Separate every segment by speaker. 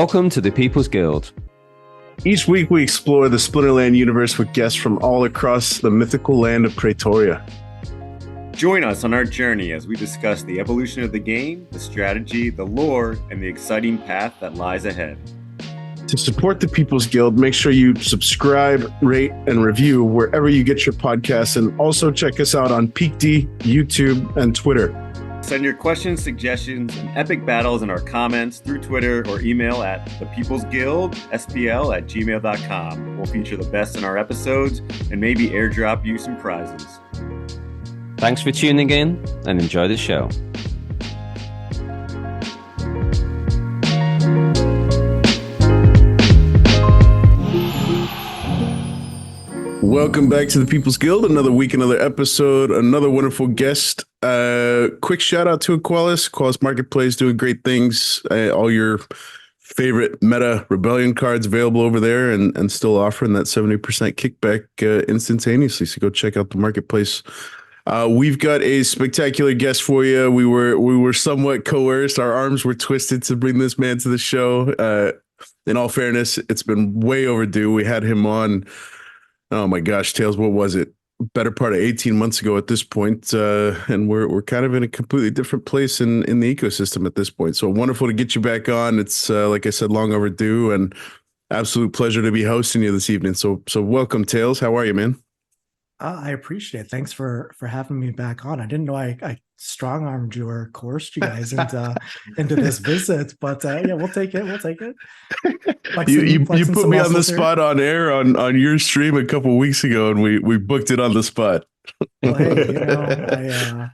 Speaker 1: Welcome to the People's Guild.
Speaker 2: Each week we explore the Splinterland universe with guests from all across the mythical land of Praetoria.
Speaker 3: Join us on our journey as we discuss the evolution of the game, the strategy, the lore, and the exciting path that lies ahead.
Speaker 2: To support the People's Guild, make sure you subscribe, rate, and review wherever you get your podcasts, and also check us out on PeakD, YouTube, and Twitter.
Speaker 3: Send your questions, suggestions, and epic battles in our comments through Twitter or email at thepeoplesguildspl@gmail.com. We'll feature the best in our episodes and maybe airdrop you some prizes.
Speaker 1: Thanks for tuning in and enjoy the show.
Speaker 2: Welcome back to the People's Guild. Another week, another episode, another wonderful guest. Quick shout out to Aqualis. Aqualis Marketplace doing great things. All your favorite meta rebellion cards available over there, and still offering that 70% kickback instantaneously. So go check out the marketplace. We've got a spectacular guest for you. We were somewhat coerced. Our arms were twisted to bring this man to the show. In all fairness, it's been way overdue. We had him on. Oh my gosh, Tails, what was it? Better part of 18 months ago at this point. And we're kind of in a completely different place in the ecosystem at this point. So wonderful to get you back on. It's like I said, long overdue, and absolute pleasure to be hosting you this evening. So welcome, Tails. How are you, man?
Speaker 4: I appreciate it. Thanks for having me back on. I didn't know I strong-armed you or coerced you guys into this visit, but yeah, we'll take it.
Speaker 2: You put me on the spot on air on your stream a couple weeks ago, and we booked it on the spot.
Speaker 4: Well, hey,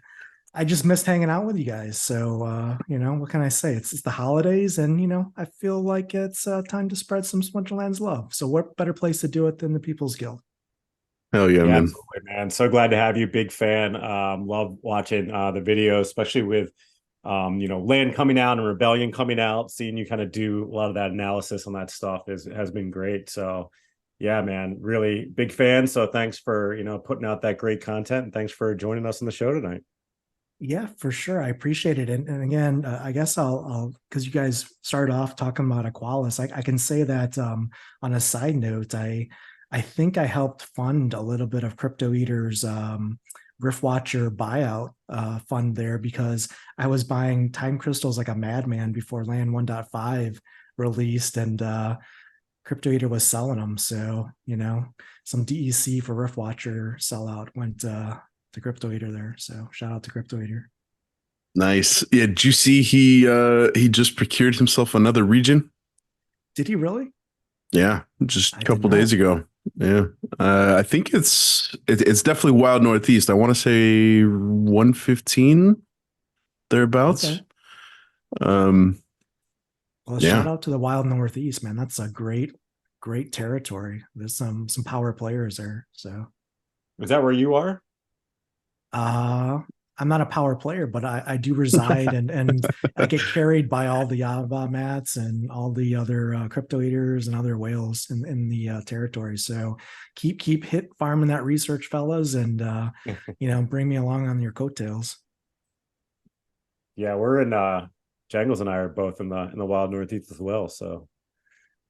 Speaker 4: I just missed hanging out with you guys. So what can I say? It's the holidays, and I feel like it's time to spread some Splinterlands love. So what better place to do it than the People's Guild?
Speaker 2: Hell yeah, man.
Speaker 5: Absolutely, man. So glad to have you. Big fan. Love watching the videos, especially with Land coming out and Rebellion coming out. Seeing you kind of do a lot of that analysis on that stuff has been great. So yeah, man, really big fan. So thanks for putting out that great content, and thanks for joining us on the show tonight.
Speaker 4: Yeah, for sure. I appreciate it. And again, I guess I'll because you guys started off talking about Aqualis. I can say that on a side note, I think I helped fund a little bit of Crypto Eater's Riftwatcher buyout fund there, because I was buying time crystals like a madman before Land 1.5 released, and Crypto Eater was selling them. So, some DEC for Riftwatcher sellout went to Crypto Eater there. So shout out to Crypto Eater.
Speaker 2: Nice. Yeah, did you see he just procured himself another region?
Speaker 4: Did he really?
Speaker 2: Yeah, just a couple days ago. Yeah, I think it's definitely Wild Northeast. I want to say 115 thereabouts.
Speaker 4: Okay. Well, shout out to the Wild Northeast, man. That's a great territory. There's some power players there. So,
Speaker 5: is that where you are?
Speaker 4: I'm not a power player, but I do reside and I get carried by all the Yava mats and all the other Crypto Eaters and other whales in the territory. So keep hit farming that research, fellas, and bring me along on your coattails.
Speaker 5: Yeah, we're in Jangles and I are both in the Wild Northeast as well. So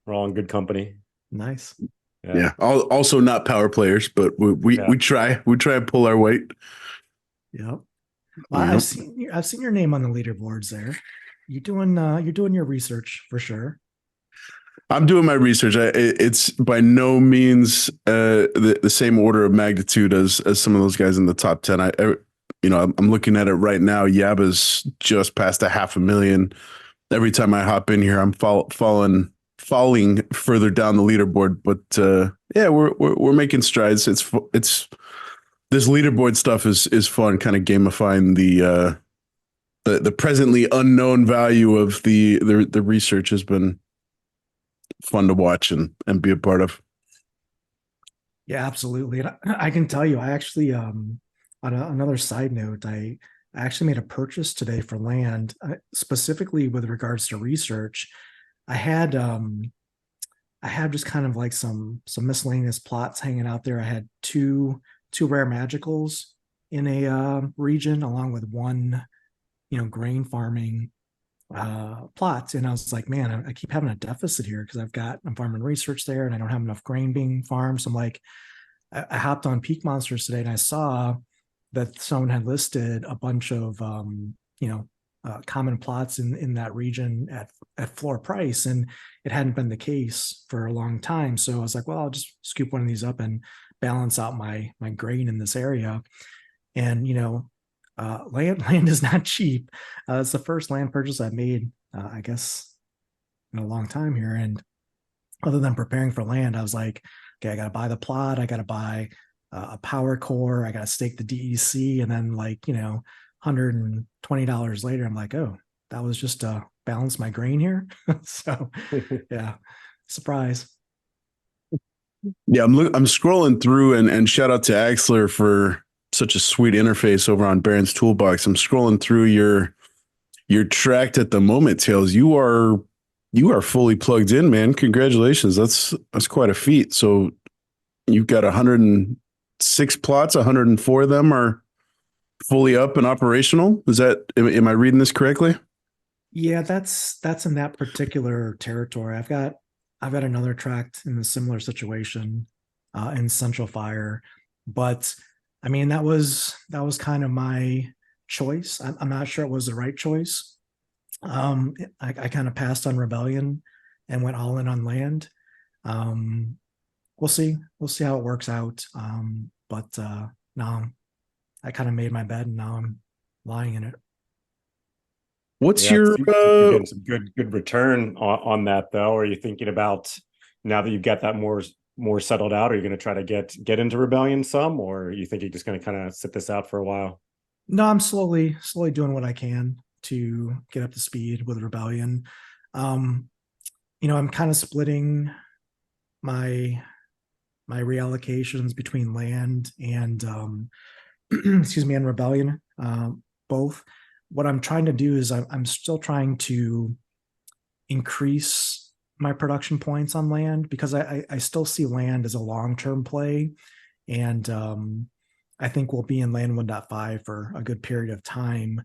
Speaker 5: we're all in good company.
Speaker 4: Nice.
Speaker 2: Yeah. Also not power players, but we try and pull our weight.
Speaker 4: Yep. Well, I've seen your name on the leaderboards there. You're doing your research for sure.
Speaker 2: I'm doing my research. It's by no means the same order of magnitude as some of those guys in the top 10. I'm looking at it right now. Yaba's just past 500,000. Every time I hop in here, I'm falling further down the leaderboard. But yeah, we're making strides. It's this leaderboard stuff is fun, kind of gamifying the presently unknown value of the research has been fun to watch and be a part of.
Speaker 4: Yeah, absolutely. And I can tell you, I actually on another side note, I actually made a purchase today for land, specifically with regards to research. I have just kind of like some miscellaneous plots hanging out there. I had two rare magicals in a region, along with one, grain farming plots. And I was like, man, I keep having a deficit here because I'm farming research there and I don't have enough grain being farmed. So I'm like, I hopped on Peak Monsters today and I saw that someone had listed a bunch of, common plots in that region at floor price. And it hadn't been the case for a long time. So I was like, well, I'll just scoop one of these up and balance out my grain in this area. And, land is not cheap. It's the first land purchase I've made, I guess, in a long time here. And other than preparing for land, I was like, okay, I got to buy the plot. I got to buy a power core. I got to stake the DEC. And then $120 later, I'm like, oh, that was just to balance my grain here. So yeah, surprise.
Speaker 2: Yeah, I'm scrolling through and shout out to Axler for such a sweet interface over on Baron's Toolbox. I'm scrolling through your tracked at the moment, Tails. You are fully plugged in, man. Congratulations. That's quite a feat. So you've got 106 plots, 104 of them are fully up and operational. Am I reading this correctly?
Speaker 4: Yeah, that's in that particular territory. I've got another tract in a similar situation in Central Fire, but I mean that was kind of my choice. I'm not sure it was the right choice. I kind of passed on Rebellion and went all in on land. We'll see how it works out. But now I kind of made my bed and now I'm lying in it.
Speaker 2: What's
Speaker 5: you're getting some good return on that though? Are you thinking about, now that you've got that more settled out, are you going to try to get into Rebellion some, or you think you're just going to kind of sit this out for a while?
Speaker 4: No, I'm slowly doing what I can to get up to speed with Rebellion. I'm kind of splitting my reallocations between land and and Rebellion, both. What I'm trying to do is I'm still trying to increase my production points on land because I still see land as a long-term play. And I think we'll be in land 1.5 for a good period of time.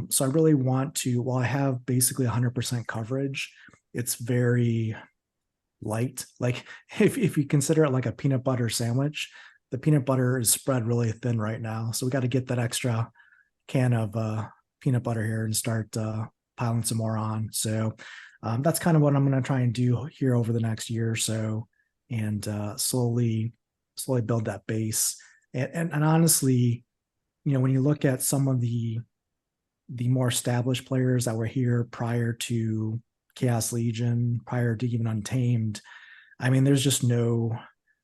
Speaker 4: So I really want to, while I have basically 100% coverage, it's very light. Like if you consider it like a peanut butter sandwich, the peanut butter is spread really thin right now. So we got to get that extra can of peanut butter here and start piling some more on. So that's kind of what I'm going to try and do here over the next year or so, and slowly build that base. And honestly, when you look at some of the more established players that were here prior to Chaos Legion, prior to even Untamed, I mean, there's just no,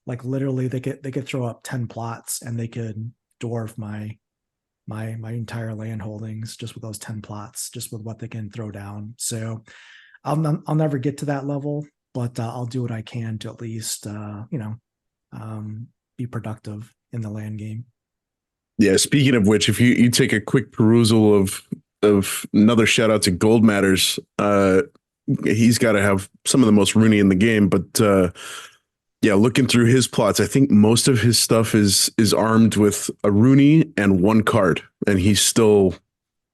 Speaker 4: like, literally they could throw up 10 plots and they could dwarf my entire land holdings just with those 10 plots, just with what they can throw down. So I'll never get to that level, but I'll do what I can to at least be productive in the land game.
Speaker 2: Yeah, speaking of which, if you take a quick perusal of another shout out to Gold Matters, he's got to have some of the most Rooney in the game, but yeah, looking through his plots, I think most of his stuff is armed with a Rooney and one card, and he's still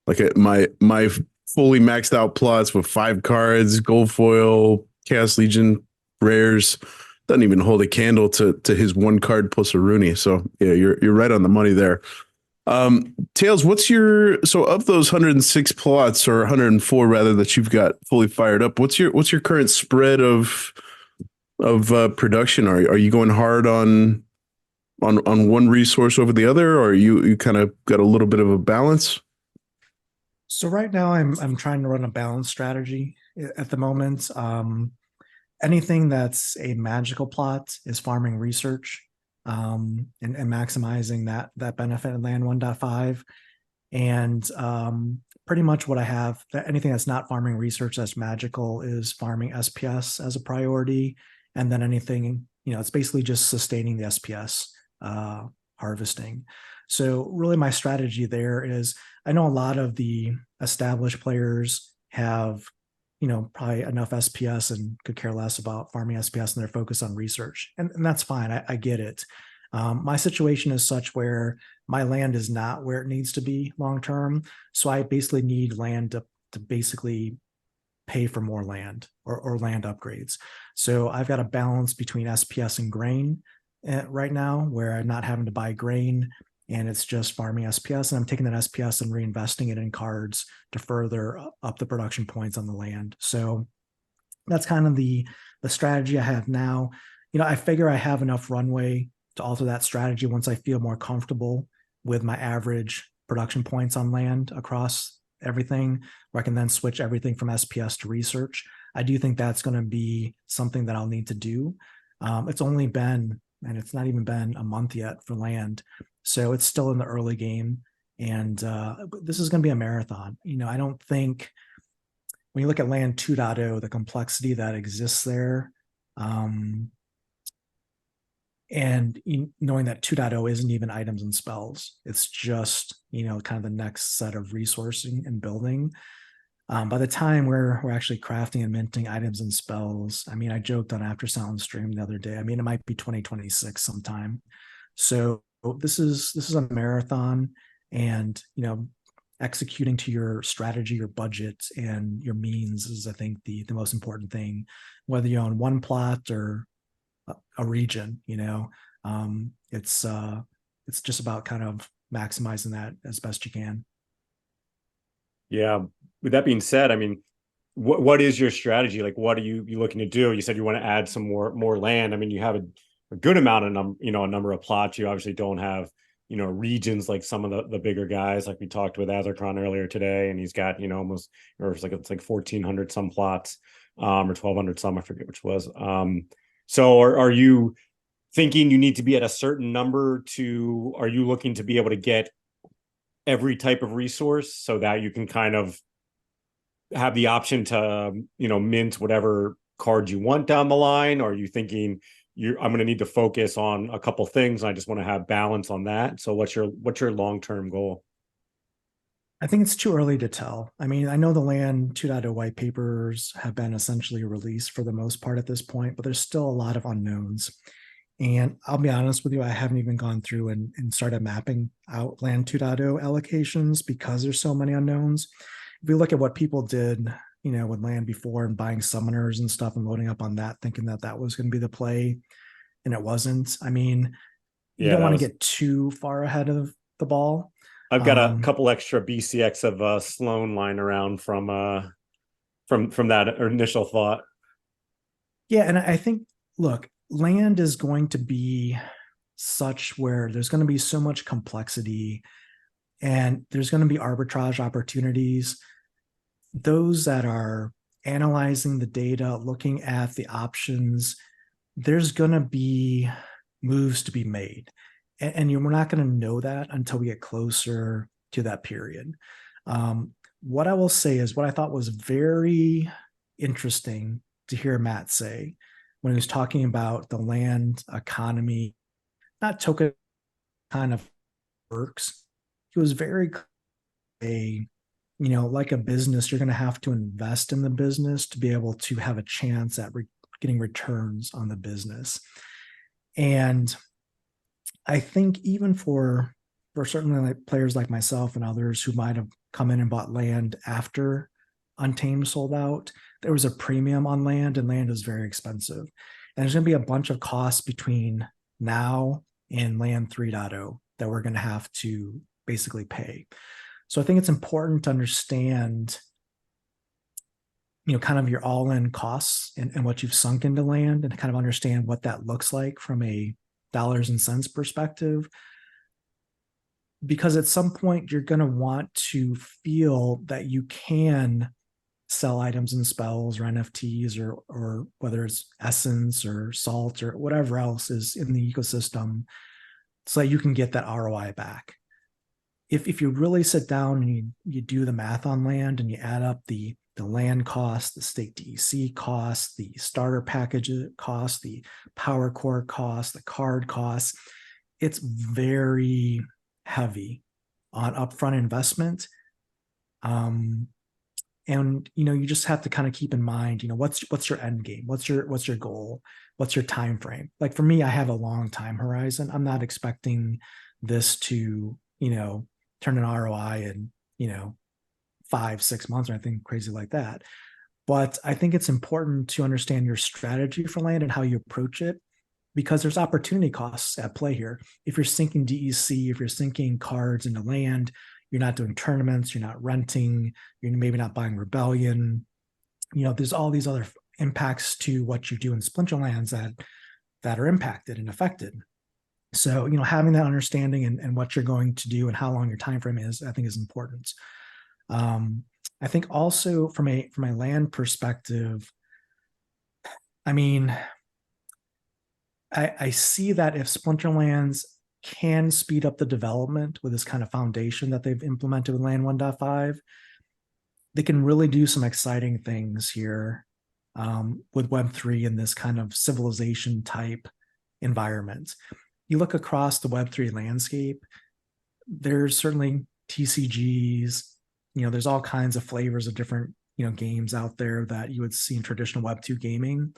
Speaker 2: like my fully maxed out plots with 5 cards, gold foil, Chaos Legion, rares, doesn't even hold a candle to his 1 card plus a Rooney. So yeah, you're right on the money there. Tails, so of those 106 plots, or 104 rather, that you've got fully fired up, what's your current spread of production? Are you going hard on one resource over the other, or you kind of got a little bit of a balance?
Speaker 4: So right now I'm trying to run a balanced strategy at the moment. Anything that's a magical plot is farming research, and maximizing that benefit in land 1.5. And pretty much what I have, anything that's not farming research that's magical is farming SPS as a priority. And then anything, it's basically just sustaining the SPS harvesting. So really my strategy there is, I know a lot of the established players have, probably enough SPS and could care less about farming SPS, and they're focused on research. And that's fine. I get it. My situation is such where my land is not where it needs to be long-term. So I basically need land to basically pay for more land or land upgrades. So I've got a balance between SPS and grain right now, where I'm not having to buy grain and it's just farming SPS, and I'm taking that SPS and reinvesting it in cards to further up the production points on the land. So that's kind of the strategy I have now. I figure I have enough runway to alter that strategy once I feel more comfortable with my average production points on land across everything, where I can then switch everything from SPS to research. I do think that's going to be something that I'll need to do. It's only been, and it's not even been a month yet for land. So it's still in the early game. And this is going to be a marathon. I don't think when you look at land 2.0, the complexity that exists there, and knowing that 2.0 isn't even items and spells, it's just, kind of the next set of resourcing and building. By the time we're actually crafting and minting items and spells, I joked on After Sound stream the other day, it might be 2026 sometime. So this is a marathon, and, executing to your strategy, your budget, and your means is, I think, the most important thing, whether you own one plot or a region. It's just about kind of maximizing that as best you can.
Speaker 5: Yeah. With that being said, what is your strategy? Like, what are you looking to do? You said you want to add some more land. You have a good amount of a number of plots. You obviously don't have regions like some of the bigger guys, like we talked with Azarkron earlier today, and he's got almost, or it's like 1,400 some plots, or 1,200 some, I forget which was. So are you thinking you need to be at a certain number are you looking to be able to get every type of resource so that you can kind of have the option to, mint whatever card you want down the line? Or are you thinking I'm going to need to focus on a couple things, and I just want to have balance on that? So what's your long-term goal?
Speaker 4: I think it's too early to tell. I know the land 2.0 white papers have been essentially released for the most part at this point, but there's still a lot of unknowns. And I'll be honest with you, I haven't even gone through and started mapping out land 2.0 allocations because there's so many unknowns. If we look at what people did, with land before and buying summoners and stuff and loading up on that, thinking that was going to be the play, and it wasn't. You don't want to get too far ahead of the ball.
Speaker 5: I've got a couple extra BCX of Sloan lying around from that initial thought.
Speaker 4: Yeah, and I think, look, land is going to be such where there's going to be so much complexity, and there's going to be arbitrage opportunities. Those that are analyzing the data, looking at the options, there's going to be moves to be made. And we're not going to know that until we get closer to that period. What I will say is what I thought was very interesting to hear Matt say when he was talking about the land economy, not token kind of works. He was very like a business, you're going to have to invest in the business to be able to have a chance at getting returns on the business. And I think even for certainly like players like myself and others who might have come in and bought land after Untamed sold out, there was a premium on land, and land is very expensive. And there's going to be a bunch of costs between now and land 3.0 that we're going to have to basically pay. So I think it's important to understand, kind of your all-in costs and what you've sunk into land, and kind of understand what that looks like from a dollars and cents perspective. Because at some point you're going to want to feel that you can sell items and spells or NFTs or whether it's essence or salt or whatever else is in the ecosystem, so that you can get that ROI back. If you really sit down and you do the math on land and you add up the land cost, the stake DEC cost, the starter package cost, the power core cost, the card costs, it's very heavy on upfront investment. And you just have to kind of keep in mind, what's your end game? What's your goal? What's your time frame? Like for me, I have a long time horizon. I'm not expecting this to, turn an ROI in, 5-6 months or anything crazy like that. But I think it's important to understand your strategy for land and how you approach it, because there's opportunity costs at play here. If you're sinking DEC, if you're sinking cards into land, you're not doing tournaments, you're not renting, you're maybe not buying Rebellion. There's all these other impacts to what you do in Splinterlands that are impacted and affected. So, having that understanding and what you're going to do and how long your time frame is, I think is important. I think also from a land perspective, I mean, I see that if Splinterlands can speed up the development with this kind of foundation that they've implemented with Land 1.5, they can really do some exciting things here with Web3 in this kind of civilization type environment. You look across the Web3 landscape, there's certainly TCGs, there's all kinds of flavors of different, games out there that you would see in traditional Web2 gaming.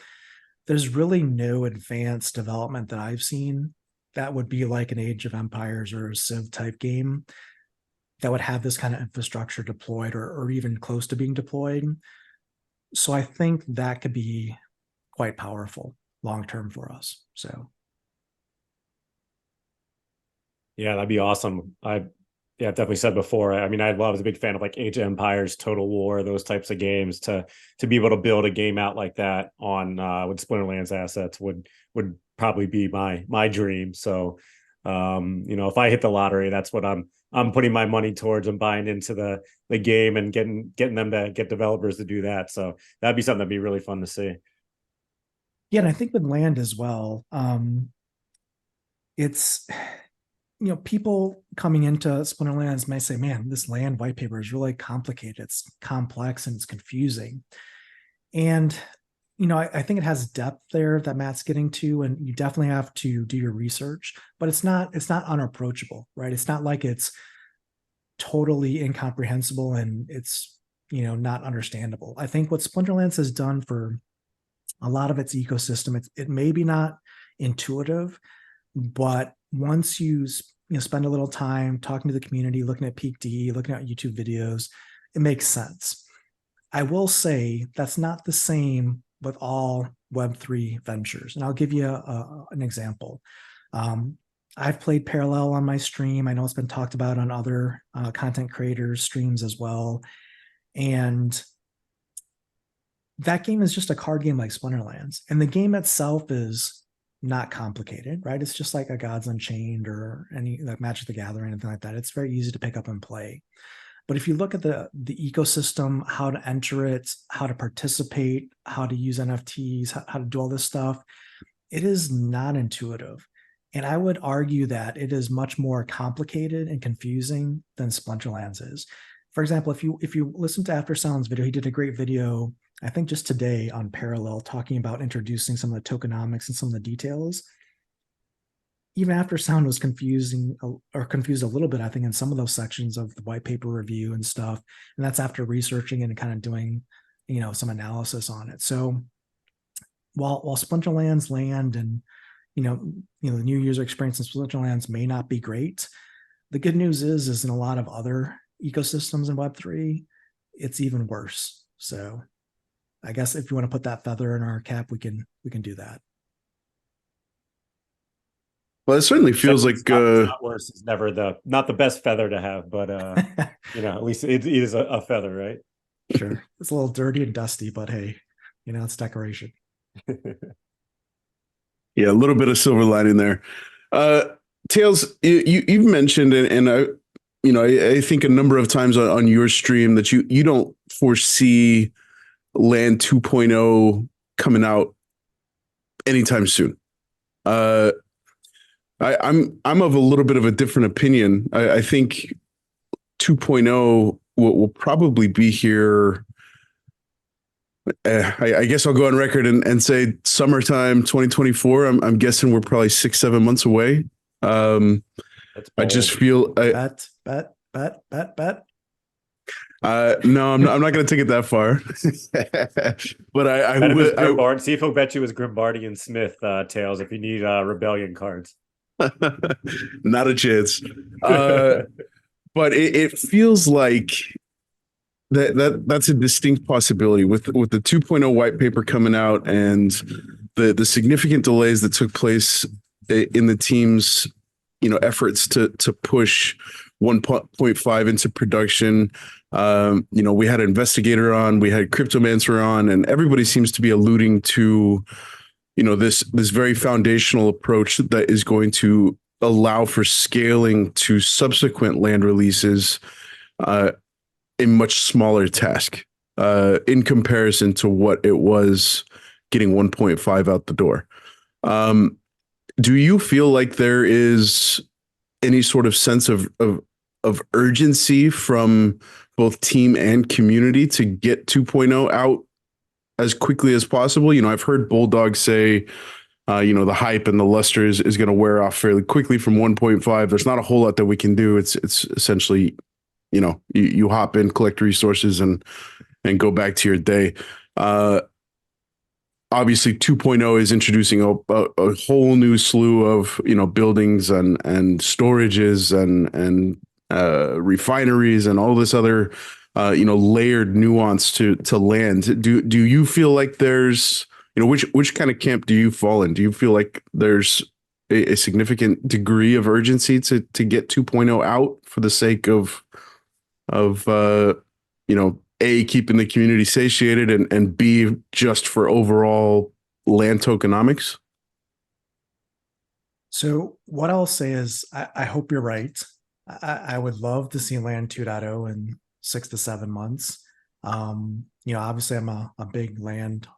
Speaker 4: There's really no advanced development that I've seen that would be like an Age of Empires or a Civ type game that would have this kind of infrastructure deployed or even close to being deployed. So I think that could be quite powerful long-term for us. So.
Speaker 5: Yeah, that'd be awesome. I've definitely said before. I mean, I was a big fan of like Age of Empires, Total War, those types of games. To be able to build a game out like that on with Splinterlands assets would probably be my dream. So, if I hit the lottery, that's what I'm putting my money towards and buying into the game and getting them to get developers to do that. So that'd be something that'd be really fun to see.
Speaker 4: Yeah, and I think with land as well, it's. People coming into Splinterlands may say, man, this land white paper is really complicated. It's complex and it's confusing. And, I think it has depth there that Matt's getting to, and you definitely have to do your research, but it's not unapproachable, right? It's not like it's totally incomprehensible and it's, not understandable. I think what Splinterlands has done for a lot of its ecosystem, it may be not intuitive, but once you spend a little time talking to the community, looking at Peak D, looking at YouTube videos, it makes sense. I will say that's not the same with all Web3 ventures. And I'll give you an example. I've played Parallel on my stream. I know it's been talked about on other content creators' streams as well. And that game is just a card game like Splinterlands. And the game itself is not complicated, right? It's just like a Gods Unchained or any like Magic the Gathering, anything like that. It's very easy to pick up and play. But if you look at the ecosystem, how to enter it, how to participate, how to use NFTs, how to do all this stuff, it is not intuitive. And I would argue that it is much more complicated and confusing than Splinterlands is. For example, if you listen to After Sound's video, he did a great video, I think just today on Parallel, talking about introducing some of the tokenomics and some of the details. Even After Sound was confused a little bit, I think, in some of those sections of the white paper review and stuff. And that's after researching and kind of doing, some analysis on it. So while Splinterlands land and, the new user experience in Splinterlands may not be great, the good news is in a lot of other ecosystems in Web3, it's even worse. So I guess if you want to put that feather in our cap, we can do that.
Speaker 2: Well, it certainly feels like
Speaker 5: not worse is never not the best feather to have, but at least it is a feather, right?
Speaker 4: Sure. It's a little dirty and dusty, but hey, it's decoration.
Speaker 2: Yeah, a little bit of silver lining there. Tails, you've mentioned, and I think a number of times on your stream that you don't foresee Land 2.0 coming out anytime soon. I'm of a little bit of a different opinion. I think 2.0 will probably be here. I guess I'll go on record and say summertime 2024. I'm guessing we're probably 6-7 months away. I just feel
Speaker 4: bet.
Speaker 2: No, I'm not going to take it that far. But I would
Speaker 5: see if he'll bet you was Grimbardian Smith Tails if you need Rebellion cards.
Speaker 2: Not a chance. But it feels like that's a distinct possibility with the 2.0 white paper coming out and the significant delays that took place in the team's efforts to push 1.5 into production. We had an investigator on, we had Cryptomancer on, and everybody seems to be alluding to this very foundational approach that is going to allow for scaling to subsequent land releases, a much smaller task in comparison to what it was getting 1.5 out the door. Do you feel like there is any sort of sense of urgency from both team and community to get 2.0 out as quickly as possible? I've heard Bulldog say, the hype and the luster is going to wear off fairly quickly from 1.5. There's not a whole lot that we can do. It's essentially, you hop in, collect resources, and go back to your day. Obviously, 2.0 is introducing a whole new slew of buildings and storages and refineries and all this other layered nuance to land. Do you feel like there's which kind of camp do you fall in? Do you feel like there's a significant degree of urgency to get 2.0 out for the sake of A, keeping the community satiated, and B, just for overall land tokenomics?
Speaker 4: So what I'll say is I hope you're right. I would love to see land 2.0 in 6 to 7 months. Obviously I'm a big land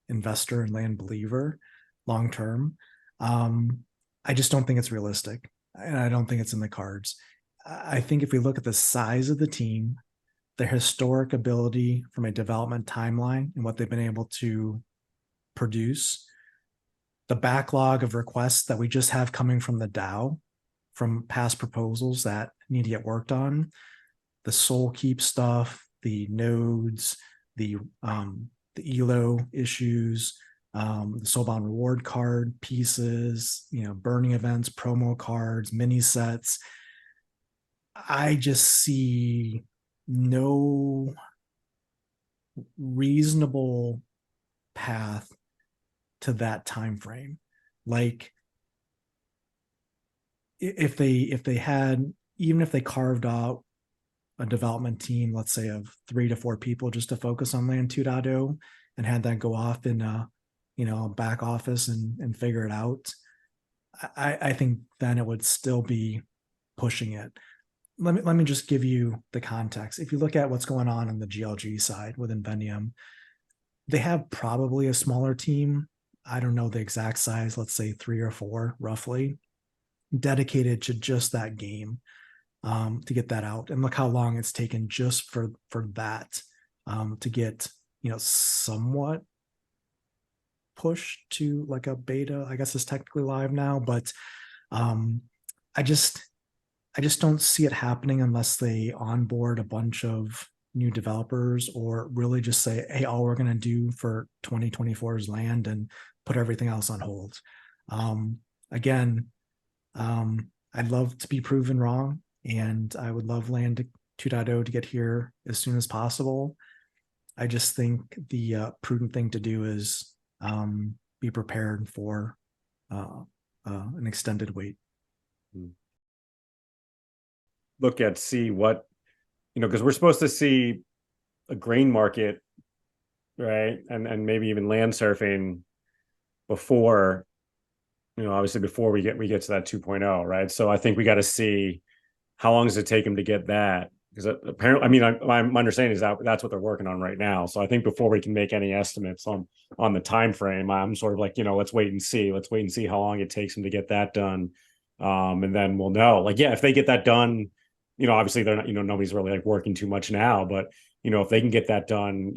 Speaker 4: investor and land believer long term. I just don't think it's realistic, and I don't think it's in the cards. I think if we look at the size of the team, their historic ability from a development timeline and what they've been able to produce, the backlog of requests that we just have coming from the DAO, from past proposals that need to get worked on, the soul keep stuff, the nodes, the ELO issues, the soulbound reward card pieces, burning events, promo cards, mini sets. I just see no reasonable path to that time frame. Like if they had, even if they carved out a development team, let's say of 3 to 4 people just to focus on land 2.0 and had that go off in a back office and figure it out, I think then it would still be pushing it. Let me just give you the context. If you look at what's going on the GLG side with Invenium, they have probably a smaller team. I don't know the exact size, let's say 3 or 4 roughly, dedicated to just that game, to get that out. And look how long it's taken just for that to get somewhat pushed to like a beta. I guess it's technically live now, but I just don't see it happening unless they onboard a bunch of new developers, or really just say, hey, all we're going to do for 2024 is land and put everything else on hold. Again, I'd love to be proven wrong, and I would love land 2.0 to get here as soon as possible. I just think the prudent thing to do is be prepared for an extended wait.
Speaker 5: See what, because we're supposed to see a grain market, right? And maybe even land surfing before, obviously before we get to that 2.0, right? So I think we got to see how long does it take them to get that? Because apparently, my understanding is that that's what they're working on right now. So I think before we can make any estimates on the time frame, I'm sort of like, let's wait and see. Let's wait and see how long it takes them to get that done, and then we'll know. Like, yeah, if they get that done, obviously they're not, nobody's really like working too much now, but if they can get that done,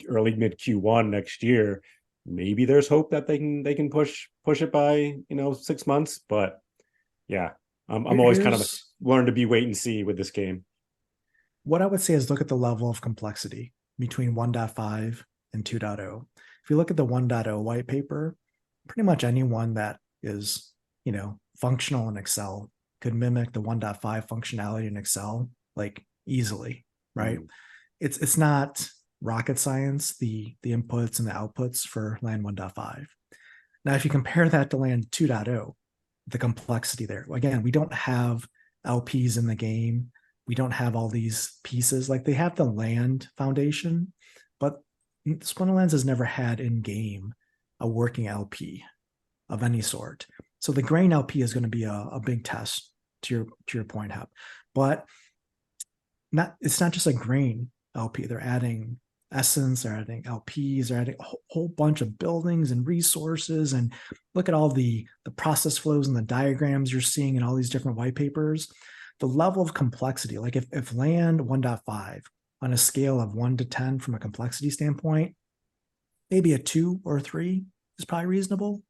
Speaker 5: early mid Q1 next year, maybe there's hope that they can push it by 6 months. But yeah, I'm always kind of learned to be wait and see with this game.
Speaker 4: What I would say is look at the level of complexity between 1.5 and 2.0. If you look at the 1.0 white paper, pretty much anyone that is functional in Excel could mimic the 1.5 functionality in Excel like easily, right? It's not rocket science, the inputs and the outputs for land 1.5. Now, if you compare that to land 2.0, the complexity there, again, we don't have LPs in the game. We don't have all these pieces. Like, they have the land foundation, but Splinterlands has never had in game a working LP of any sort. So the grain LP is going to be a big test, to your point, Hep. But it's not just a grain LP. They're adding essence, they're adding LPs, they're adding a whole bunch of buildings and resources. And look at all the process flows and the diagrams you're seeing in all these different white papers. The level of complexity, like if land 1.5 on a scale of 1 to 10 from a complexity standpoint, maybe a 2 or a 3 is probably reasonable.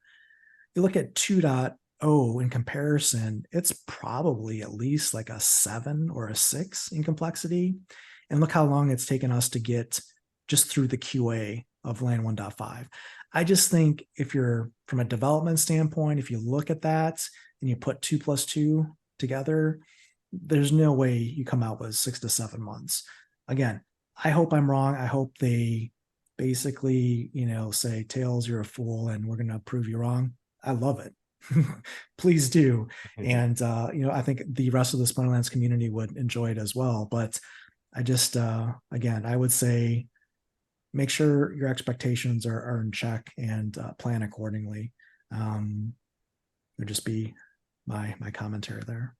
Speaker 4: You look at 2.0 in comparison, it's probably at least like a 7 or a 6 in complexity. And look how long it's taken us to get just through the QA of land 1.5. I just think if you're from a development standpoint, if you look at that and you put 2 plus 2 together, there's no way you come out with 6 to 7 months. Again, I hope I'm wrong. I hope they basically, say, Tails, you're a fool and we're going to prove you wrong. I love it. Please do. And, I think the rest of the Splinterlands community would enjoy it as well. But I just, again, I would say make sure your expectations are in check and plan accordingly. Would just be my commentary there.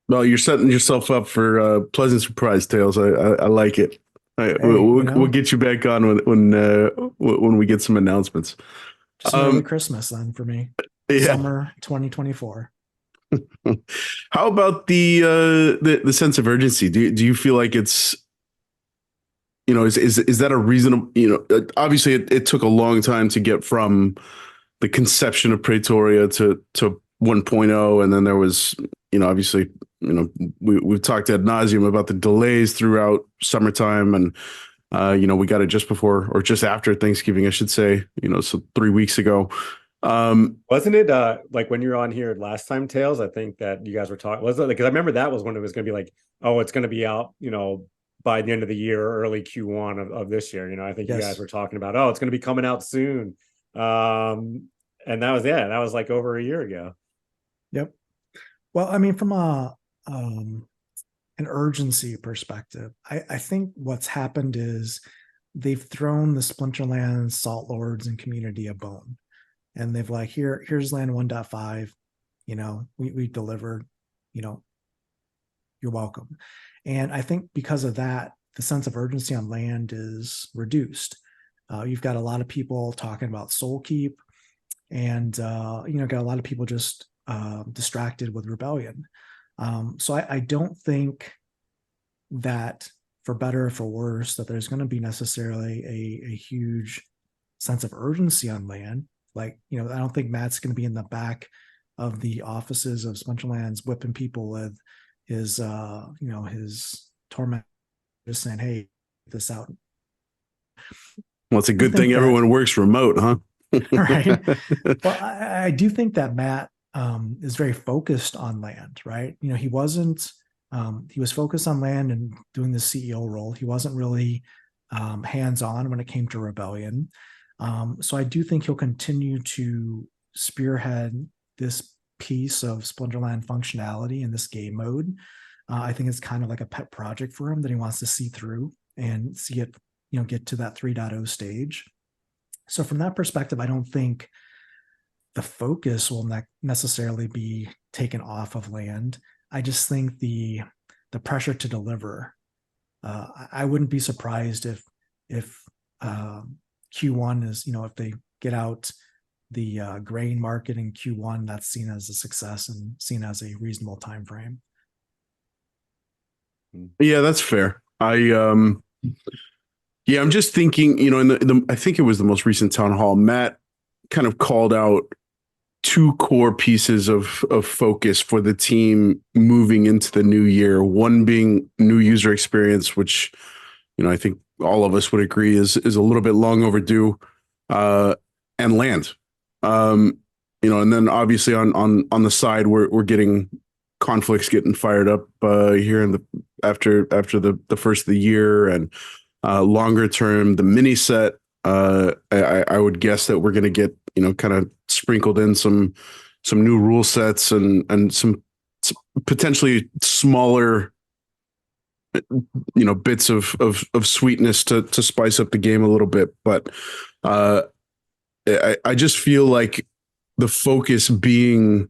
Speaker 2: Well, you're setting yourself up for a pleasant surprise, Tails. I like it. We'll get you back on when we get some announcements.
Speaker 4: Just early Christmas then for me. Yeah. Summer 2024.
Speaker 2: How about the sense of urgency? Do you feel like it's, is that a reasonable, obviously it took a long time to get from the conception of Praetoria to 1.0. And then there was, obviously, we've talked ad nauseum about the delays throughout summertime, and we got it just before or just after Thanksgiving, I should say, so 3 weeks ago.
Speaker 5: Wasn't it like when you were on here last time, Tails? I think that you guys were talking, was it? Because I remember that was when it was going to be like, oh, it's going to be out, by the end of the year, early Q1 of this year. I think you guys were talking about, oh, it's going to be coming out soon. And that was like over a year ago.
Speaker 4: Yep. Well, I mean, from an urgency perspective, I think what's happened is they've thrown the Splinterlands Salt Lords and community a bone. And they've like, here's land 1.5, we delivered, you're welcome. And I think because of that, the sense of urgency on land is reduced. You've got a lot of people talking about soul keep, and, got a lot of people just distracted with rebellion. So I don't think that, for better or for worse, that there's going to be necessarily a huge sense of urgency on land. Like, I don't think Matt's going to be in the back of the offices of Splinterlands whipping people with his, his torment, just saying, hey, get this out.
Speaker 2: Well, it's a good thing everyone works remote, huh?
Speaker 4: Right. Well, I do think that Matt is very focused on land, right? He wasn't, he was focused on land and doing the CEO role. He wasn't really hands-on when it came to rebellion. So I do think he'll continue to spearhead this piece of Splinterland functionality in this game mode. I think it's kind of like a pet project for him that he wants to see through and see it, get to that 3.0 stage. So from that perspective, I don't think the focus will not necessarily be taken off of land. I just think the pressure to deliver, I wouldn't be surprised if Q1 is, if they get out the grain market in Q1, that's seen as a success and seen as a reasonable time frame.
Speaker 2: Yeah, that's fair. I'm just thinking, I think it was the most recent town hall, Matt kind of called out 2 core pieces of focus for the team moving into the new year. One being new user experience, which, I think all of us would agree is a little bit long overdue, and land. And then obviously on the side, we're getting conflicts getting fired up here in after the first of the year, and longer term, the mini set. I would guess that we're going to get, kind of sprinkled in some new rule sets and some potentially smaller, bits of sweetness to spice up the game a little bit. But I just feel like the focus being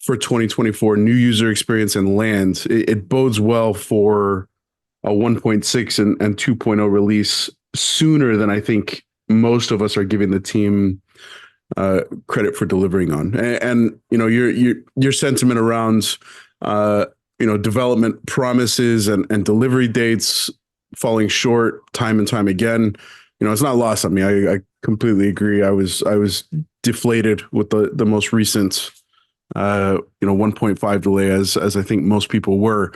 Speaker 2: for 2024 new user experience and lands, it bodes well for a 1.6 and 2.0 release sooner than I think most of us are giving the team credit for delivering on. And your sentiment around development promises and delivery dates falling short time and time again, it's not lost on me. I completely agree. I was deflated with the most recent 1.5 delay, as I think most people were.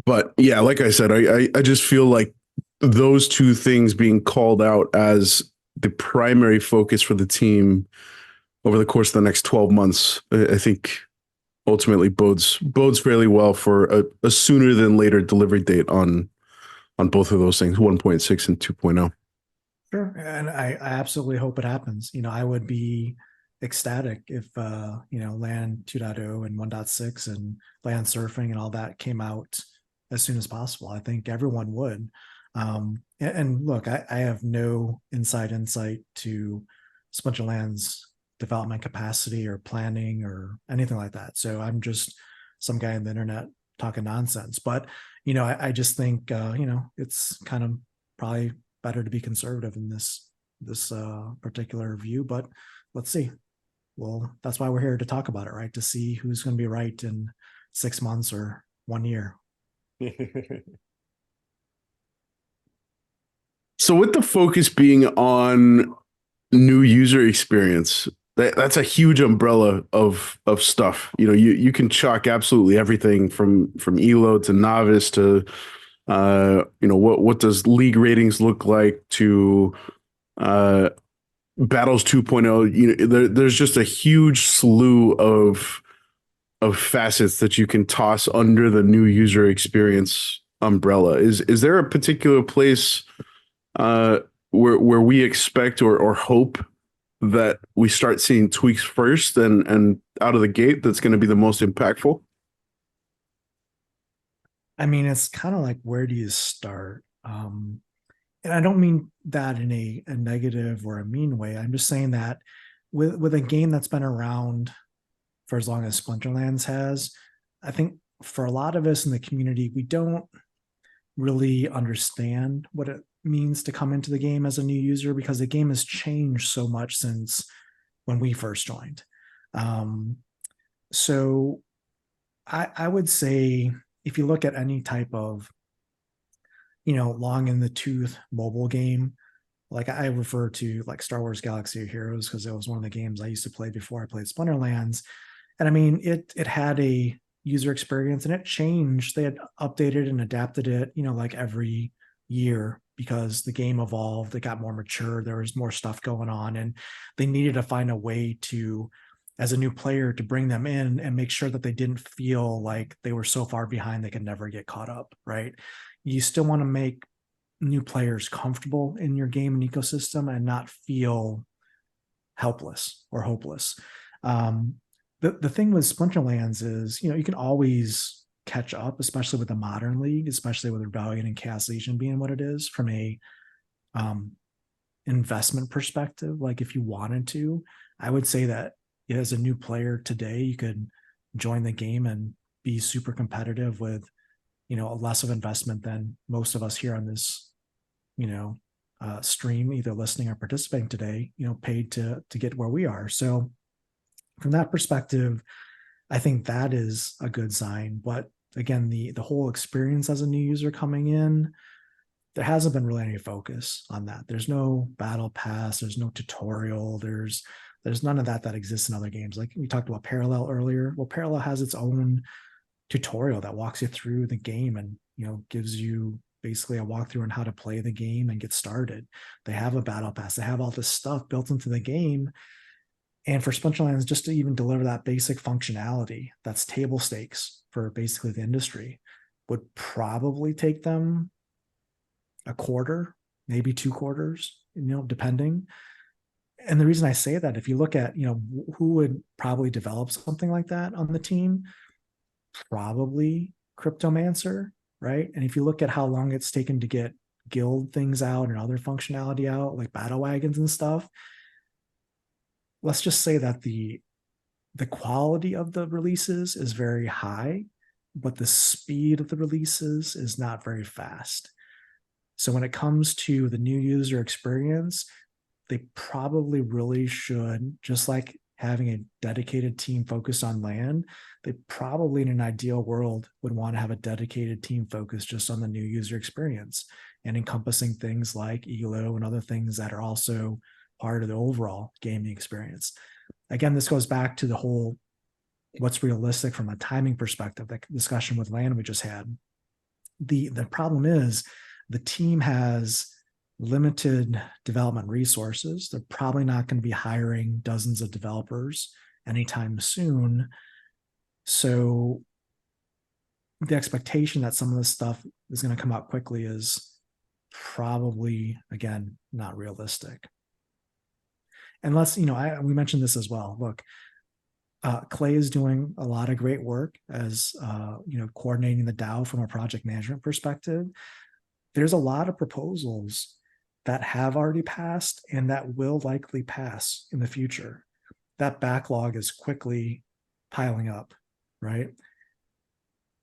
Speaker 2: But yeah, like I said, I just feel like those two things being called out as the primary focus for the team over the course of the next 12 months, I think ultimately bodes fairly well for a sooner than later delivery date on both of those things, 1.6 and 2.0.
Speaker 4: Sure. And I absolutely hope it happens. I would be ecstatic if, Land 2.0 and 1.6 and land surfing and all that came out as soon as possible. I think everyone would. And look, I have no inside insight to Splinterlands development capacity or planning or anything like that. So I'm just some guy on the internet talking nonsense. But, I just think, it's kind of probably better to be conservative in this particular view. But let's see. Well, that's why we're here to talk about it, right? To see who's going to be right in 6 months or 1 year.
Speaker 2: So with the focus being on new user experience, that's a huge umbrella of stuff. You can chalk absolutely everything from Elo to novice to what does league ratings look like to battles 2.0. There's just a huge slew of facets that you can toss under the new user experience umbrella. Is there a particular place where we expect or hope that we start seeing tweaks first and out of the gate that's going to be the most impactful?
Speaker 4: I mean, it's kind of like, where do you start? And I don't mean that in a negative or a mean way. I'm just saying that with a game that's been around for as long as Splinterlands has, I think for a lot of us in the community, we don't really understand what it means to come into the game as a new user, because the game has changed so much since when we first joined. So I would say, if you look at any type of, long in the tooth mobile game, like I refer to like Star Wars Galaxy of Heroes, because it was one of the games I used to play before I played Splinterlands. And I mean, it had a user experience and it changed. They had updated and adapted it, like every year, because the game evolved, it got more mature, there was more stuff going on, and they needed to find a way to, as a new player, to bring them in and make sure that they didn't feel like they were so far behind they could never get caught up, right? You still want to make new players comfortable in your game and ecosystem and not feel helpless or hopeless. The thing with Splinterlands is, you can always catch up, especially with the modern league, especially with Rebellion and Chaos Legion being what it is from a investment perspective. Like if you wanted to, I would say that as a new player today, you could join the game and be super competitive with, less of investment than most of us here on this, stream, either listening or participating today, paid to get where we are. So from that perspective, I think that is a good sign. But again, the whole experience as a new user coming in, there hasn't been really any focus on that. There's no battle pass, there's no tutorial, there's none of that exists in other games. Like we talked about Parallel earlier. Well, Parallel has its own tutorial that walks you through the game and, gives you basically a walkthrough on how to play the game and get started. They have a battle pass. They have all this stuff built into the game. And for Splinterlands, just to even deliver that basic functionality, that's table stakes for basically the industry, would probably take them a quarter, maybe 2 quarters, depending. And the reason I say that, if you look at, who would probably develop something like that on the team, probably Cryptomancer, right? And if you look at how long it's taken to get guild things out and other functionality out, like battle wagons and stuff, let's just say that the quality of the releases is very high, but the speed of the releases is not very fast. So when it comes to the new user experience, they probably really should, just like having a dedicated team focused on LAN, they probably in an ideal world would want to have a dedicated team focused just on the new user experience and encompassing things like ELO and other things that are also part of the overall gaming experience. Again, this goes back to the whole what's realistic from a timing perspective, that discussion with LAN we just had. The problem is the team has limited development resources. They're probably not going to be hiring dozens of developers anytime soon. So the expectation that some of this stuff is going to come out quickly is probably, again, not realistic. Unless, we mentioned this as well. Look, Clay is doing a lot of great work as, coordinating the DAO from a project management perspective. There's a lot of proposals that have already passed and that will likely pass in the future. That backlog is quickly piling up, right?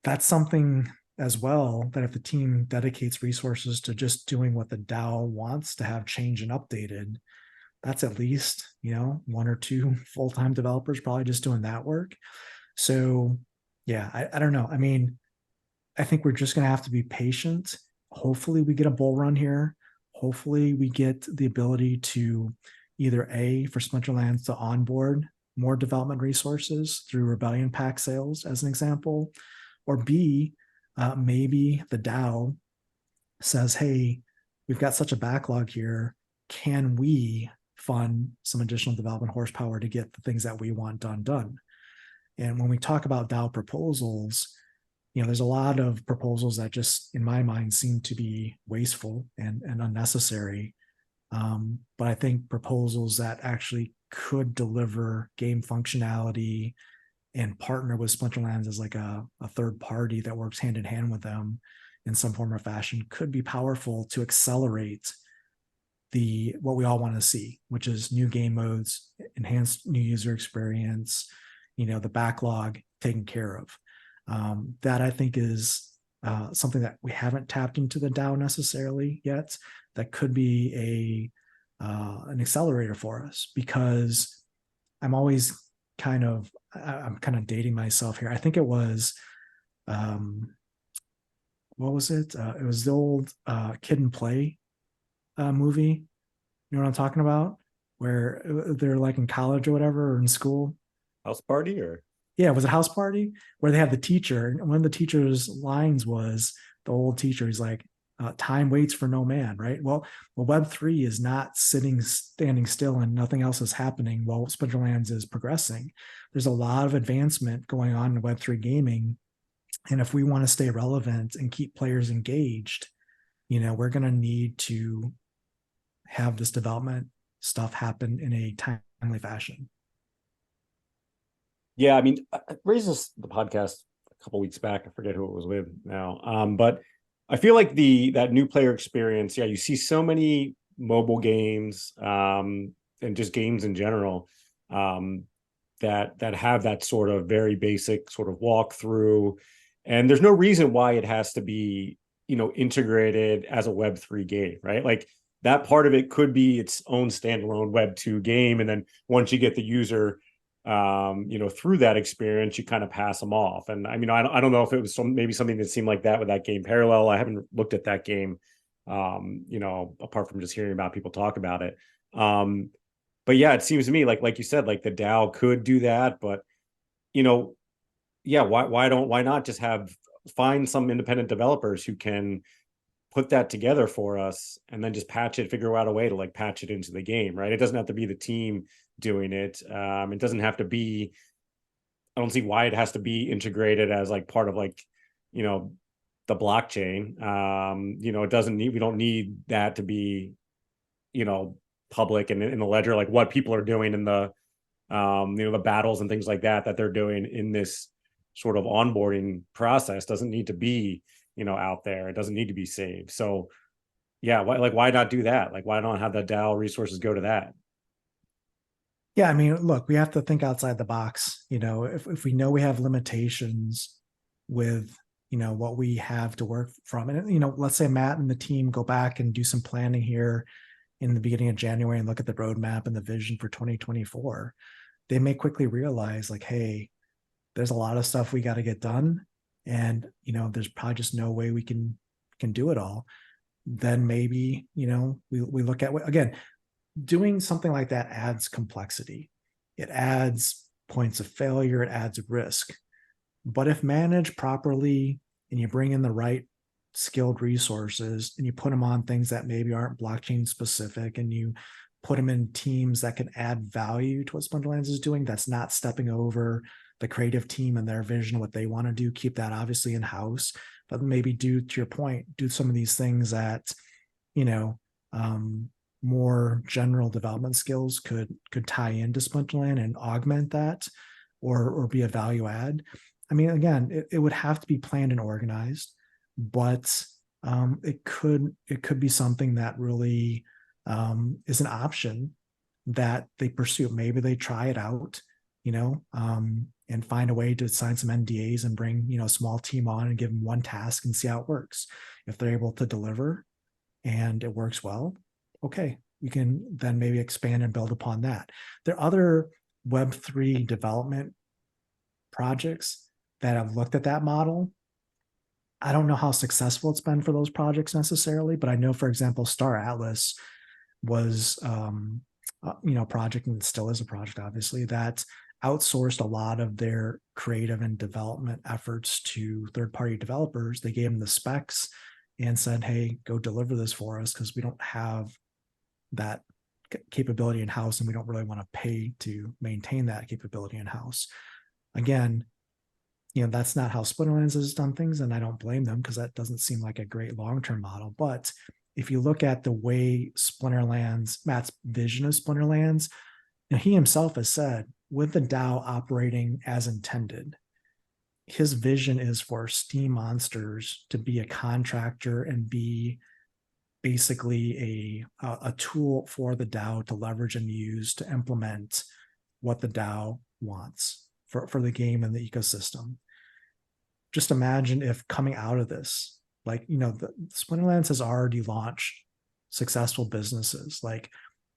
Speaker 4: That's something as well that if the team dedicates resources to just doing what the DAO wants to have changed and updated, that's at least, 1 or 2 full-time developers probably just doing that work. So yeah, I don't know. I mean, I think we're just going to have to be patient. Hopefully we get a bull run here. Hopefully we get the ability to either A, for Splinterlands to onboard more development resources through Rebellion pack sales as an example, or B, maybe the DAO says, hey, we've got such a backlog here. Can we fund some additional development horsepower to get the things that we want done? And when we talk about DAO proposals, there's a lot of proposals that just, in my mind, seem to be wasteful and unnecessary. But I think proposals that actually could deliver game functionality and partner with Splinterlands as like a third party that works hand in hand with them in some form or fashion could be powerful to accelerate what we all want to see, which is new game modes, enhanced new user experience, the backlog taken care of. That I think is something that we haven't tapped into the DAO necessarily yet. That could be an accelerator for us, because I'm always I'm kind of dating myself here. I think it was, what was it? It was the old Kid and Play movie. You know what I'm talking about? Where they're like in college or whatever, or in school.
Speaker 5: House Party, or?
Speaker 4: Yeah, was it House Party? Where they have the teacher, and one of the teacher's lines was, the old teacher, he's like, time waits for no man, right? Well, Web3 is not standing still and nothing else is happening while Splinterlands is progressing. There's a lot of advancement going on in Web3 gaming. And if we want to stay relevant and keep players engaged, we're going to need to have this development stuff happen in a timely fashion.
Speaker 5: Yeah, I mean, I raised the podcast a couple weeks back. I forget who it was with now. But I feel like that new player experience, you see so many mobile games and just games in general that have that sort of very basic sort of walkthrough. And there's no reason why it has to be, integrated as a Web3 game, right? Like that part of it could be its own standalone Web2 game. And then once you get the user through that experience, you kind of pass them off. And I mean, I don't know if it was maybe something that seemed like that with that game Parallel. I haven't looked at that game, apart from just hearing about people talk about it. But yeah, it seems to me like you said, like the DAO could do that, but why not just find some independent developers who can put that together for us and then just figure out a way to like patch it into the game, right? It doesn't have to be the team doing it. It doesn't have to be, I don't see why it has to be integrated as like part of like, you know, the blockchain. You know, we don't need that to be, you know, public and in the ledger, like what people are doing in the, you know, the battles and things like that they're doing in this sort of onboarding process doesn't need to be, you know, out there. It doesn't need to be saved. So yeah, why not do that? Like, why not have the DAO resources go to that?
Speaker 4: Yeah, I mean, look, we have to think outside the box. You know, if we know we have limitations with, you know, what we have to work from, and, you know, let's say Matt and the team go back and do some planning here in the beginning of January and look at the roadmap and the vision for 2024, they may quickly realize like, hey, there's a lot of stuff we got to get done. And, you know, there's probably just no way we can do it all. Then maybe, you know, we look at, again, doing something like that adds complexity. It adds points of failure. It adds risk. But if managed properly and you bring in the right skilled resources and you put them on things that maybe aren't blockchain specific and you put them in teams that can add value to what Splinterlands is doing, that's not stepping over the creative team and their vision, what they want to do, keep that obviously in house, but maybe do, to your point, do some of these things that, you know, more general development skills could tie into Splinterland and augment that, or be a value add. I mean, again, it would have to be planned and organized, but it could be something that really is an option that they pursue. Maybe they try it out, you know, and find a way to sign some NDAs and bring, you know, a small team on and give them one task and see how it works. If they're able to deliver and it works well, okay, we can then maybe expand and build upon that. There are other Web3 development projects that have looked at that model. I don't know how successful it's been for those projects necessarily, but I know, for example, Star Atlas was, you know, project, and still is a project, obviously, that outsourced a lot of their creative and development efforts to third-party developers. They gave them the specs and said, hey, go deliver this for us because we don't have that capability in-house and we don't really want to pay to maintain that capability in-house. Again, you know, that's not how Splinterlands has done things, and I don't blame them because that doesn't seem like a great long-term model. But if you look at the way Splinterlands, Matt's vision of Splinterlands, you know, he himself has said, with the DAO operating as intended, his vision is for Steam Monsters to be a contractor and be basically a tool for the DAO to leverage and use to implement what the DAO wants for the game and the ecosystem. Just imagine if coming out of this, like, you know, the Splinterlands has already launched successful businesses like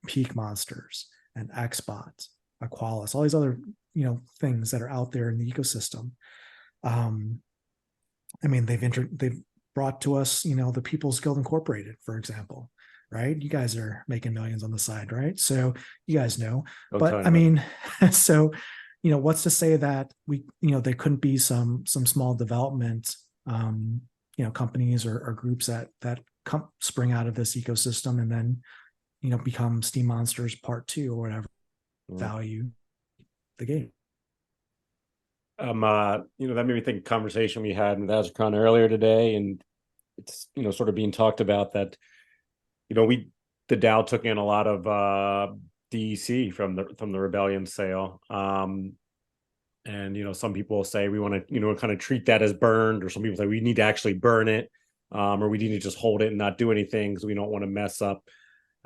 Speaker 4: Peak Monsters and Xbot, Aqualis, all these other, you know, things that are out there in the ecosystem. I mean, they've brought to us, you know, the People's Guild Incorporated, for example, right? You guys are making millions on the side, right? So you guys know. But I mean, so, you know, what's to say that we, you know, there couldn't be some small development, you know, companies or groups that spring out of this ecosystem and then, you know, become Steam Monsters Part 2 or whatever, value the game.
Speaker 5: You know, that made me think of a conversation we had with Azurcon earlier today, and it's, you know, sort of being talked about that, you know, the DAO took in a lot of DEC from the Rebellion sale. And, you know, some people say we want to, you know, kind of treat that as burned, or some people say we need to actually burn it, or we need to just hold it and not do anything because we don't want to mess up,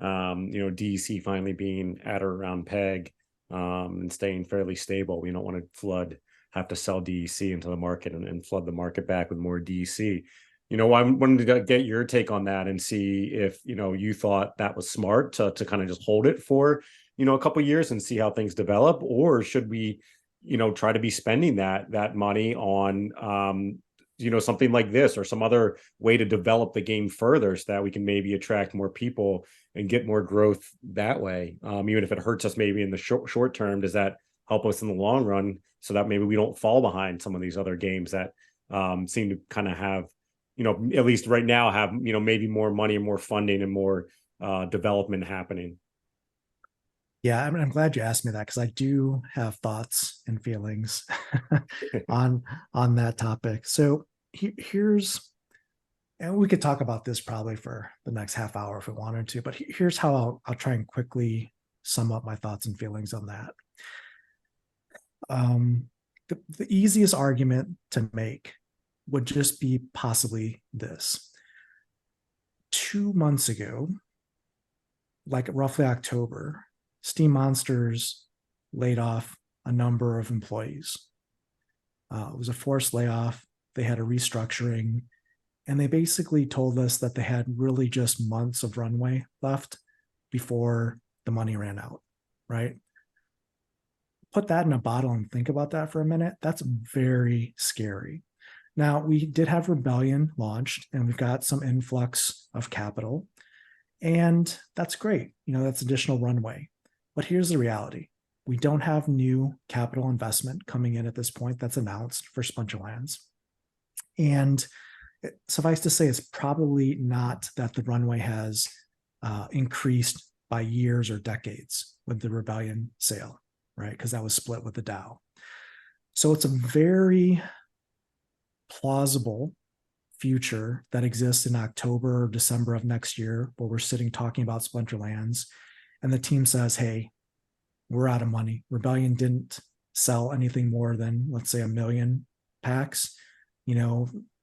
Speaker 5: you know, DEC finally being at or around peg, and staying fairly stable. We don't want to have to sell DEC into the market and flood the market back with more DEC. You know, I wanted to get your take on that and see if, you know, you thought that was smart to kind of just hold it for, you know, a couple of years and see how things develop, or should we, you know, try to be spending that money on, you know, something like this or some other way to develop the game further so that we can maybe attract more people and get more growth that way. Even if it hurts us maybe in the short term, does that help us in the long run so that maybe we don't fall behind some of these other games that seem to kind of have, you know, at least right now have, you know, maybe more money and more funding and more development happening?
Speaker 4: Yeah, I'm glad you asked me that because I do have thoughts and feelings on that topic. So here's, and we could talk about this probably for the next half hour if we wanted to, but here's how I'll try and quickly sum up my thoughts and feelings on that. The easiest argument to make would just be possibly this. 2 months ago, like roughly October, Steam Monsters laid off a number of employees. It was a forced layoff. They had a restructuring, and they basically told us that they had really just months of runway left before the money ran out, right? Put that in a bottle and think about that for a minute. That's very scary. Now, we did have Rebellion launched, and we've got some influx of capital, and that's great. That's additional runway. But here's the reality. We don't have new capital investment coming in at this point that's announced for Splinterlands. And suffice to say, it's probably not that the runway has increased by years or decades with the Rebellion sale, right? Because that was split with the DAO. So it's a very plausible future that exists in October or December of next year, where we're sitting talking about Splinterlands, and the team says, hey, we're out of money. Rebellion didn't sell anything more than, let's say, 1 million packs.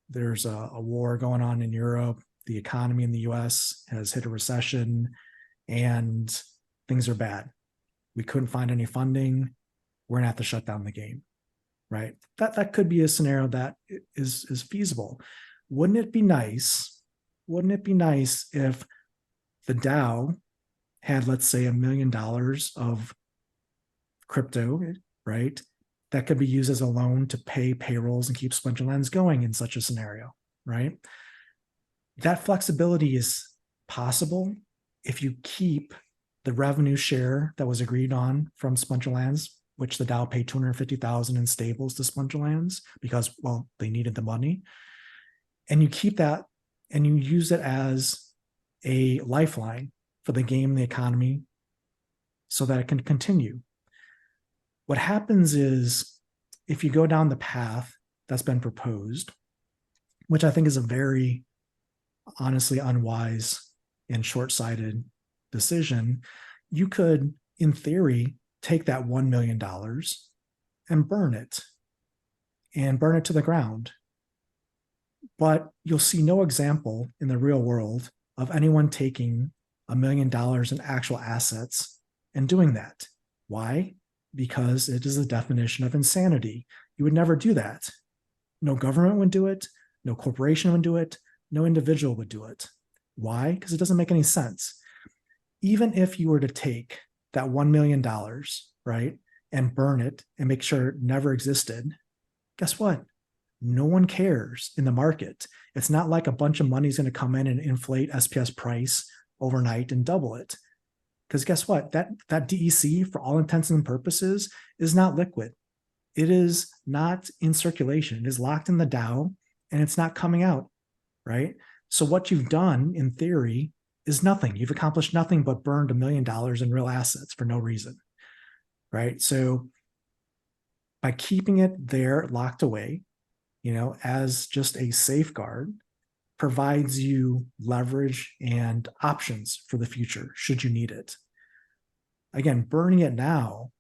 Speaker 4: There's a war going on in Europe. The economy in the US has hit a recession, and things are bad. We couldn't find any funding. We're gonna have to shut down the game, right? That could be a scenario that is feasible. Wouldn't it be nice? Wouldn't it be nice if the DAO had, let's say, $1 million of crypto, right? That could be used as a loan to pay payrolls and keep Splinterlands going in such a scenario, right? That flexibility is possible if you keep the revenue share that was agreed on from Splinterlands, which the DAO paid $250,000 in stables to Splinterlands because, well, they needed the money. And you keep that and you use it as a lifeline for the game and the economy so that it can continue. What happens is, if you go down the path that's been proposed, which I think is a very honestly unwise and short-sighted decision, you could, in theory, take that $1 million and burn it to the ground. But you'll see no example in the real world of anyone taking $1 million in actual assets and doing that. Why? Because it is a definition of insanity. You would never do that. No government would do it. No corporation would do it. No individual would do it. Why? Because it doesn't make any sense. Even if you were to take that $1 million, right, and burn it and make sure it never existed, guess what? No one cares in the market. It's not like a bunch of money is going to come in and inflate SPS price overnight and double it. Because guess what? That DEC, for all intents and purposes, is not liquid. It is not in circulation. It is locked in the DAO, and it's not coming out, right? So what you've done, in theory, is nothing. You've accomplished nothing but burned $1 million in real assets for no reason, right? So by keeping it there locked away, as just a safeguard, provides you leverage and options for the future should you need it. Again, burning it now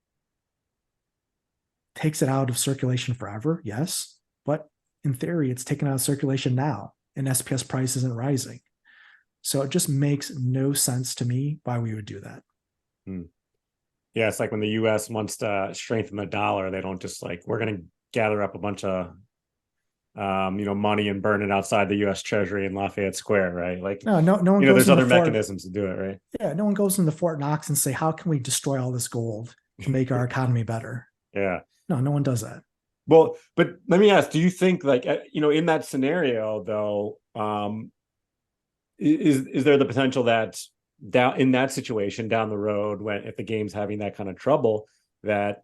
Speaker 4: takes it out of circulation forever, yes, but in theory, it's taken out of circulation now, and SPS price isn't rising. So it just makes no sense to me why we would do that.
Speaker 5: Yeah, it's like when the US wants to strengthen the dollar, they don't just we're going to gather up a bunch of money and burn it outside the U.S. Treasury in Lafayette Square, right?
Speaker 4: No one goes
Speaker 5: there's other
Speaker 4: into
Speaker 5: mechanisms to do it, right?
Speaker 4: Yeah, no one goes into Fort Knox and say, how can we destroy all this gold to make our economy better?
Speaker 5: Yeah.
Speaker 4: No one does that.
Speaker 5: Well, but let me ask, do you think in that scenario though, is there the potential that in that situation down the road, if the game's having that kind of trouble, that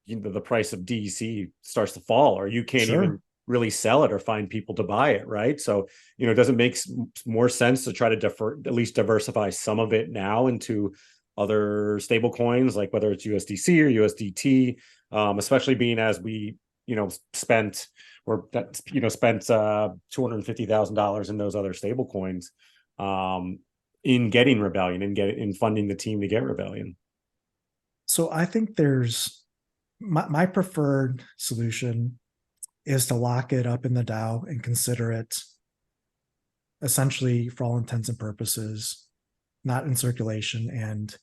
Speaker 5: the price of DEC starts to fall, or you can't even really sell it or find people to buy it, right? So, does it make more sense to try to at least diversify some of it now into other stable coins, like whether it's USDC or USDT, especially being as we, spent $250,000 in those other stable coins in getting Rebellion and in funding the team to get Rebellion.
Speaker 4: So I think there's my preferred solution is to lock it up in the DAO and consider it essentially, for all intents and purposes, not in circulation, and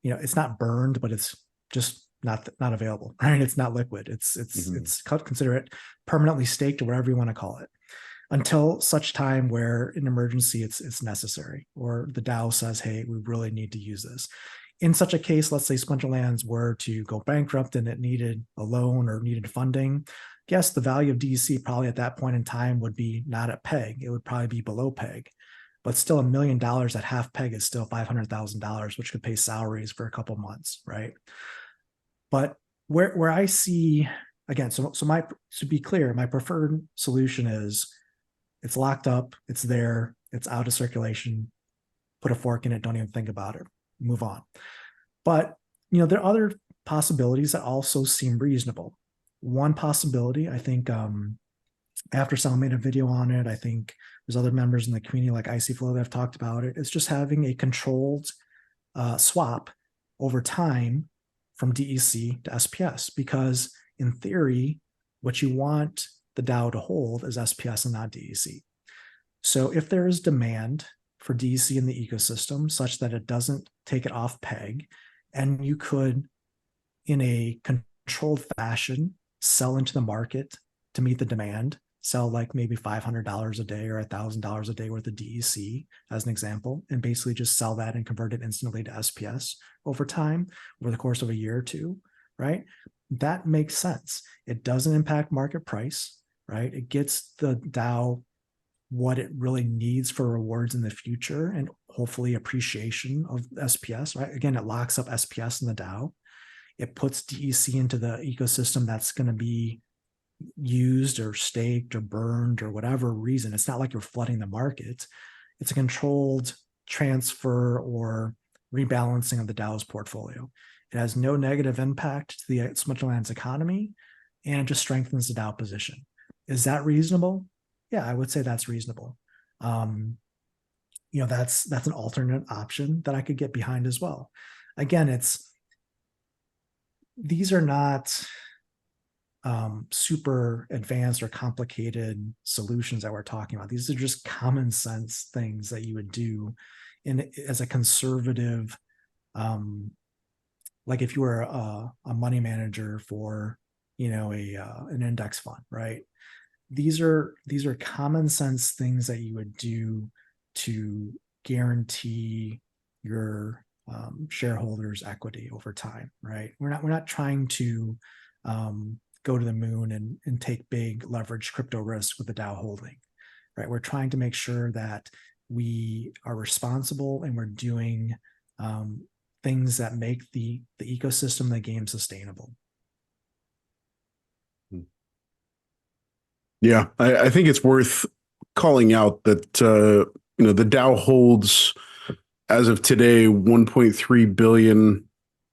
Speaker 4: it's not burned, but it's just not available, right? It's not liquid. It's consider it permanently staked, or whatever you want to call it, until such time where in emergency it's necessary, or the DAO says, hey, we really need to use this. In such a case, let's say Splinterlands were to go bankrupt and it needed a loan or needed funding. Yes, the value of DEC probably at that point in time would be not at peg. It would probably be below peg. But still, $1 million at half peg is still $500,000, which could pay salaries for a couple months, right? But where I see, again, so to be clear, my preferred solution is it's locked up, it's there, it's out of circulation, put a fork in it, don't even think about it, move on. But there are other possibilities that also seem reasonable. One possibility, I think, after Sal made a video on it, I think there's other members in the community like IcyFlow that have talked about it. It's just having a controlled swap over time from DEC to SPS, because in theory, what you want the DAO to hold is SPS and not DEC. So if there is demand for DEC in the ecosystem such that it doesn't take it off peg, and you could, in a controlled fashion, sell into the market to meet the demand, sell like maybe $500 a day or $1,000 a day worth of DEC as an example, and basically just sell that and convert it instantly to SPS over time, over the course of a year or two, right? That makes sense. It doesn't impact market price, right? It gets the DAO what it really needs for rewards in the future and hopefully appreciation of SPS, right? Again, it locks up SPS in the DAO. It puts DEC into the ecosystem that's going to be used or staked or burned or whatever reason. It's not like you're flooding the market. It's a controlled transfer or rebalancing of the DAO's portfolio. It has no negative impact to the Splinterlands economy, and it just strengthens the DAO position. Is that reasonable? Yeah, I would say that's reasonable. That's an alternate option that I could get behind as well. Again, these are not super advanced or complicated solutions that we're talking about. These are just common sense things that you would do as a conservative, like if you were a money manager for an index fund, right? These are common sense things that you would do to guarantee your shareholders' equity over time, right? We're not trying to go to the moon and take big leverage crypto risk with the DAO holding, right? We're trying to make sure that we are responsible and we're doing things that make the ecosystem, the game sustainable.
Speaker 2: Yeah, I think it's worth calling out that the DAO holds, as of today, 1.3 billion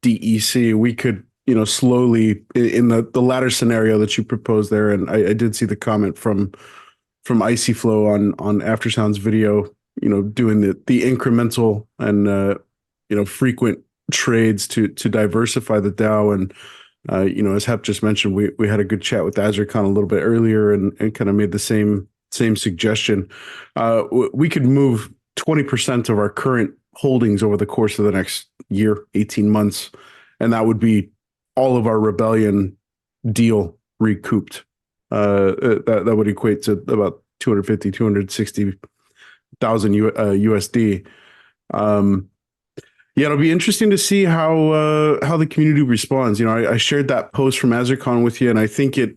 Speaker 2: DEC. We could slowly, in the latter scenario that you proposed there, and I did see the comment from IcyFlow on Aftersound's video, doing the incremental and frequent trades to diversify the DAO. And as Hep just mentioned, we had a good chat with Azurcon a little bit earlier and kind of made the same suggestion. We could move 20% of our current holdings over the course of the next year, 18 months, and that would be all of our Rebellion deal recouped. That would equate to about 260,000 USD. Yeah, it'll be interesting to see how the community responds. I shared that post from Azurcon with you, and I think it,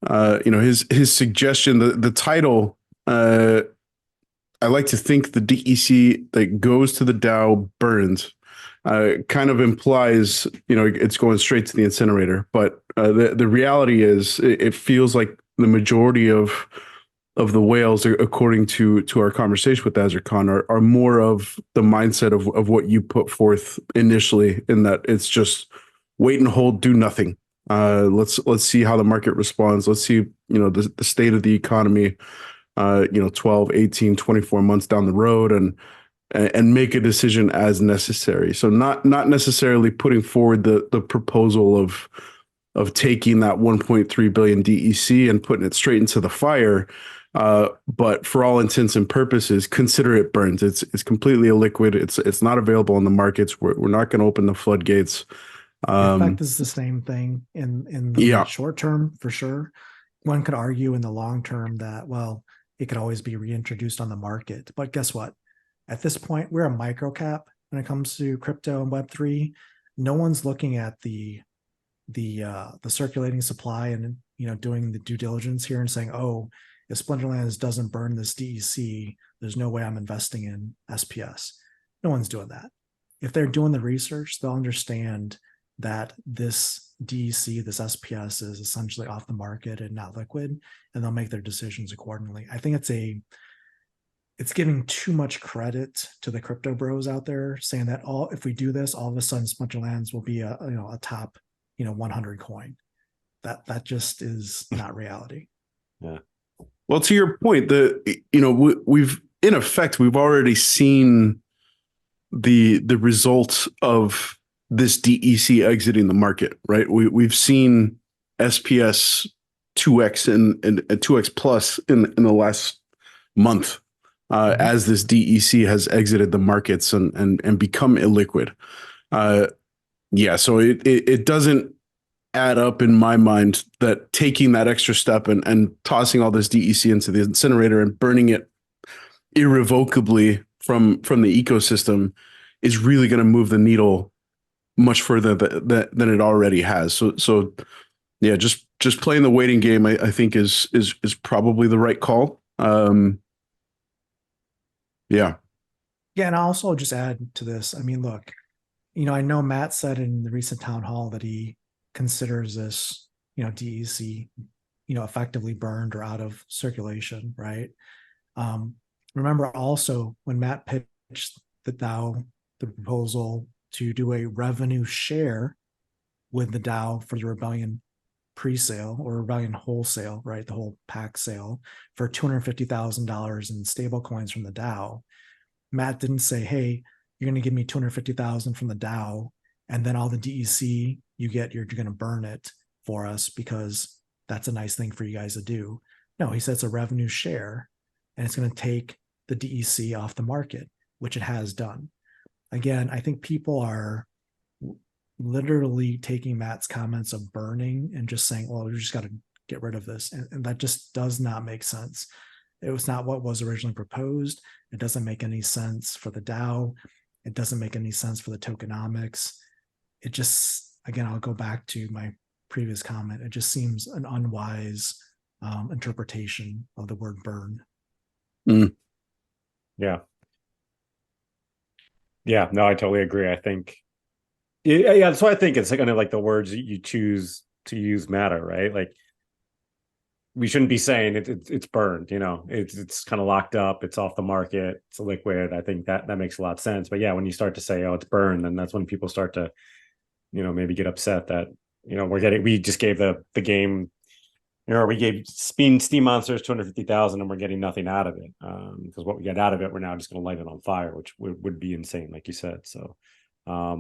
Speaker 2: his suggestion, the title, I like to think the DEC that goes to the DAO burns, kind of implies, it's going straight to the incinerator. But the reality is, it feels like the majority of of the whales, according to our conversation with Azarkhan, are more of the mindset of what you put forth initially, in that it's just wait and hold, do nothing. Let's see how the market responds. Let's see, the state of the economy, 12, 18, 24 months down the road, and make a decision as necessary. So not necessarily putting forward the proposal of taking that 1.3 billion DEC and putting it straight into the fire. But for all intents and purposes, consider it burned. It's completely illiquid. It's not available in the markets. We're not going to open the floodgates.
Speaker 4: The effect is the same thing in the short term, for sure. One could argue in the long term that, well, it could always be reintroduced on the market. But guess what? At this point, we're a micro cap when it comes to crypto and Web3. No one's looking at the circulating supply and doing the due diligence here and saying, oh, if Splinterlands doesn't burn this DEC, there's no way I'm investing in SPS. No one's doing that. If they're doing the research, they'll understand that this DEC, this SPS, is essentially off the market and not liquid, and they'll make their decisions accordingly. I think it's giving too much credit to the crypto bros out there, saying that if we do this, all of a sudden Splinterlands will be a top 100 coin. That just is not reality.
Speaker 2: Yeah. Well, to your point, we've in effect we've already seen the results of this DEC exiting the market, right? We've seen SPS 2x and 2x plus in the last month as this DEC has exited the markets and become illiquid. So it doesn't add up in my mind that taking that extra step and tossing all this DEC into the incinerator and burning it irrevocably from the ecosystem is really going to move the needle much further than it already has. So yeah, just playing the waiting game, I think is probably the right call. Yeah,
Speaker 4: and I'll also just add to this. I mean, look, I know Matt said in the recent town hall that he considers this, DEC, effectively burned or out of circulation, right? Remember also when Matt pitched the proposal to do a revenue share with the DAO for the Rebellion pre-sale or Rebellion wholesale, right? The whole pack sale for $250,000 in stable coins from the DAO. Matt didn't say, hey, you're going to give me $250,000 from the DAO, and then all the DEC you're going to burn it for us because that's a nice thing for you guys to do. No, he said it's a revenue share, and it's going to take the DEC off the market, which it has done. Again, I think people are literally taking Matt's comments of burning and just saying, well, we just got to get rid of this. And that just does not make sense. It was not what was originally proposed. It doesn't make any sense for the DAO. It doesn't make any sense for the tokenomics. It just, again, I'll go back to my previous comment. It just seems an unwise interpretation of the word burn.
Speaker 2: Mm.
Speaker 5: Yeah, no, I totally agree. I think, yeah, so I think it's kind of like the words you choose to use matter, right? Like, we shouldn't be saying it's burned, it's kind of locked up, it's off the market, it's a liquid. I think that makes a lot of sense. But yeah, when you start to say, oh, it's burned, then that's when people start to, maybe get upset that, we just gave the game, we gave Steam Monsters 250,000 and we're getting nothing out of it. Because what we get out of it, we're now just going to light it on fire, which would be insane, like you said. So, I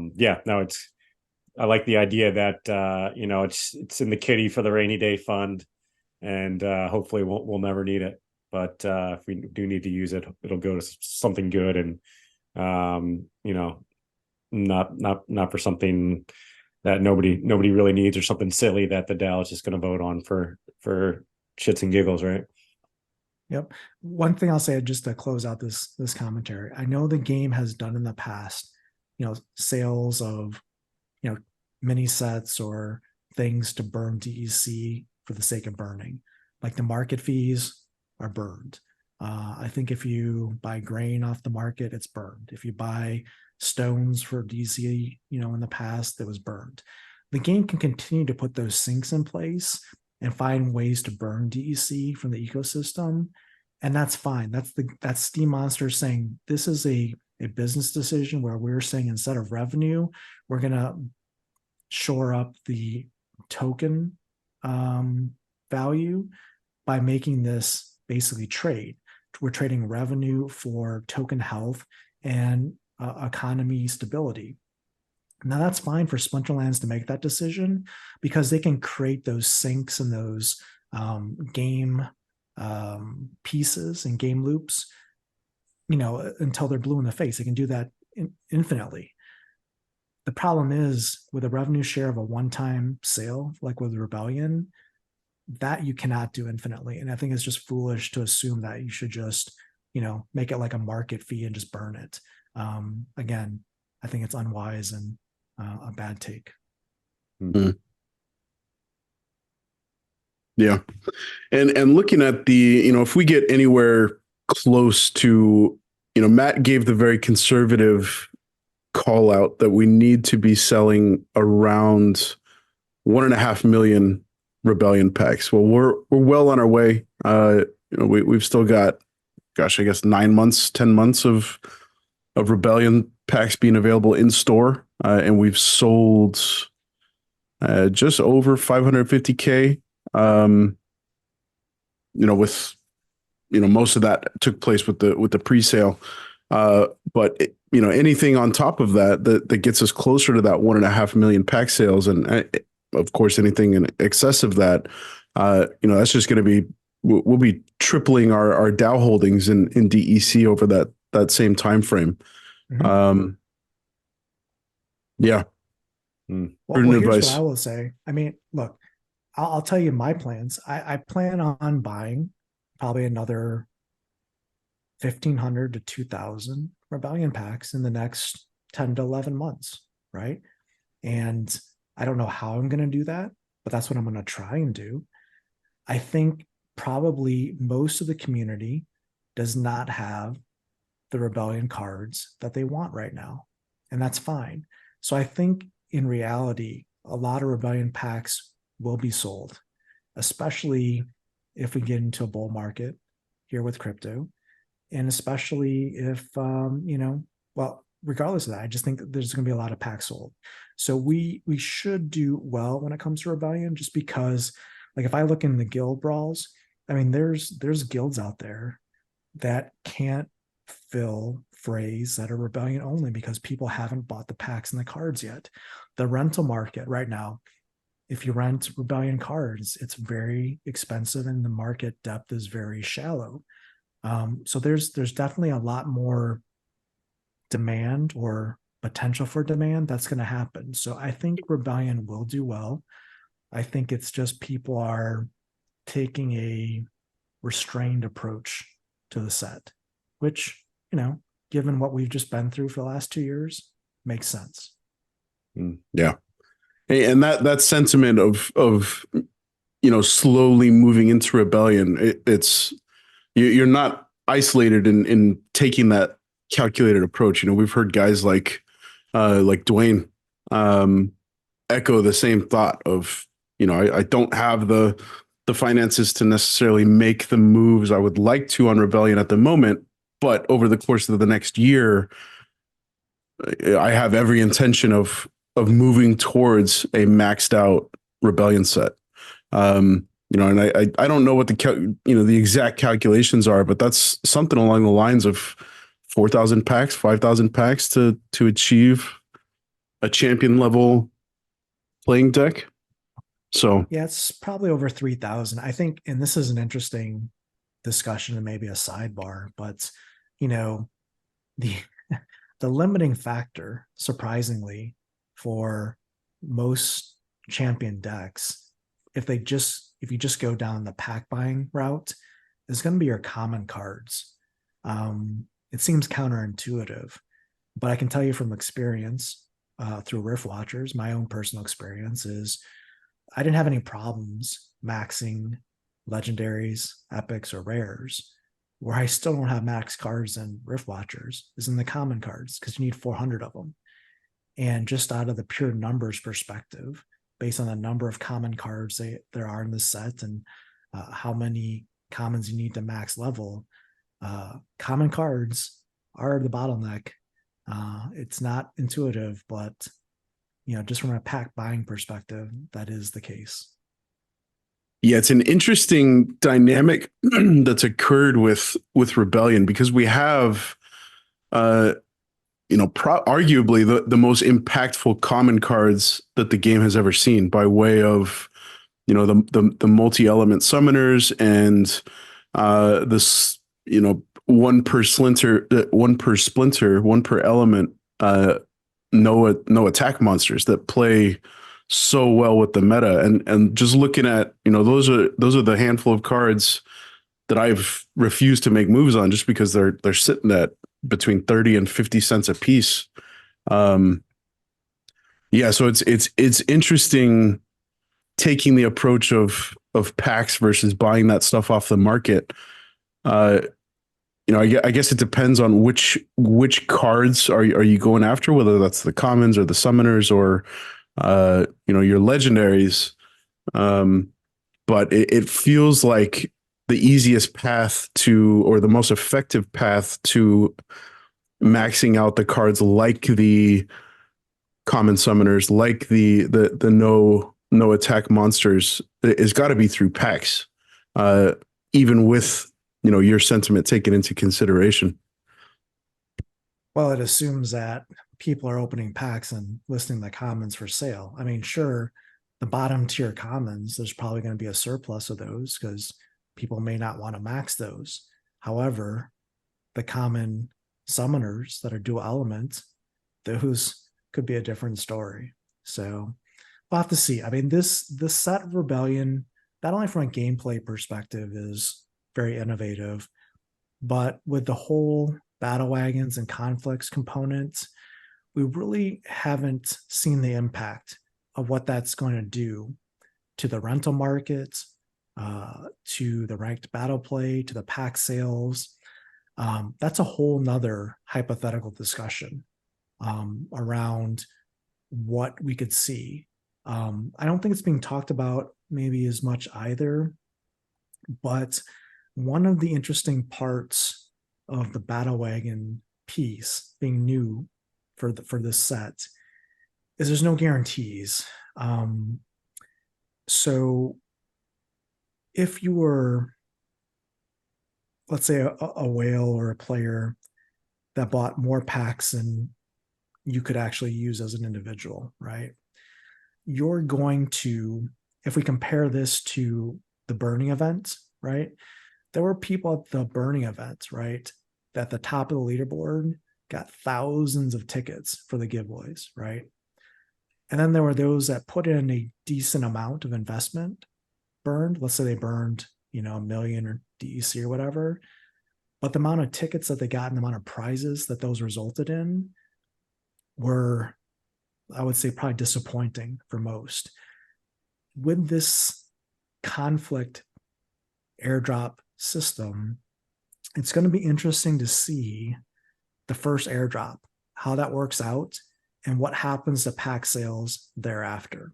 Speaker 5: like the idea that, it's in the kitty for the rainy day fund, and hopefully we'll never need it. But if we do need to use it, it'll go to something good, and, not for something that nobody really needs, or something silly that the DAO is just going to vote on for shits and giggles, right?
Speaker 4: Yep. One thing I'll say just to close out this commentary, I know the game has done in the past, sales of, mini sets or things to burn DEC for the sake of burning. Like the market fees are burned. I think if you buy grain off the market, it's burned. If you buy stones for DEC, in the past, it was burned. The game can continue to put those sinks in place and find ways to burn DEC from the ecosystem And that's fine. That's Steam Monster saying this is a business decision where we're saying instead of revenue, we're going to shore up the token value by making this basically trade. We're trading revenue for token health and economy stability. Now that's fine for Splinterlands to make that decision because they can create those sinks and those game pieces and game loops, until they're blue in the face. They can do that infinitely. The problem is with a revenue share of a one-time sale, like with Rebellion, that you cannot do infinitely. And I think it's just foolish to assume that you should just, make it like a market fee and just burn it. Again, I think it's unwise and a bad take.
Speaker 2: Mm-hmm. Yeah. And looking at the, if we get anywhere close to, Matt gave the very conservative call out that we need to be selling around 1.5 million Rebellion packs. Well, we're well on our way. We've still got, I guess 9 months, 10 months of Rebellion packs being available in store. And we've sold just over 550K. With most of that took place with the pre-sale. But anything on top of that gets us closer to that 1.5 million pack sales, and of course anything in excess of that, that's just going to be, we'll be tripling our DAO holdings in DEC over that same time frame.
Speaker 4: Mm-hmm.
Speaker 2: Yeah.
Speaker 4: Well, here's what I will say. I mean, look, I'll tell you my plans. I plan on buying probably another 1,500 to 2,000 Rebellion packs in the next 10 to 11 months, right? And I don't know how I'm going to do that, but that's what I'm going to try and do. I think probably most of the community does not have the Rebellion cards that they want right now, and that's fine. So I think in reality, a lot of Rebellion packs will be sold, especially if we get into a bull market here with crypto. And especially if, regardless of that, I just think that there's going to be a lot of packs sold. So we should do well when it comes to Rebellion, just because, like, if I look in the guild brawls, I mean, there's guilds out there that can't fill frays that are Rebellion only because people haven't bought the packs and the cards yet. The rental market right now, if you rent Rebellion cards, it's very expensive and the market depth is very shallow. So there's definitely a lot more demand or potential for demand that's going to happen. So I think Rebellion will do well. I think it's just people are taking a restrained approach to the set, which, given what we've just been through for the last 2 years, makes sense.
Speaker 2: Yeah. And that sentiment of slowly moving into Rebellion, it's you're not isolated in taking that calculated approach. We've heard guys like Dwayne echo the same thought of, I don't have the finances to necessarily make the moves I would like to on Rebellion at the moment, but over the course of the next year, I have every intention of moving towards a maxed out Rebellion set. And I don't know what the exact calculations are, but that's something along the lines of 4,000 packs, 5,000 packs to achieve a champion level playing deck. So
Speaker 4: yeah, it's probably over 3,000. I think, and this is an interesting discussion and maybe a sidebar, but the limiting factor, surprisingly, for most champion decks, if you just go down the pack buying route, is going to be your common cards. It seems counterintuitive, but I can tell you from experience through Rift Watchers, my own personal experience is I didn't have any problems maxing legendaries, epics, or rares. Where I still don't have max cards in Rift Watchers is in the common cards, because you need 400 of them. And just out of the pure numbers perspective, based on the number of common cards there are in the set and how many commons you need to max level. Common cards are the bottleneck. It's not intuitive, but just from a pack buying perspective, that is the case.
Speaker 2: Yeah, it's an interesting dynamic that's occurred with Rebellion, because we have arguably the most impactful common cards that the game has ever seen, by way of the multi-element summoners and this one per splinter, one per element, no attack monsters that play so well with the meta. And just looking at those are the handful of cards that I've refused to make moves on, just because they're sitting at between 30 and 50 cents a piece. So it's interesting taking the approach of packs versus buying that stuff off the market. I guess it depends on which cards are you going after, whether that's the commons or the summoners or your legendaries. But it feels like the easiest path to, or the most effective path to, maxing out the cards like the common summoners, like the no attack monsters, is got to be through packs, even with your sentiment taken into consideration.
Speaker 4: Well, it assumes that people are opening packs and listing the commons for sale. I mean, sure, the bottom tier commons, there's probably going to be a surplus of those because people may not want to max those. However, the common summoners that are dual element, those could be a different story. So we'll have to see. I mean, this set of Rebellion, not only from a gameplay perspective, is very innovative, but with the whole battle wagons and conflicts component, we really haven't seen the impact of what that's going to do to the rental market, to the ranked battle play, to the pack sales. That's a whole nother hypothetical discussion around what we could see. I don't think it's being talked about maybe as much either, but one of the interesting parts of the battle wagon piece being new for this set is there's no guarantees. So if you were, let's say, a whale or a player that bought more packs than you could actually use as an individual, right? You're going to, if we compare this to the burning event, right? There were people at the burning event, right, that at the top of the leaderboard got thousands of tickets for the giveaways, right? And then there were those that put in a decent amount of investment, burned. Let's say they burned, $1 million or DEC or whatever. But the amount of tickets that they got and the amount of prizes that those resulted in were, I would say, probably disappointing for most. With this conflict airdrop system, it's going to be interesting to see the first airdrop, how that works out, and what happens to pack sales thereafter.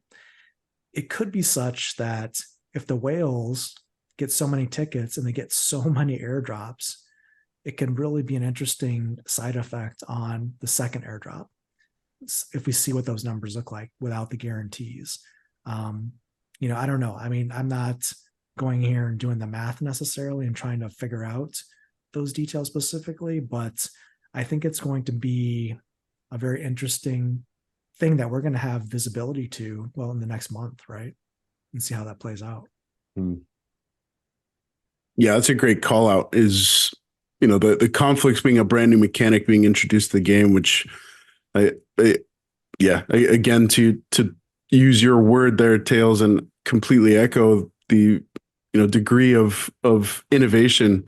Speaker 4: It could be such that if the whales get so many tickets and they get so many airdrops, it can really be an interesting side effect on the second airdrop if we see what those numbers look like without the guarantees. I don't know. I mean, I'm not going here and doing the math necessarily and trying to figure out those details specifically, but I think it's going to be a very interesting thing that we're going to have visibility to, well, in the next month, right? And see how that plays out.
Speaker 2: Yeah, that's a great call out, is, the conflicts being a brand new mechanic being introduced to the game, which again, to use your word there, Tails, and completely echo the, degree of innovation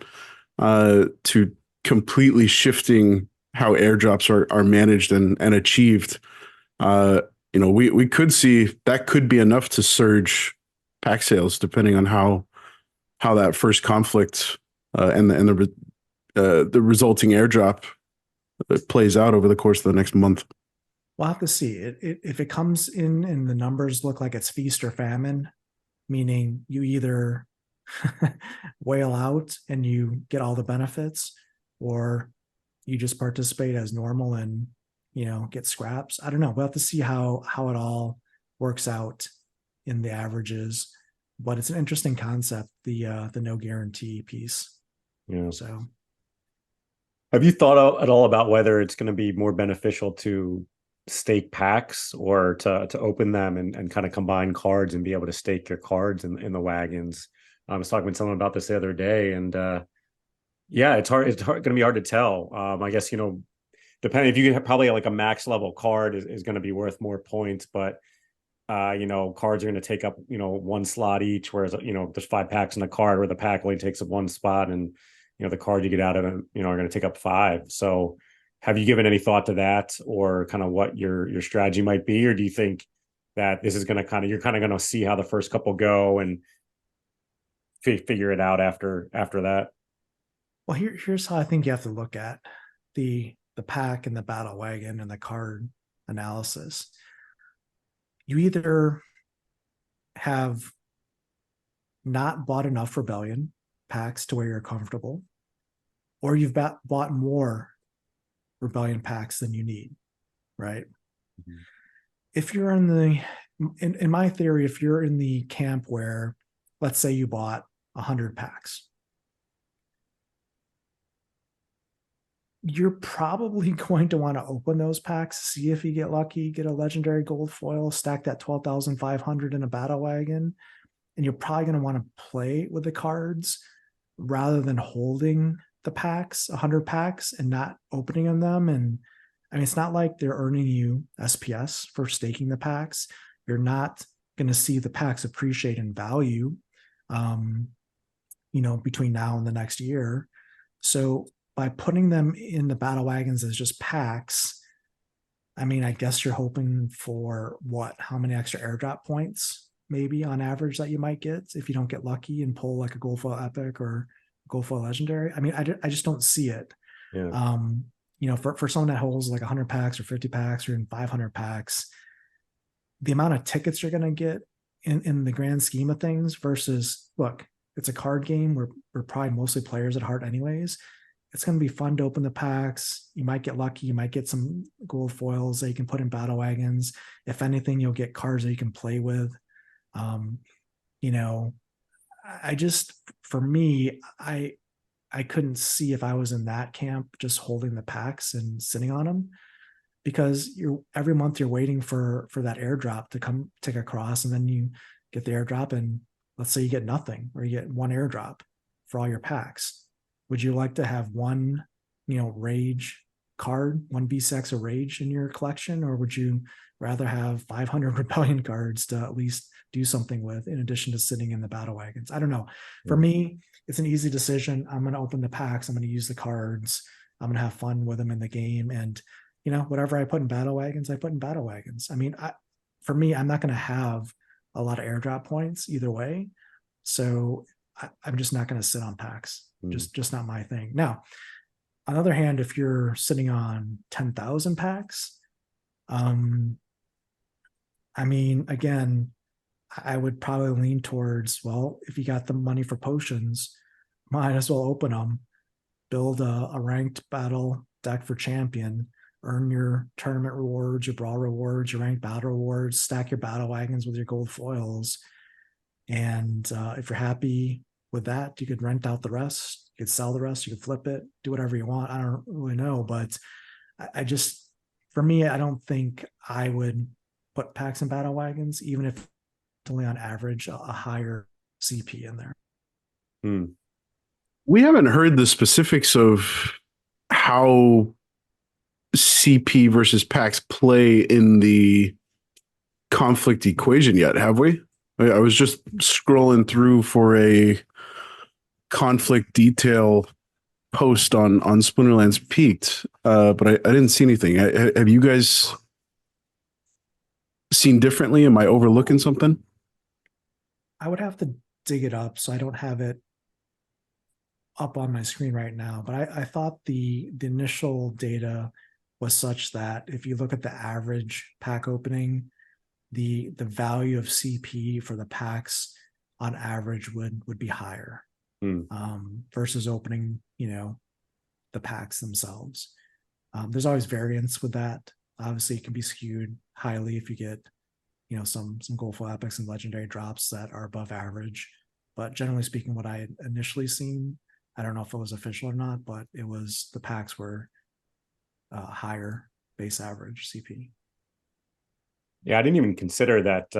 Speaker 2: to completely shifting how airdrops are managed and achieved. We could see that could be enough to surge pack sales, depending on how that first conflict and the resulting airdrop plays out over the course of the next month.
Speaker 4: We'll have to see. If it comes in and the numbers look like it's feast or famine, meaning you either whale out and you get all the benefits, or you just participate as normal and, get scraps. I don't know. We'll have to see how it all works out in the averages, but it's an interesting concept, the no guarantee piece.
Speaker 5: Yeah.
Speaker 4: So
Speaker 5: have you thought at all about whether it's going to be more beneficial to stake packs or to open them and kind of combine cards and be able to stake your cards in the wagons? I was talking with someone about this the other day, and yeah, it's going to be hard to tell. I guess, depending, if you have probably like a max level card is going to be worth more points, but cards are going to take up, one slot each, whereas, there's 5 packs in a card where the pack only takes up 1 spot, and, the card you get out of it, are going to take up 5. So have you given any thought to that, or kind of what your strategy might be? Or do you think that this is going to you're kind of going to see how the first couple go and figure it out after that?
Speaker 4: Well, here's how I think you have to look at the pack and the battle wagon and the card analysis. You either have not bought enough rebellion packs to where you're comfortable, or you've bought more rebellion packs than you need, right? Mm-hmm. If you're in my theory, if you're in the camp where, let's say you bought 100 packs, you're probably going to want to open those packs, see if you get lucky, get a legendary gold foil, stack that 12,500 in a battle wagon, and you're probably going to want to play with the cards rather than holding the packs, 100 packs, and not opening them. And I mean, it's not like they're earning you SPS for staking the packs. You're not going to see the packs appreciate in value, between now and the next year. So by putting them in the battle wagons as just packs, I mean, I guess you're hoping for how many extra airdrop points maybe on average that you might get if you don't get lucky and pull like a gold foil epic or gold foil legendary. I mean, I just don't see it. Yeah. For someone that holds like 100 packs or 50 packs or even 500 packs, the amount of tickets you're going to get in the grand scheme of things versus, look, it's a card game. We're probably mostly players at heart anyways. It's going to be fun to open the packs. You might get lucky. You might get some gold foils that you can put in battle wagons. If anything, you'll get cards that you can play with. For me, I couldn't see if I was in that camp just holding the packs and sitting on them, because every month you're waiting for that airdrop to come tick across, and then you get the airdrop, and let's say you get nothing, or you get 1 airdrop for all your packs. Would you like to have 1, rage card, 1 B6 of rage in your collection, or would you rather have 500 rebellion cards to at least do something with, in addition to sitting in the battle wagons? I don't know. For me, it's an easy decision. I'm going to open the packs. I'm going to use the cards. I'm going to have fun with them in the game. And, whatever I put in battle wagons, I put in battle wagons. I mean, for me, I'm not going to have a lot of airdrop points either way. So I'm just not going to sit on packs. Just not my thing. Now, on the other hand, if you're sitting on 10,000 packs, I mean, again, I would probably lean towards, well, if you got the money for potions, might as well open them, build a ranked battle deck for champion, earn your tournament rewards, your brawl rewards, your ranked battle rewards, stack your battle wagons with your gold foils. And if you're happy with that, you could rent out the rest, you could sell the rest, you could flip it, do whatever you want. I don't really know, but for me, I don't think I would put packs in battle wagons, even if only on average a higher CP in there.
Speaker 2: We haven't heard the specifics of how CP versus packs play in the conflict equation yet, have we? I was just scrolling through for a conflict detail post on Splinterlands Peaked, but I didn't see anything. Have you guys seen differently? Am I overlooking something?
Speaker 4: I would have to dig it up, so I don't have it up on my screen right now. But I thought the initial data was such that if you look at the average pack opening, the value of CP for the packs on average would be higher
Speaker 5: Hmm.
Speaker 4: versus opening, the packs themselves. There's always variance with that. Obviously, it can be skewed highly if you get, some gold foil epics and legendary drops that are above average. But generally speaking, what I had initially seen, I don't know if it was official or not, but it was the packs were higher base average CP.
Speaker 5: Yeah, I didn't even consider that.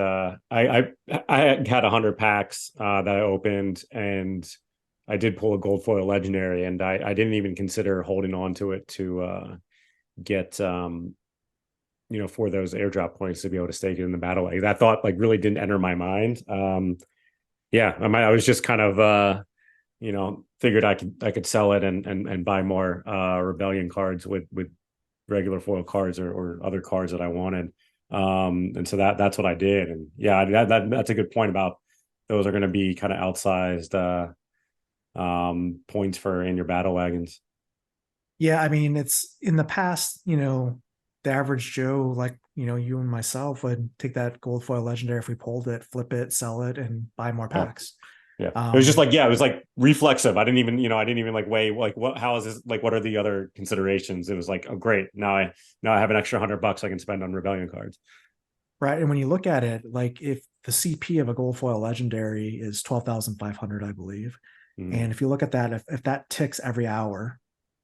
Speaker 5: I had 100 packs that I opened, and I did pull a gold foil legendary, and I didn't even consider holding on to it to get for those airdrop points to be able to stake it in the battle. Like that thought really didn't enter my mind. Yeah, I was just kind of figured I could sell it and buy more rebellion cards with regular foil cards or other cards that I wanted. And so that's what I did. And yeah, that's a good point about those are going to be kind of outsized points for in your battle wagons.
Speaker 4: Yeah, I mean, it's in the past, the average Joe, like, you and myself would take that gold foil legendary if we pulled it, flip it, sell it, and buy more packs.
Speaker 5: Yeah. It was just it was reflexive. I didn't even weigh how is this, what are the other considerations? It was like, oh great, now I have an extra $100 I can spend on rebellion cards.
Speaker 4: Right. And when you look at it, like if the CP of a gold foil legendary is 12,500, I believe. And if you look at that, if that ticks every hour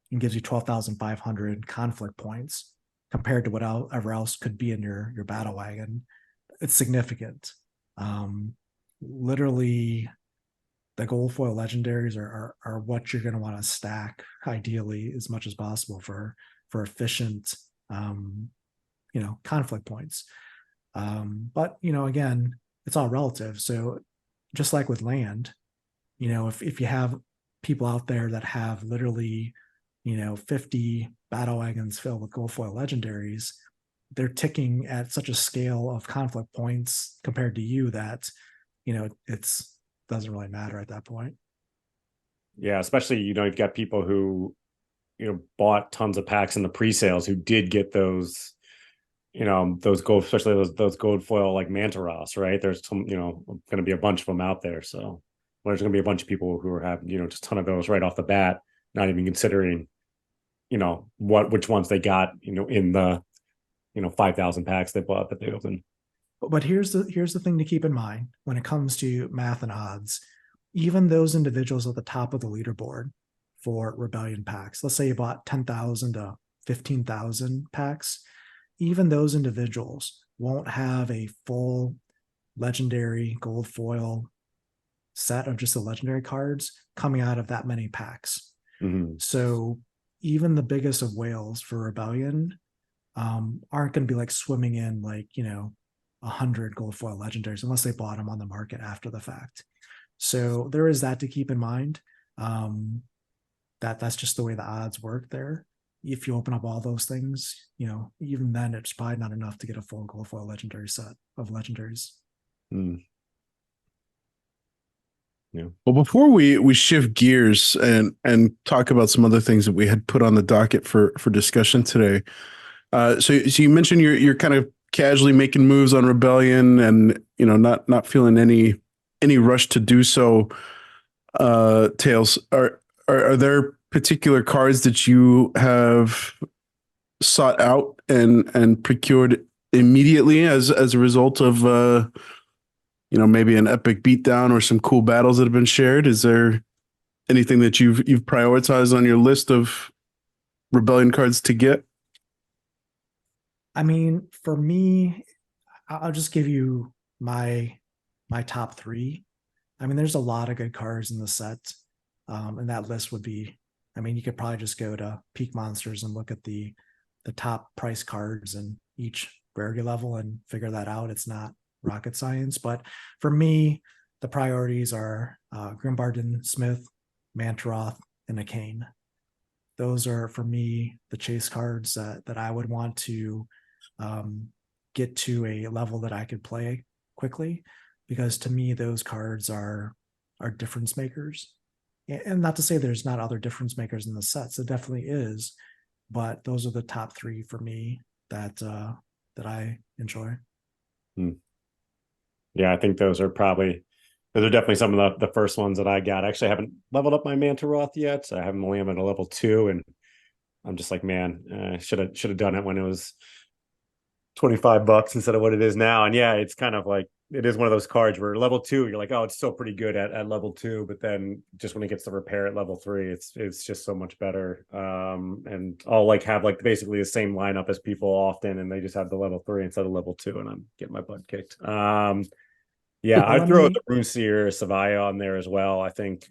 Speaker 4: and gives you 12,500 conflict points compared to whatever else could be in your battle wagon, it's significant. Literally, the gold foil legendaries are what you're going to want to stack ideally as much as possible for efficient conflict points. But again, it's all relative. So just like with land, if you have people out there that have literally 50 battle wagons filled with gold foil legendaries, they're ticking at such a scale of conflict points compared to you that it's doesn't really matter at that point.
Speaker 5: Yeah, especially you've got people who bought tons of packs in the pre-sales who did get those those gold, especially those gold foil like Mantaros, right? There's some going to be a bunch of them out there, so there's going to be a bunch of people who are having just a ton of those right off the bat, not even considering which ones they got in the 5,000 packs they bought that they opened.
Speaker 4: But here's the thing to keep in mind when it comes to math and odds. Even those individuals at the top of the leaderboard for rebellion packs, let's say you bought 10,000 to 15,000 packs, even those individuals won't have a full legendary gold foil set of just the legendary cards coming out of that many packs. So even the biggest of whales for rebellion aren't going to be like swimming in 100 gold foil legendaries unless they bought them on the market after the fact. So there is that to keep in mind. That's just the way the odds work there. If you open up all those things, even then it's probably not enough to get a full gold foil legendary set of legendaries.
Speaker 2: Yeah. Well, before we shift gears and talk about some other things that we had put on the docket for discussion today, so you mentioned you're kind of casually making moves on Rebellion and not feeling any rush to do so. Tails, are there particular cards that you have sought out and procured immediately as a result of maybe an epic beatdown or some cool battles that have been shared? Is there anything that you've prioritized on your list of Rebellion cards to get?
Speaker 4: I mean, for me, I'll just give you my top three. I mean, there's a lot of good cards in the set. And that list would be, you could probably just go to Peak Monsters and look at the top price cards in each rarity level and figure that out. It's not rocket science. But for me, the priorities are Grimbarden Smith, Mantaroth, and Akane. Those are, for me, the chase cards that I would want to get to a level that I could play quickly, because to me, those cards are difference makers. And not to say there's not other difference makers in the sets, it definitely is, but those are the top three for me that I enjoy.
Speaker 5: Yeah, I think those are probably Those are definitely some of the first ones that I got. I actually haven't leveled up my Mantaroth yet. So I haven't only am at a level 2, and I'm just like, man, should have done it when it was $25 instead of what it is now. And yeah, it's kind of like it is one of those cards where level 2, you're like, oh, it's still pretty good at level 2, but then just when it gets to repair at level 3, it's just so much better. And I'll like have like basically the same lineup as people often, and they just have the level 3 instead of level 2, and I'm getting my butt kicked. Yeah,
Speaker 4: Well,
Speaker 5: I'd throw the Runeseer Savaya on there as well. I think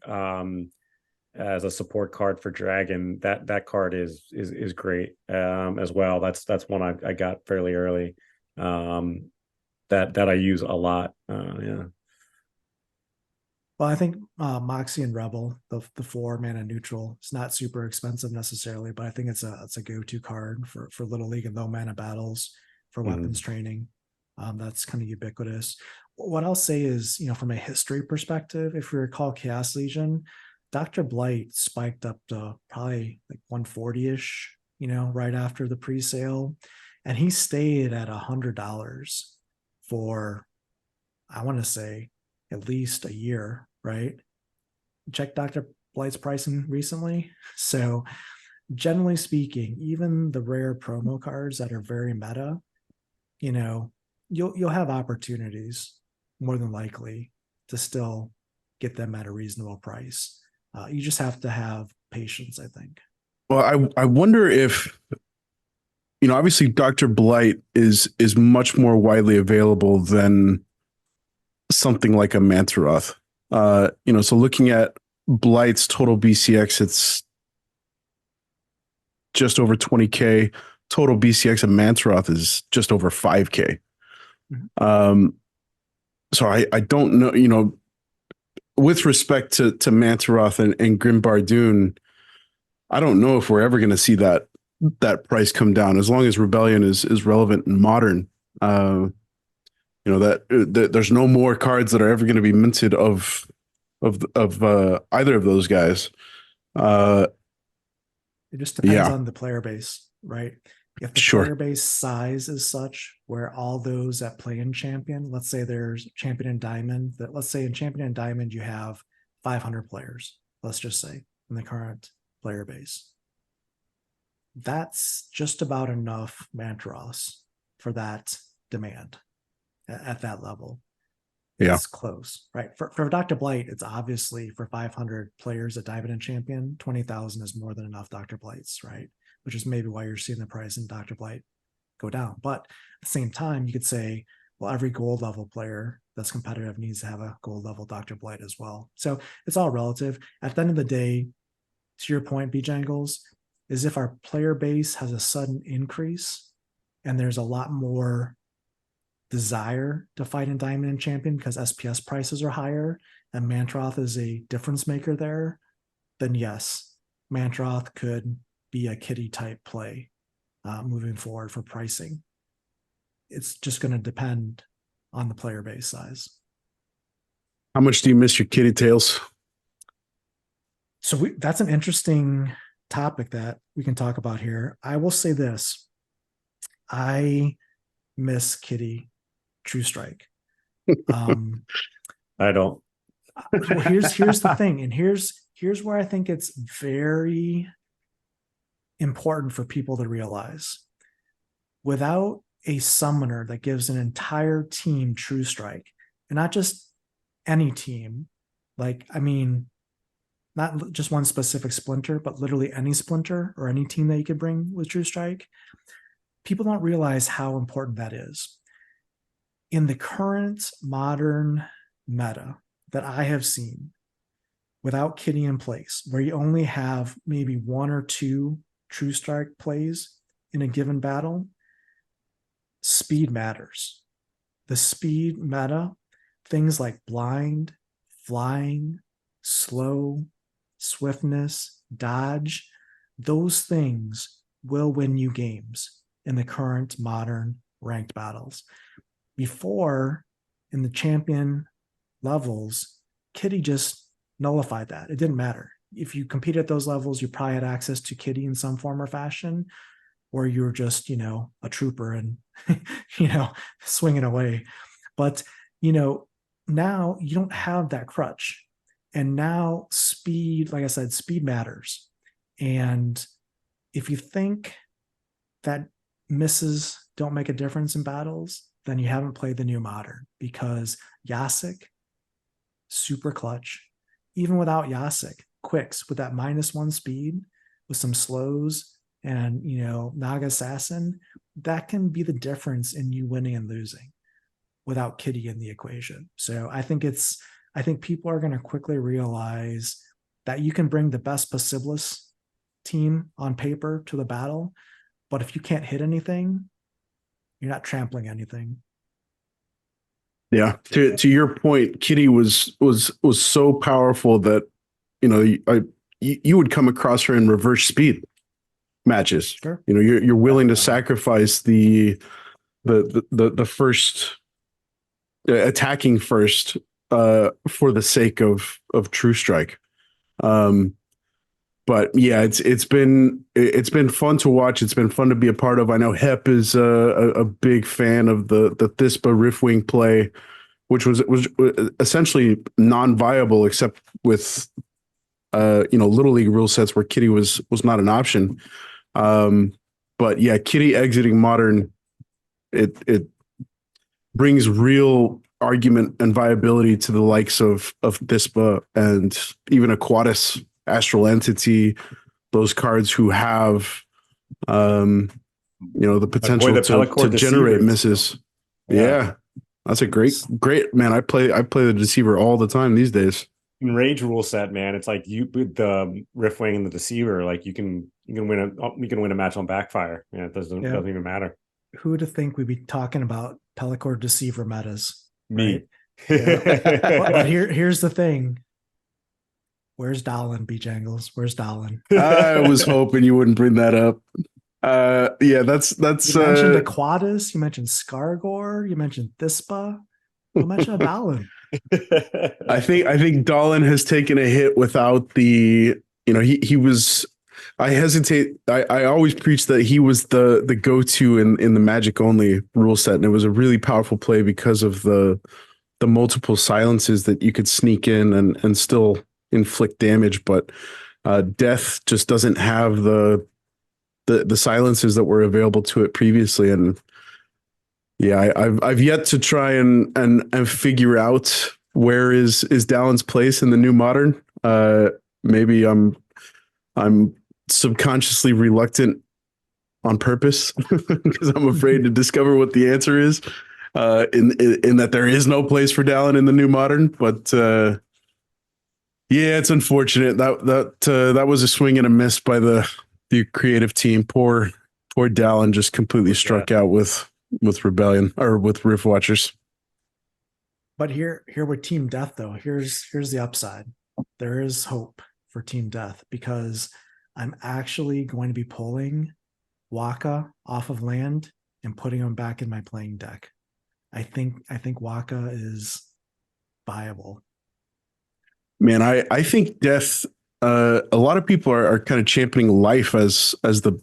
Speaker 5: as a support card for Dragon, that card is great as well. That's one I got fairly early. That I use a lot. Yeah.
Speaker 4: Well, I think Moxie and Rebel, the 4-mana neutral, it's not super expensive necessarily, but I think it's a go-to card for Little League and low mana battles for weapons training. That's kind of ubiquitous. What I'll say is, from a history perspective, if you recall Chaos Legion, Dr. Blight spiked up to probably like 140-ish, right after the pre-sale. And he stayed at $100 for, I want to say, at least a year, right? Check Dr. Blight's pricing recently. So generally speaking, even the rare promo cards that are very meta, you'll have opportunities more than likely to still get them at a reasonable price. You just have to have patience, I think.
Speaker 2: Well, I wonder if, obviously Dr. Blight is much more widely available than something like a Mantaroth. So looking at Blight's total BCX, it's just over 20K. Total BCX of Mantaroth is just over 5K. So I don't know, with respect to Mantaroth and Grimbar Dune, I don't know if we're ever going to see that price come down as long as Rebellion is relevant and modern. That there's no more cards that are ever going to be minted of either of those guys.
Speaker 4: It just depends on the player base, right? If the player base size is such where all those that play in Champion, let's say there's Champion and Diamond, let's say in Champion and Diamond you have 500 players, let's just say, in the current player base. That's just about enough Mantaros for that demand at that level.
Speaker 2: Yeah.
Speaker 4: It's close, right? For Dr. Blight, it's obviously for 500 players at Diamond and Champion, 20,000 is more than enough Dr. Blights, right? Which is maybe why you're seeing the price in Dr. Blight go down. But at the same time, you could say, well, every gold level player that's competitive needs to have a gold level Dr. Blight as well. So it's all relative. At the end of the day, to your point, Bjangles, is if our player base has a sudden increase and there's a lot more desire to fight in Diamond and Champion because SPS prices are higher and Mantaroth is a difference maker there, then yes, Mantaroth could be a kitty type play moving forward for pricing. It's just going to depend on the player base size.
Speaker 2: How much do you miss your kitty tails?
Speaker 4: So that's an interesting topic that we can talk about here. I will say this. I miss kitty True Strike.
Speaker 5: I don't.
Speaker 4: Well, here's the thing, and here's where I think it's very important for people to realize. Without a summoner that gives an entire team True Strike, and not just any team, not just one specific splinter, but literally any splinter or any team that you could bring with True Strike, people don't realize how important that is. In the current modern meta that I have seen, without kitty in place, where you only have maybe 1 or 2 True Strike plays in a given battle, speed matters. The speed meta, things like blind, flying, slow, swiftness, dodge, those things will win you games in the current modern ranked battles. Before, in the champion levels, kitty just nullified that. It didn't matter. If you competed at those levels, you probably had access to kitty in some form or fashion, or you were just, a trooper and, swinging away. But, now you don't have that crutch. And now speed, like I said, speed matters. And if you think that misses don't make a difference in battles, then you haven't played the new modern, because Yasik, super clutch. Even without Yasik, quicks with that -1 speed, with some slows and, Naga Assassin, that can be the difference in you winning and losing without Kitty in the equation. So I think people are going to quickly realize that you can bring the best Possibilis team on paper to the battle, but if you can't hit anything, you're not trampling anything.
Speaker 2: Yeah. To your point, Kitty was so powerful that you would come across her in reverse speed matches.
Speaker 4: Sure.
Speaker 2: You're willing to sacrifice the first attacking first for the sake of True Strike. But yeah, it's been fun to watch. It's been fun to be a part of. I know Hep is a big fan of the Thispa Riftwing play, which was essentially non-viable except with Little League rule sets where Kitty was not an option. But yeah, Kitty exiting modern, it brings real argument and viability to the likes of Thispa and even Aquatis, Astral Entity, those cards who have the potential to generate misses. Yeah. That's a great man. I play the Deceiver all the time these days.
Speaker 5: In Rage rule set, man, it's like you with the Riftwing and the Deceiver, like you can win a match on backfire. Yeah, it doesn't even matter.
Speaker 4: Who would think we'd be talking about Pelacor Deceiver metas?
Speaker 5: Me.
Speaker 4: Right? But here's the thing. Where's Dallin, B-Jangles? Where's Dallin?
Speaker 2: I was hoping you wouldn't bring that up. That's
Speaker 4: you mentioned Aquatis, you mentioned Skargor, you mentioned Thispa. You mentioned Dallin.
Speaker 2: I think Dallin has taken a hit without the he was. I hesitate. I always preach that he was the go-to in the Magic only rule set, and it was a really powerful play because of the multiple silences that you could sneak in and still inflict damage. But Death just doesn't have the silences that were available to it previously, and yeah, I've yet to try and figure out where is Dallin's place in the new modern. Maybe I'm subconsciously reluctant on purpose because I'm afraid to discover what the answer is. In that there is no place for Dallin in the new modern, but yeah, it's unfortunate that was a swing and a miss by the creative team. Poor Dallin just completely struck out with Rebellion or with Rift Watchers.
Speaker 4: But here with Team Death, though, here's the upside. There is hope for Team Death because I'm actually going to be pulling Waka off of land and putting him back in my playing deck. I think Waka is viable.
Speaker 2: Man, I think Death. A lot of people are kind of championing Life as the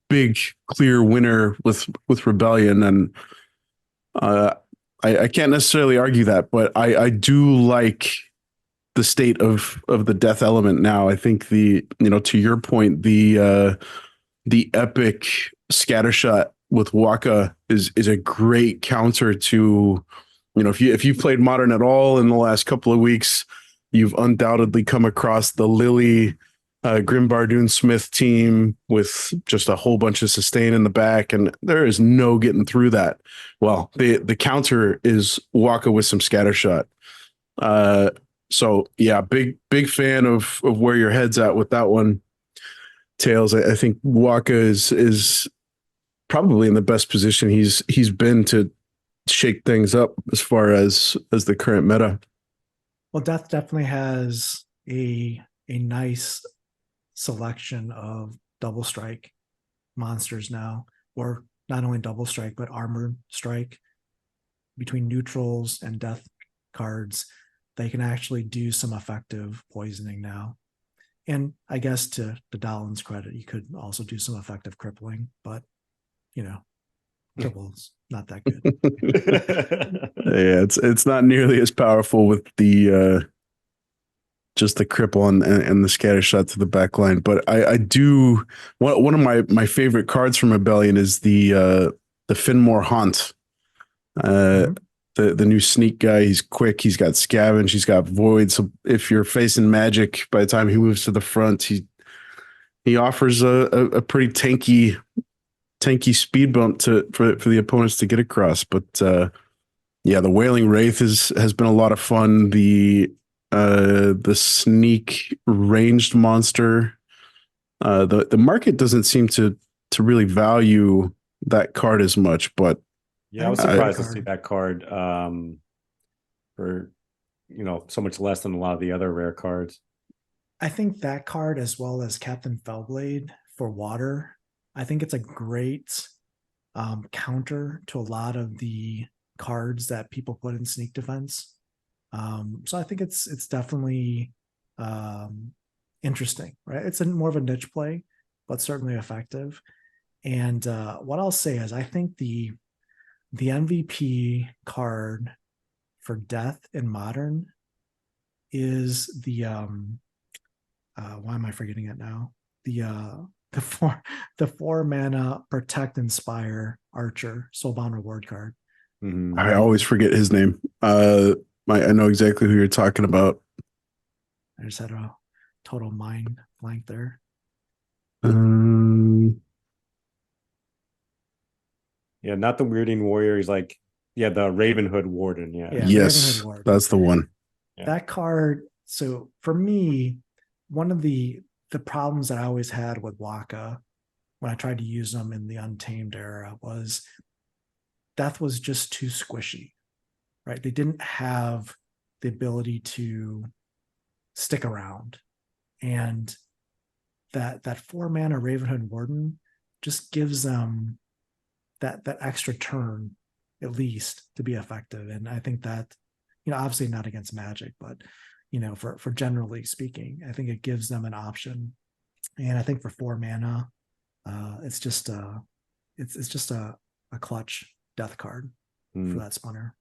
Speaker 2: big clear winner with Rebellion, and I can't necessarily argue that, but I do like the state of the Death element now. I think to your point, the epic scattershot with Waka is a great counter to, if you've played Modern at all in the last couple of weeks, you've undoubtedly come across the Lily Grim Bardoon Smith team with just a whole bunch of sustain in the back, and there is no getting through that. Well, the counter is Waka with some scattershot. So yeah, big fan of where your head's at with that one, Tails. I think Waka is probably in the best position he's been to shake things up as far as the current meta.
Speaker 4: Well, Death definitely has a nice selection of double strike monsters now, or not only double strike, but armored strike between neutrals and Death cards. They can actually do some effective poisoning now. And I guess to Dallin's credit, you could also do some effective crippling, but Triple is not that good.
Speaker 2: Yeah, it's not nearly as powerful with the just the cripple and the scatter shot to the back line. But I do one of my favorite cards from Rebellion is the Finmore Haunt. The new sneak guy. He's quick. He's got scavenge. He's got void. So if you're facing magic, by the time he moves to the front, he offers a pretty tanky speed bump for the opponents to get across. But yeah, the Wailing Wraith has been a lot of fun. The sneak ranged monster. The market doesn't seem to really value that card as much, but
Speaker 5: yeah, I was surprised to see that card for so much less than a lot of the other rare cards.
Speaker 4: I think that card, as well as Captain Fellblade for water, I think it's a great counter to a lot of the cards that people put in sneak defense. So I think it's definitely interesting, right? It's more of a niche play, but certainly effective. And what I'll say is I think the MVP card for death in Modern is the why am I forgetting it now? The four mana Protect Inspire Archer Soulbound reward card.
Speaker 5: Mm-hmm.
Speaker 2: I always forget his name. I know exactly who you're talking about.
Speaker 4: I just had a total mind blank there.
Speaker 5: Yeah, not the Weirding Warrior. He's like, the Ravenhood Warden. Yeah.
Speaker 2: Yes, Warden. That's the one.
Speaker 4: Yeah. That card. So for me, one of the problems that I always had with Waka when I tried to use them in the Untamed era was Death was just too squishy, right? They didn't have the ability to stick around. And that 4-mana Ravenhood Warden just gives them that extra turn at least to be effective. And I think that, obviously not against Magic, but for generally speaking, I think it gives them an option. And I think for 4 mana, it's just a clutch death card for that Splinter.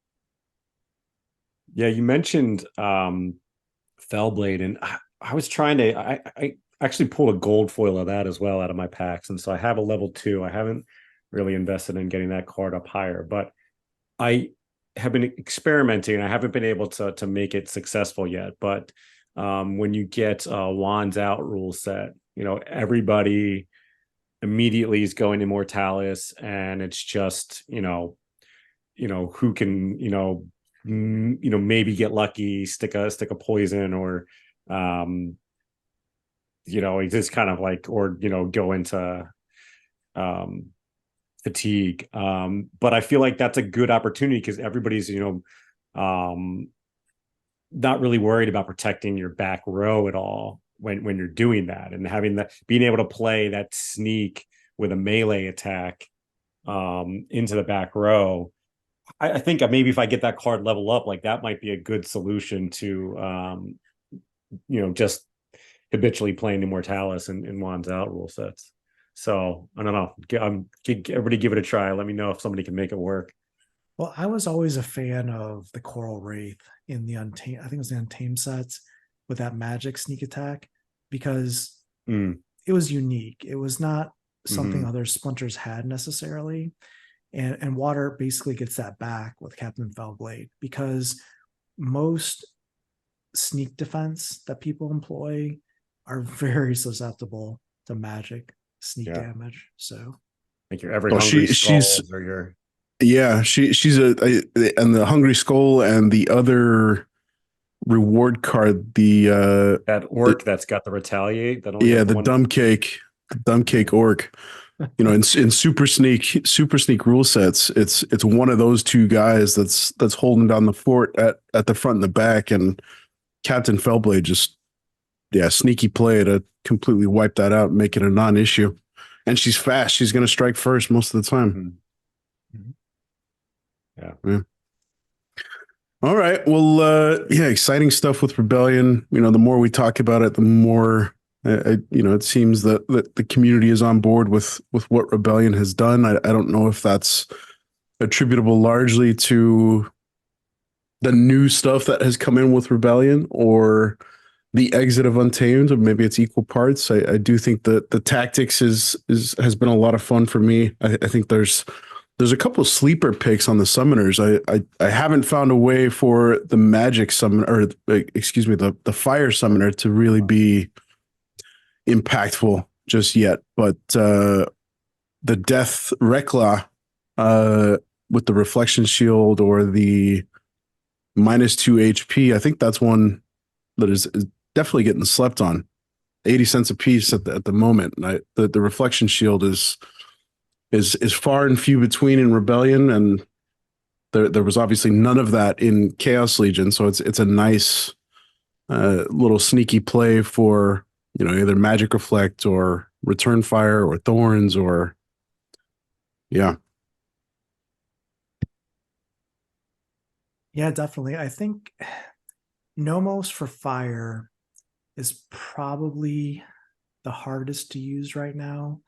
Speaker 5: Yeah, you mentioned Fellblade, and I was trying to I actually pulled a gold foil of that as well out of my packs, and so I have a level 2. I haven't really invested in getting that card up higher, but I have been experimenting. I haven't been able to make it successful yet, but when you get Wands Out rule set, everybody immediately is going Immortalis, and it's just who can maybe get lucky, stick a poison, or it's just kind of like, or go into fatigue. But I feel like that's a good opportunity because everybody's not really worried about protecting your back row at all when you're doing that, and having being able to play that sneak with a melee attack into the back row. I think maybe if I get that card level up, like that might be a good solution to just habitually playing Immortalis and Wands Out rule sets. So I don't know. Everybody give it a try. Let me know if somebody can make it work.
Speaker 4: Well, I was always a fan of the Coral Wraith in the Untamed. I think it was the Untamed sets with that magic sneak attack because it was unique. It was not something other splinters had necessarily. And water basically gets that back with Captain Fellblade because most sneak defense that people employ are very susceptible to magic sneak damage. So
Speaker 5: like your every hungry skulls or your
Speaker 2: she's and the Hungry Skull and the other reward card,
Speaker 5: that orc that's got the retaliate.
Speaker 2: The dumb cake orc. In super sneak rule sets, it's one of those two guys that's holding down the fort at the front and the back, and Captain Fellblade just sneaky play to completely wipe that out and make it a non-issue. And she's fast. She's going to strike first most of the time. Yeah. All right. Well, exciting stuff with Rebellion. The more we talk about it, the more It seems that the community is on board with what Rebellion has done. I don't know if that's attributable largely to the new stuff that has come in with Rebellion or the exit of Untamed, or maybe it's equal parts. I do think that the tactics has been a lot of fun for me. I think there's a couple of sleeper picks on the summoners. I haven't found a way for the magic summon, or excuse me, the fire summoner to really be impactful just yet. But the death Rekla with the reflection shield or the -2 HP, I think that's one that is definitely getting slept on. 80 cents a piece at the moment. And the reflection shield is far and few between in Rebellion, and there was obviously none of that in Chaos Legion. So it's a nice little sneaky play for either Magic Reflect or Return Fire or Thorns or yeah.
Speaker 4: Yeah, definitely. I think Nomos for fire is probably the hardest to use right now.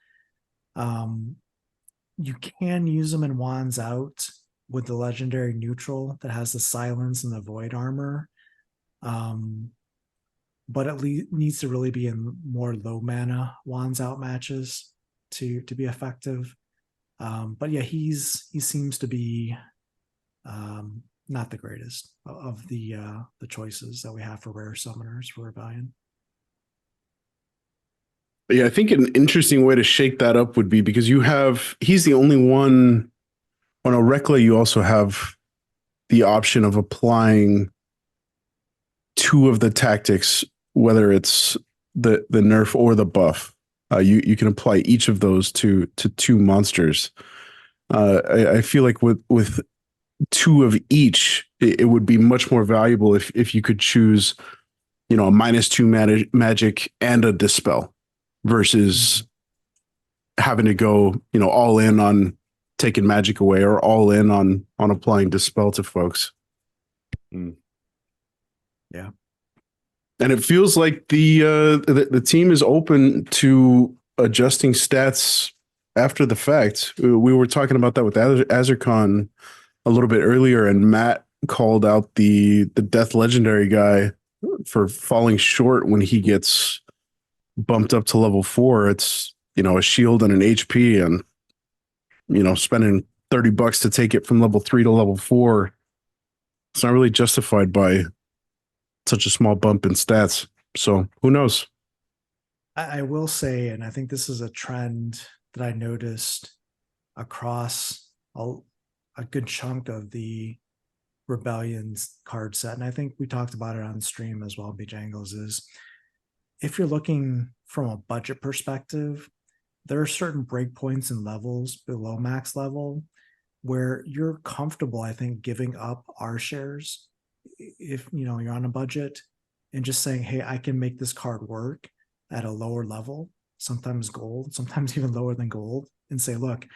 Speaker 4: You can use them in Wands Out with the legendary neutral that has the silence and the void armor. But it needs to really be in more low mana Wands Out matches to be effective. But yeah, he seems to be not the greatest of the choices that we have for rare summoners for Rebellion.
Speaker 2: Yeah, I think an interesting way to shake that up would be because he's the only one on a Rekla. You also have the option of applying two of the tactics, whether it's the nerf or the buff. You can apply each of those to two monsters. I feel like with two of each, it would be much more valuable if you could choose, a -2 magic and a dispel versus having to go, all in on taking magic away or all in on applying dispel to folks.
Speaker 4: Yeah. And
Speaker 2: it feels like the team is open to adjusting stats after the fact. We were talking about that with Azurcon a little bit earlier, and Matt called out the Death Legendary guy for falling short when he gets bumped up to level 4. It's a shield and an HP, and spending $30 to take it from level 3 to level 4. It's not really justified by such a small bump in stats. So who knows?
Speaker 4: I will say, and I think this is a trend that I noticed across a good chunk of the Rebellion's card set, and I think we talked about it on stream as well, Bjangles, is if you're looking from a budget perspective, there are certain breakpoints and levels below max level where you're comfortable, I think, giving up our shares if you're on a budget and just saying, hey, I can make this card work at a lower level, sometimes gold, sometimes even lower than gold, and say, look,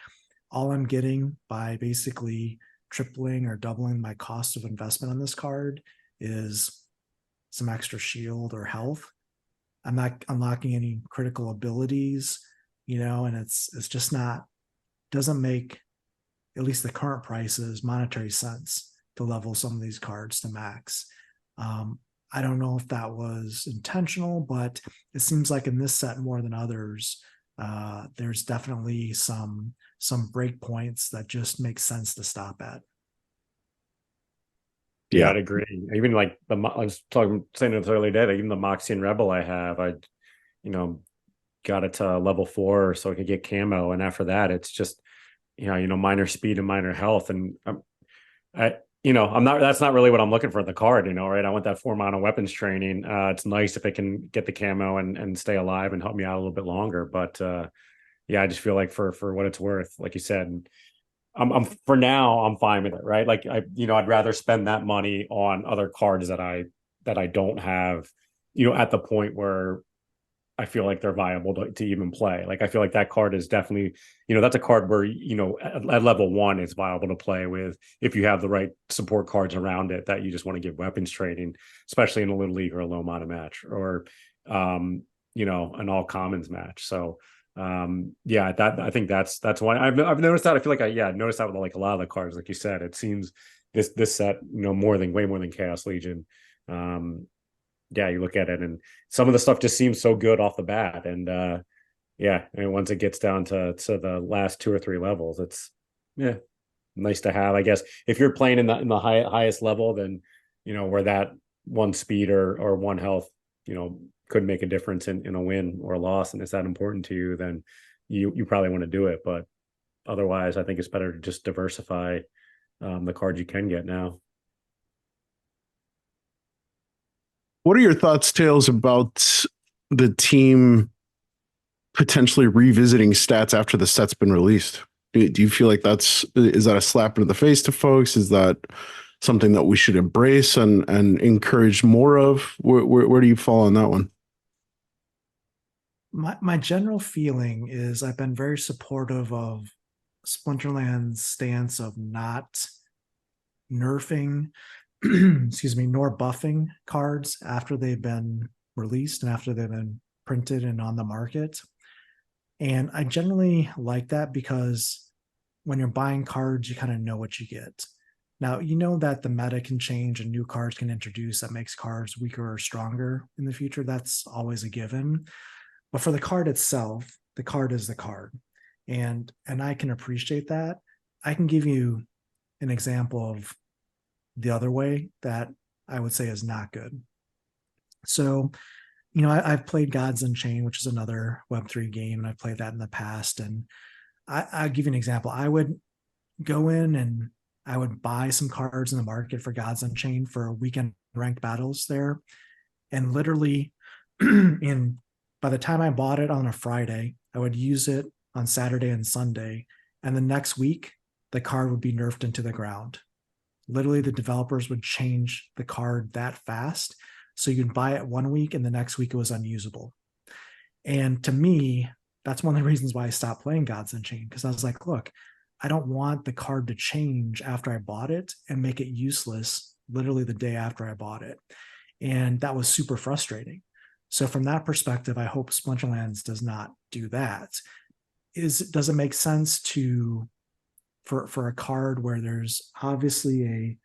Speaker 4: all I'm getting by basically tripling or doubling my cost of investment on this card is some extra shield or health. I'm not unlocking any critical abilities, and it's just doesn't make, at least the current prices, monetary sense to level some of these cards to max. I don't know if that was intentional, but it seems like in this set more than others, there's definitely some breakpoints that just make sense to stop at.
Speaker 5: Yeah, I'd agree. Even like I was saying this earlier today, even the Moxian Rebel I have, I got it to level 4 so I could get camo, and after that, it's just minor speed and minor health, and I'm not. That's not really what I'm looking for in the card, right? I want that 4 mana weapons training. It's nice if it can get the camo and stay alive and help me out a little bit longer, but I just feel like for what it's worth, like you said, I'm for now I'm fine with it, right? Like I'd rather spend that money on other cards that I don't have, at the point where I feel like they're viable to even play. Like I feel like that card is definitely, that's a card where at level 1 it's viable to play with if you have the right support cards around it that you just want to give weapons training, especially in a little league or a low mana match, or an all commons match. So yeah, I think that's why I've noticed that. I feel like I noticed that with like a lot of the cards, like you said. It seems this set, way more than Chaos Legion. Yeah, you look at it and some of the stuff just seems so good off the bat. And yeah, and once it gets down to the last 2 or 3 levels, it's nice to have. I guess if you're playing in the highest level, then where that 1 speed or 1 health, could make a difference in a win or a loss, and it's that important to you, then you probably want to do it. But otherwise, I think it's better to just diversify the cards you can get now.
Speaker 2: What are your thoughts, Tails, about the team potentially revisiting stats after the set's been released? Do you feel like is that a slap in the face to folks? Is that something that we should embrace and encourage more of? Where do you fall on that one?
Speaker 4: My general feeling is I've been very supportive of Splinterlands' stance of not nerfing, excuse me, nor buffing cards after they've been released and after they've been printed and on the market. And I generally like that because when you're buying cards, you kind of know what you get. Now, that the meta can change and new cards can introduce that makes cards weaker or stronger in the future. That's always a given. But for the card itself, the card is the card. And I can appreciate that. I can give you an example of the other way that I would say is not good. So, I've played Gods Unchained, which is another Web3 game, and I've played that in the past. And I'll give you an example. I would go in and I would buy some cards in the market for Gods Unchained for weekend ranked battles there. And literally by the time I bought it on a Friday, I would use it on Saturday and Sunday. And the next week, the card would be nerfed into the ground. Literally, the developers would change the card that fast. So you could buy it 1 week and the next week it was unusable. And to me, that's one of the reasons why I stopped playing Gods Unchained, because I was like, look, I don't want the card to change after I bought it and make it useless literally the day after I bought it. And that was super frustrating. So from that perspective, I hope Splinterlands does not do that. Does it make sense for a card where there's obviously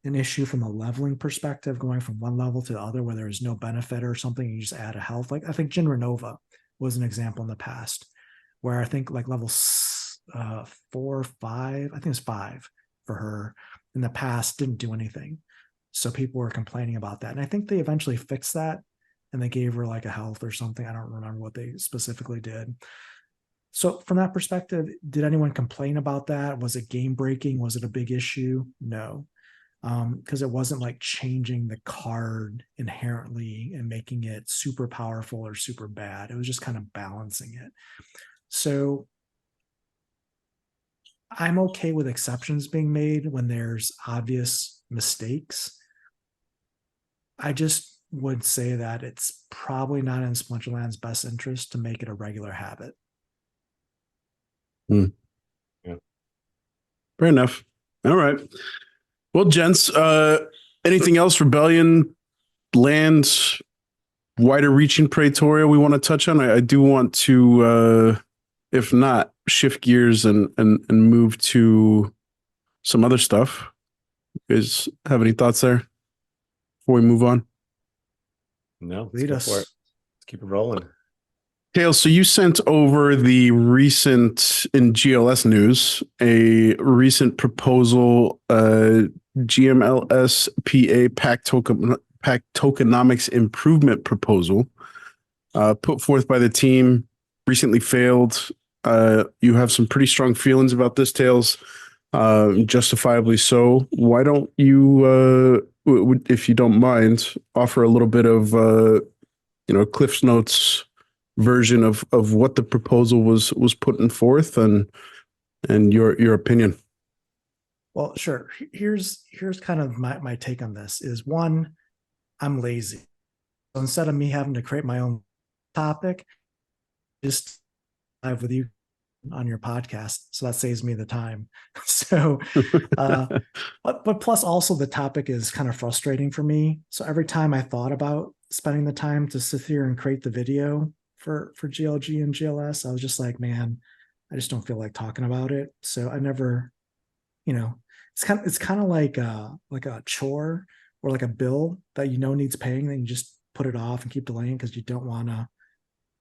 Speaker 4: an issue from a leveling perspective, going from one level to the other where there's no benefit or something, you just add a health? Like I think Jinra Nova was an example in the past where I think like level 4 or 5, I think it was 5 for her in the past, didn't do anything. So people were complaining about that. And I think they eventually fixed that and they gave her like a health or something. I don't remember what they specifically did. So from that perspective, did anyone complain about that? Was it game breaking? Was it a big issue? No, because it wasn't like changing the card inherently and making it super powerful or super bad. It was just kind of balancing it. So I'm okay with exceptions being made when there's obvious mistakes. I just would say that it's probably not in Splinterland's best interest to make it a regular habit.
Speaker 2: Yeah. Fair enough. All right. Well, gents, anything else Rebellion, lands, wider reaching Praetoria we want to touch on? I do want to, if not, shift gears and move to some other stuff. You guys have any thoughts there before we move on?
Speaker 5: No, let's go for it. Let's keep it rolling.
Speaker 2: Tails, so you sent over the recent, in GLS news, a recent proposal, GMLS PA pack tokenomics improvement proposal, put forth by the team, recently failed. You have some pretty strong feelings about this, Tails, justifiably so. Why don't you, if you don't mind, offer a little bit of, Cliff's Notes version of what the proposal was putting forth and your opinion.
Speaker 4: Well, sure. Here's kind of my take on this is, one, I'm lazy. So instead of me having to create my own topic, just live with you on your podcast. So that saves me the time. So, but plus also the topic is kind of frustrating for me. So every time I thought about spending the time to sit here and create the video for GLG and GLS, I was just like, man, I just don't feel like talking about it. So I never, it's kind of like a chore or like a bill that needs paying, then you just put it off and keep delaying because you don't want to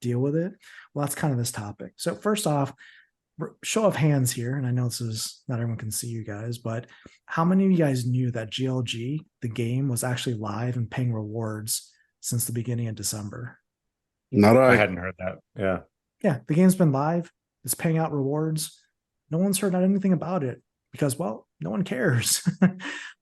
Speaker 4: deal with it. Well, that's kind of this topic. So first off, show of hands here, and I know this is not everyone can see you guys, but how many of you guys knew that GLG, the game, was actually live and paying rewards since the beginning of December?
Speaker 2: Not
Speaker 5: I
Speaker 2: I.
Speaker 5: hadn't heard that. Yeah.
Speaker 4: Yeah, the game's been live. It's paying out rewards. No one's heard anything about it because, well, no one cares.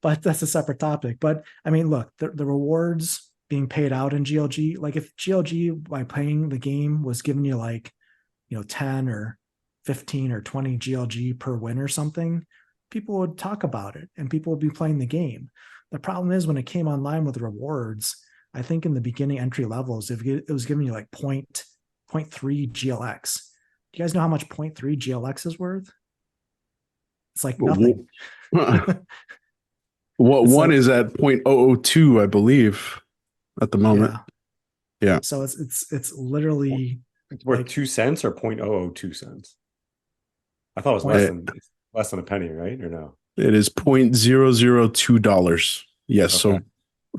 Speaker 4: But that's a separate topic. But I mean, look, the rewards being paid out in GLG, like if GLG by playing the game was giving you 10 or 15 or 20 GLG per win or something, people would talk about it and people would be playing the game. The problem is when it came online with rewards, I think in the beginning entry levels, it was giving you 0.3 GLX. Do you guys know how much 0.3 GLX is worth? It's like nothing.
Speaker 2: What one is at 0.002, I believe, at the moment. Yeah.
Speaker 4: So it's literally
Speaker 5: it's worth 2 cents or 0.002 cents. I thought it was less than a penny, right? Or no?
Speaker 2: It is $0.002. Yes,
Speaker 5: okay.
Speaker 2: So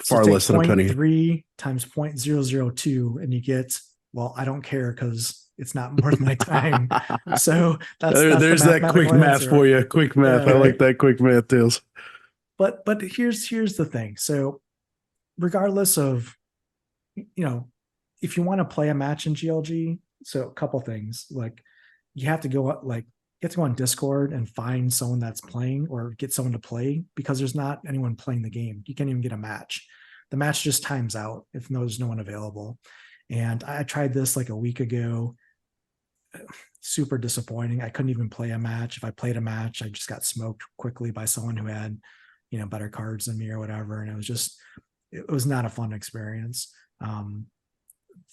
Speaker 2: far less than a penny.
Speaker 4: 3 times 0.002, and you get, well, I don't care because it's not worth my time. So
Speaker 2: there's that quick math for you. Quick math. I like that quick math, Tails.
Speaker 4: But here's the thing. So regardless of, if you want to play a match in GLG, so a couple things, you have to go on Discord and find someone that's playing or get someone to play, because there's not anyone playing the game. You can't even get a match. The match just times out if there's no one available. And I tried this a week ago. Super disappointing. I couldn't even play a match. If I played a match, I just got smoked quickly by someone who had, better cards than me or whatever. And it was not a fun experience.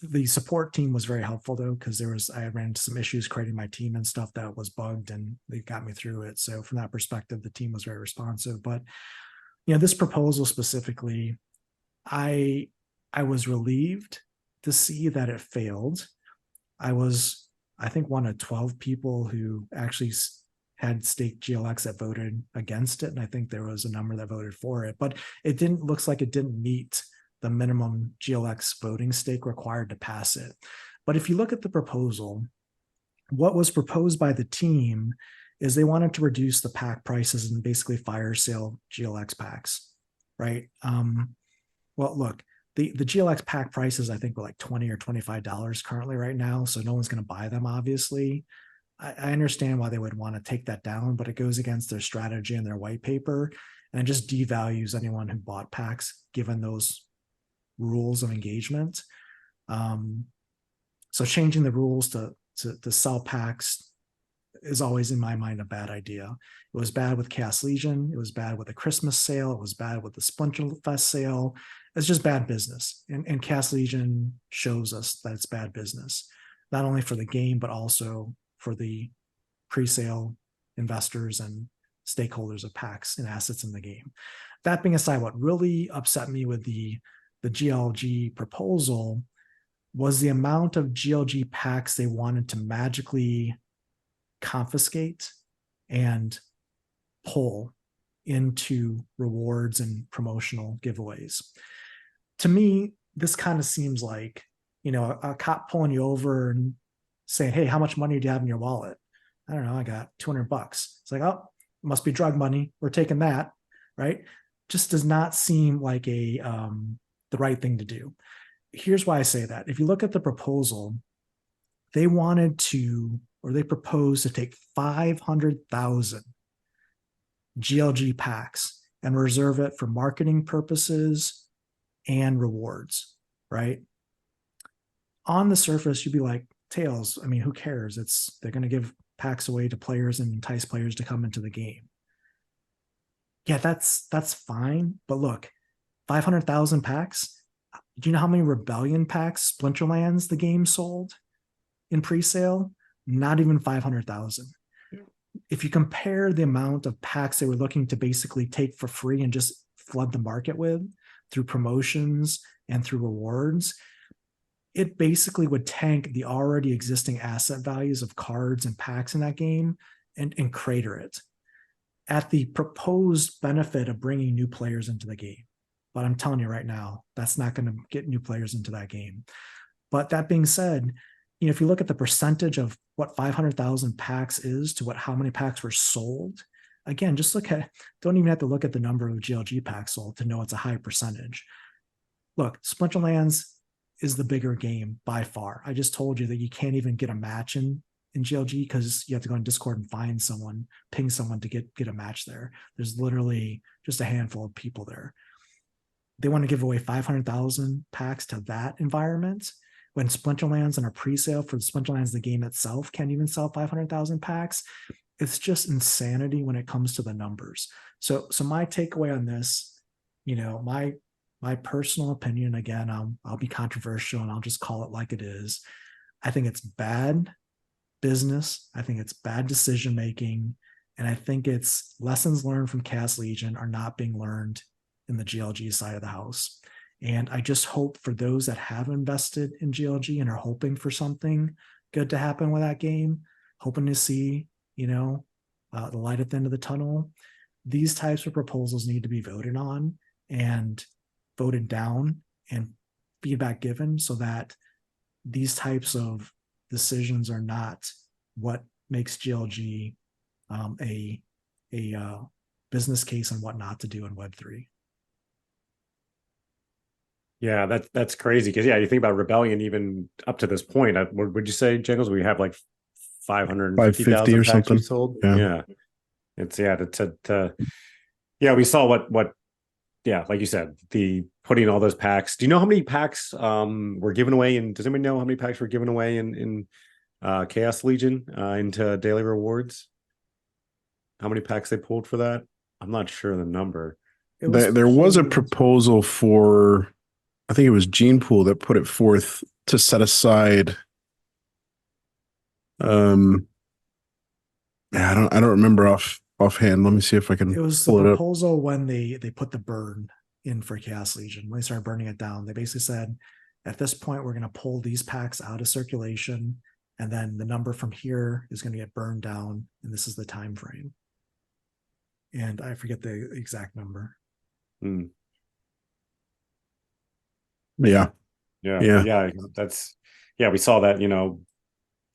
Speaker 4: The support team was very helpful though, because I ran into some issues creating my team and stuff that was bugged, and they got me through it. So from that perspective, the team was very responsive. But this proposal specifically, I was relieved to see that it failed. I think one of 12 people who actually had staked GLX that voted against it, and I think there was a number that voted for it. But looks like it didn't meet the minimum GLX voting stake required to pass it. But if you look at the proposal, what was proposed by the team is they wanted to reduce the pack prices and basically fire sale GLX packs, right? Well, look, the GLX pack prices, I think, were $20 or $25 currently right now, so no one's going to buy them, obviously. I understand why they would want to take that down, but it goes against their strategy and their white paper, and it just devalues anyone who bought packs given those rules of engagement. So changing the rules to sell packs is always, in my mind, a bad idea. It was bad with Chaos Legion. It was bad with the Christmas sale. It was bad with the Splinterfest sale. It's just bad business. And Chaos Legion shows us that it's bad business, not only for the game, but also for the pre-sale investors and stakeholders of packs and assets in the game. That being aside, what really upset me with the GLG proposal was the amount of GLG packs they wanted to magically confiscate and pull into rewards and promotional giveaways. To me, this kind of seems like, a cop pulling you over and saying, hey, how much money do you have in your wallet? I don't know, I got $200. It's like, oh, must be drug money. We're taking that, right? Just does not seem like the right thing to do. Here's why I say that. If you look at the proposal, they proposed to take 500,000 GLG packs and reserve it for marketing purposes and rewards, right? On the surface, you'd be like, Tails, I mean, who cares? They're going to give packs away to players and entice players to come into the game. Yeah, that's fine. But look, 500,000 packs. Do you know how many Rebellion packs, Splinterlands, the game sold in pre-sale? Not even 500,000. If you compare the amount of packs they were looking to basically take for free and just flood the market with through promotions and through rewards, it basically would tank the already existing asset values of cards and packs in that game and crater it at the proposed benefit of bringing new players into the game. But I'm telling you right now, that's not going to get new players into that game. But that being said, if you look at the percentage of what 500,000 packs is to how many packs were sold, again, just don't even have to look at the number of GLG packs sold to know it's a high percentage. Look, Splinterlands is the bigger game by far. I just told you that you can't even get a match in GLG because you have to go on Discord and find someone, ping someone to get a match there. There's literally just a handful of people there. They want to give away 500,000 packs to that environment when Splinterlands and a pre-sale for Splinterlands, the game itself, can't even sell 500,000 packs. It's just insanity when it comes to the numbers. So my takeaway on this, my personal opinion, again, I'll be controversial and I'll just call it like it is. I think it's bad business. I think it's bad decision making. And I think it's lessons learned from Chaos Legion are not being learned in the GLG side of the house. And I just hope for those that have invested in GLG and are hoping for something good to happen with that game, hoping to see, the light at the end of the tunnel, these types of proposals need to be voted on and voted down and feedback given so that these types of decisions are not what makes GLG a business case on what not to do in Web3.
Speaker 5: Yeah, that's crazy because you think about Rebellion even up to this point. What would you say, Jingles? We have like 550,000
Speaker 2: or
Speaker 5: packs
Speaker 2: something
Speaker 5: we sold.
Speaker 2: Yeah.
Speaker 5: It's we saw what like you said, the putting all those packs. Do you know how many packs were given away? And does anybody know how many packs were given away in Chaos Legion into daily rewards? How many packs they pulled for that? I'm not sure the number.
Speaker 2: There was a proposal for, I think it was Gene Pool that put it forth to set aside. I don't remember offhand. Let me see if I can.
Speaker 4: It was the proposal when they put the burn in for Chaos Legion. When they started burning it down, they basically said, at this point, we're going to pull these packs out of circulation, and then the number from here is going to get burned down, and this is the time frame. And I forget the exact number.
Speaker 2: Yeah.
Speaker 5: That's we saw that.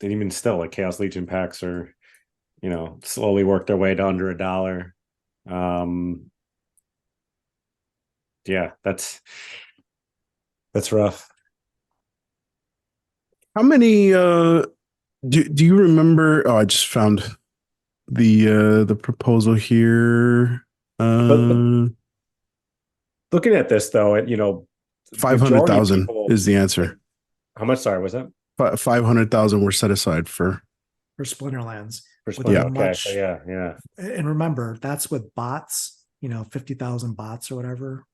Speaker 5: And even still, like Chaos Legion packs are, slowly work their way to under $1. That's rough.
Speaker 2: How many do you remember? Oh, I just found the proposal here.
Speaker 5: But looking at this though,
Speaker 2: 500,000 is the answer.
Speaker 5: How much? Sorry, was that?
Speaker 2: 500,000 were set aside for
Speaker 4: Splinterlands.
Speaker 5: Yeah.
Speaker 4: And remember, that's with bots, 50,000 bots or whatever,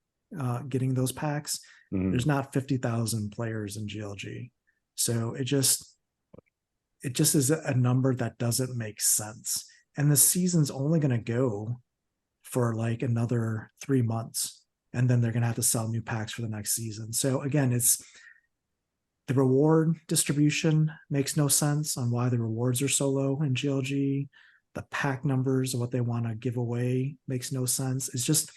Speaker 4: getting those packs. Mm-hmm. There's not 50,000 players in GLG. So it just is a number that doesn't make sense. And the season's only going to go for like another 3 months. And then they're going to have to sell new packs for the next season. So again, it's the reward distribution makes no sense on why the rewards are so low in GLG. The pack numbers of what they want to give away makes no sense. It's just,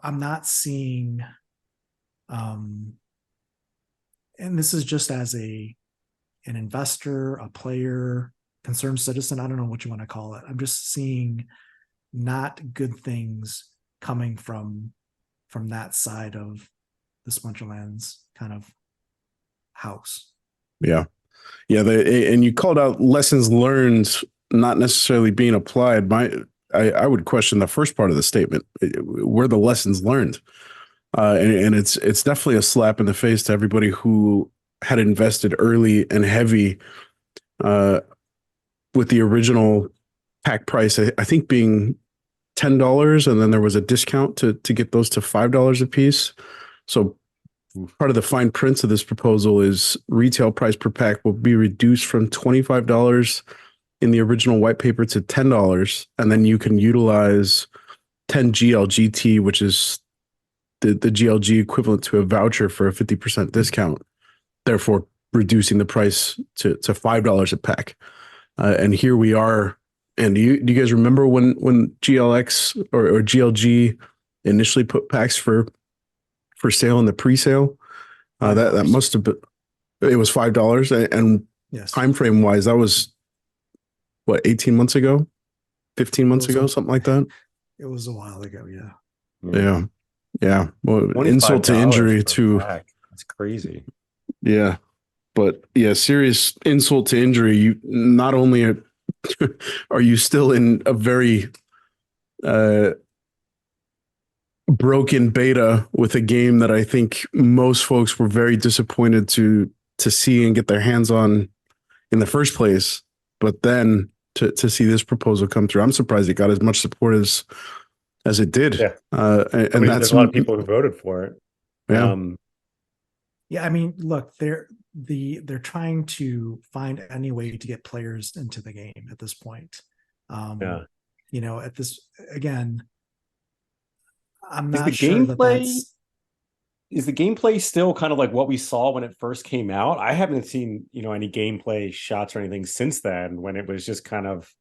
Speaker 4: I'm not seeing, and this is just as an investor, a player, concerned citizen, I don't know what you want to call it. I'm just seeing not good things coming from that side of the Splinterlands kind of house.
Speaker 2: Yeah. And you called out lessons learned not necessarily being applied. I would question the first part of the statement. Where the lessons learned, and it's definitely a slap in the face to everybody who had invested early and heavy with the original pack price. I think being $10, and then there was a discount to get those to $5 a piece. So part of the fine prints of this proposal is retail price per pack will be reduced from $25 in the original white paper to $10, and then you can utilize 10 GLGT, which is the GLG equivalent to a voucher for a 50% discount, therefore reducing the price to $5 a pack. And here we are. And do you guys remember when GLX or GLG initially put packs for sale in the pre-sale? That must have been, it was $5. And
Speaker 4: Yes.
Speaker 2: time frame wise, that was what, 18 months ago, 15 months ago, something like that.
Speaker 4: It was a while ago. Yeah.
Speaker 2: Yeah. Well, insult to injury to
Speaker 5: that's crazy.
Speaker 2: Yeah. But yeah, serious insult to injury. You not only are you still in a very broken beta with a game that I think most folks were very disappointed to see and get their hands on in the first place, but then to see this proposal come through, I'm surprised it got as much support as it did.
Speaker 5: Yeah.
Speaker 2: And that's
Speaker 5: there's a lot of people who voted for it.
Speaker 2: Yeah.
Speaker 4: Yeah, I mean, look, they're trying to find any way to get players into the game at this point. You know, at this, again, I'm not sure that's.
Speaker 5: Is the gameplay still kind of like what we saw when it first came out? I haven't seen, any gameplay shots or anything since then, when it was just kind of,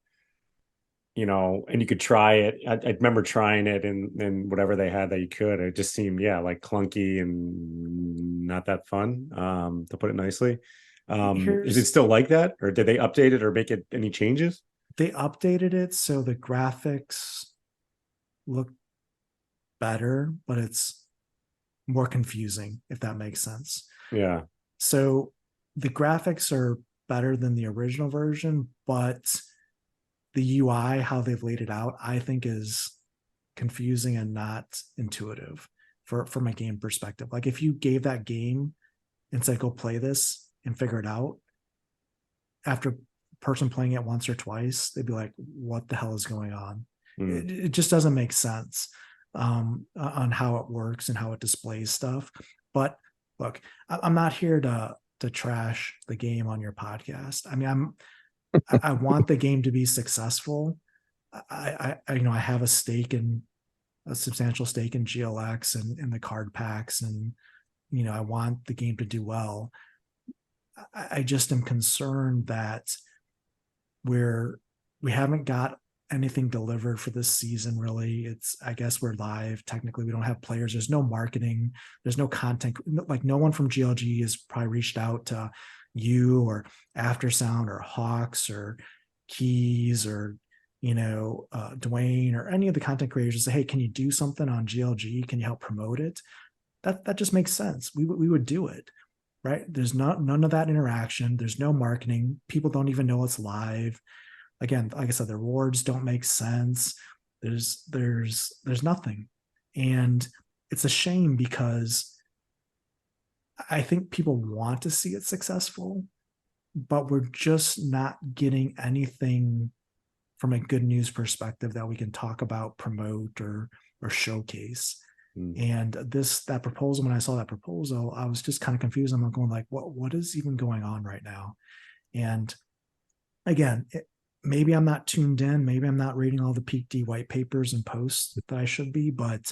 Speaker 5: and you could try it. I remember trying it and whatever they had that you could. It just seemed, like clunky and not that fun, to put it nicely. Is it still like that, or did they update it or make it any changes?
Speaker 4: They updated it so the graphics look better, but it's more confusing, if that makes sense.
Speaker 5: Yeah.
Speaker 4: So the graphics are better than the original version, but the UI, how they've laid it out, I think is confusing and not intuitive from a game perspective. Like if you gave that game and said, go play this and figure it out, after a person playing it once or twice, they'd be like, what the hell is going on? It just doesn't make sense on how it works and how it displays stuff. But look, I'm not here to trash the game on your podcast. I mean, I want the game to be successful. I have a substantial stake in GLX and the card packs, and I want the game to do well. I just am concerned that we haven't got anything delivered for this season, really. I guess we're live. Technically, we don't have players. There's no marketing. There's no content. Like no one from GLG has probably reached out to you or Aftersound or Hawks or Keys or Dwayne or any of the content creators and say, hey, can you do something on GLG? Can you help promote it? That just makes sense. We would do it, right? There's none of that interaction. There's no marketing. People don't even know it's live. Again, like I said, the rewards don't make sense. There's nothing. And it's a shame because I think people want to see it successful, but we're just not getting anything from a good news perspective that we can talk about, promote, or showcase. And that proposal, when I saw that proposal, I was just kind of confused. I'm going like, what is even going on right now? And again, maybe I'm not tuned in. Maybe I'm not reading all the Peak D white papers and posts that I should be. But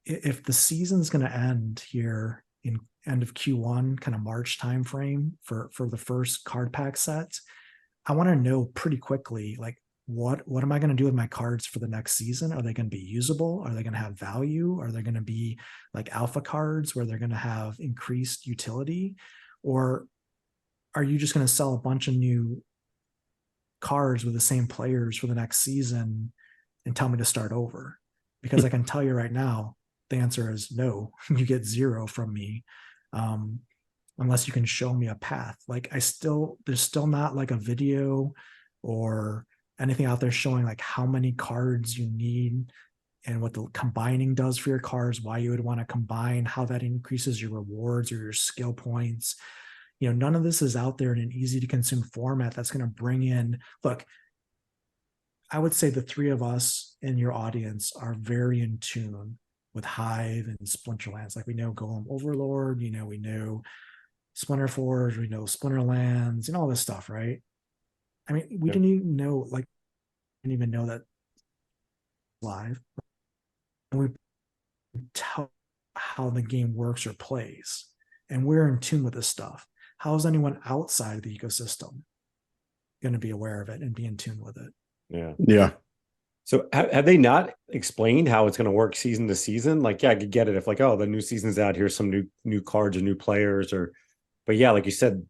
Speaker 4: if the season's going to end here in end of Q1, kind of March timeframe for the first card pack set, I want to know pretty quickly, like, what am I going to do with my cards for the next season? Are they going to be usable? Are they going to have value? Are they going to be like alpha cards where they're going to have increased utility? Or are you just going to sell a bunch of new cards with the same players for the next season and tell me to start over? Because I can tell you right now, the answer is no. You get 0 from me, unless you can show me a path. Like there's still not like a video or anything out there showing like how many cards you need and what the combining does for your cards, why you would want to combine, how that increases your rewards or your skill points. None of this is out there in an easy to consume format that's going to bring in. Look, I would say the three of us in your audience are very in tune with Hive and Splinterlands. Like we know Golem Overlord, we know Splinter Forge, we know Splinterlands and all this stuff, right? I mean, we didn't even know that live. And we tell how the game works or plays, and we're in tune with this stuff. How is anyone outside the ecosystem going to be aware of it and be in tune with it?
Speaker 2: Yeah.
Speaker 5: So have they not explained how it's going to work season to season? Like, yeah, I could get it if like, oh, the new season's out, here's some new cards or new players, but yeah, like you said,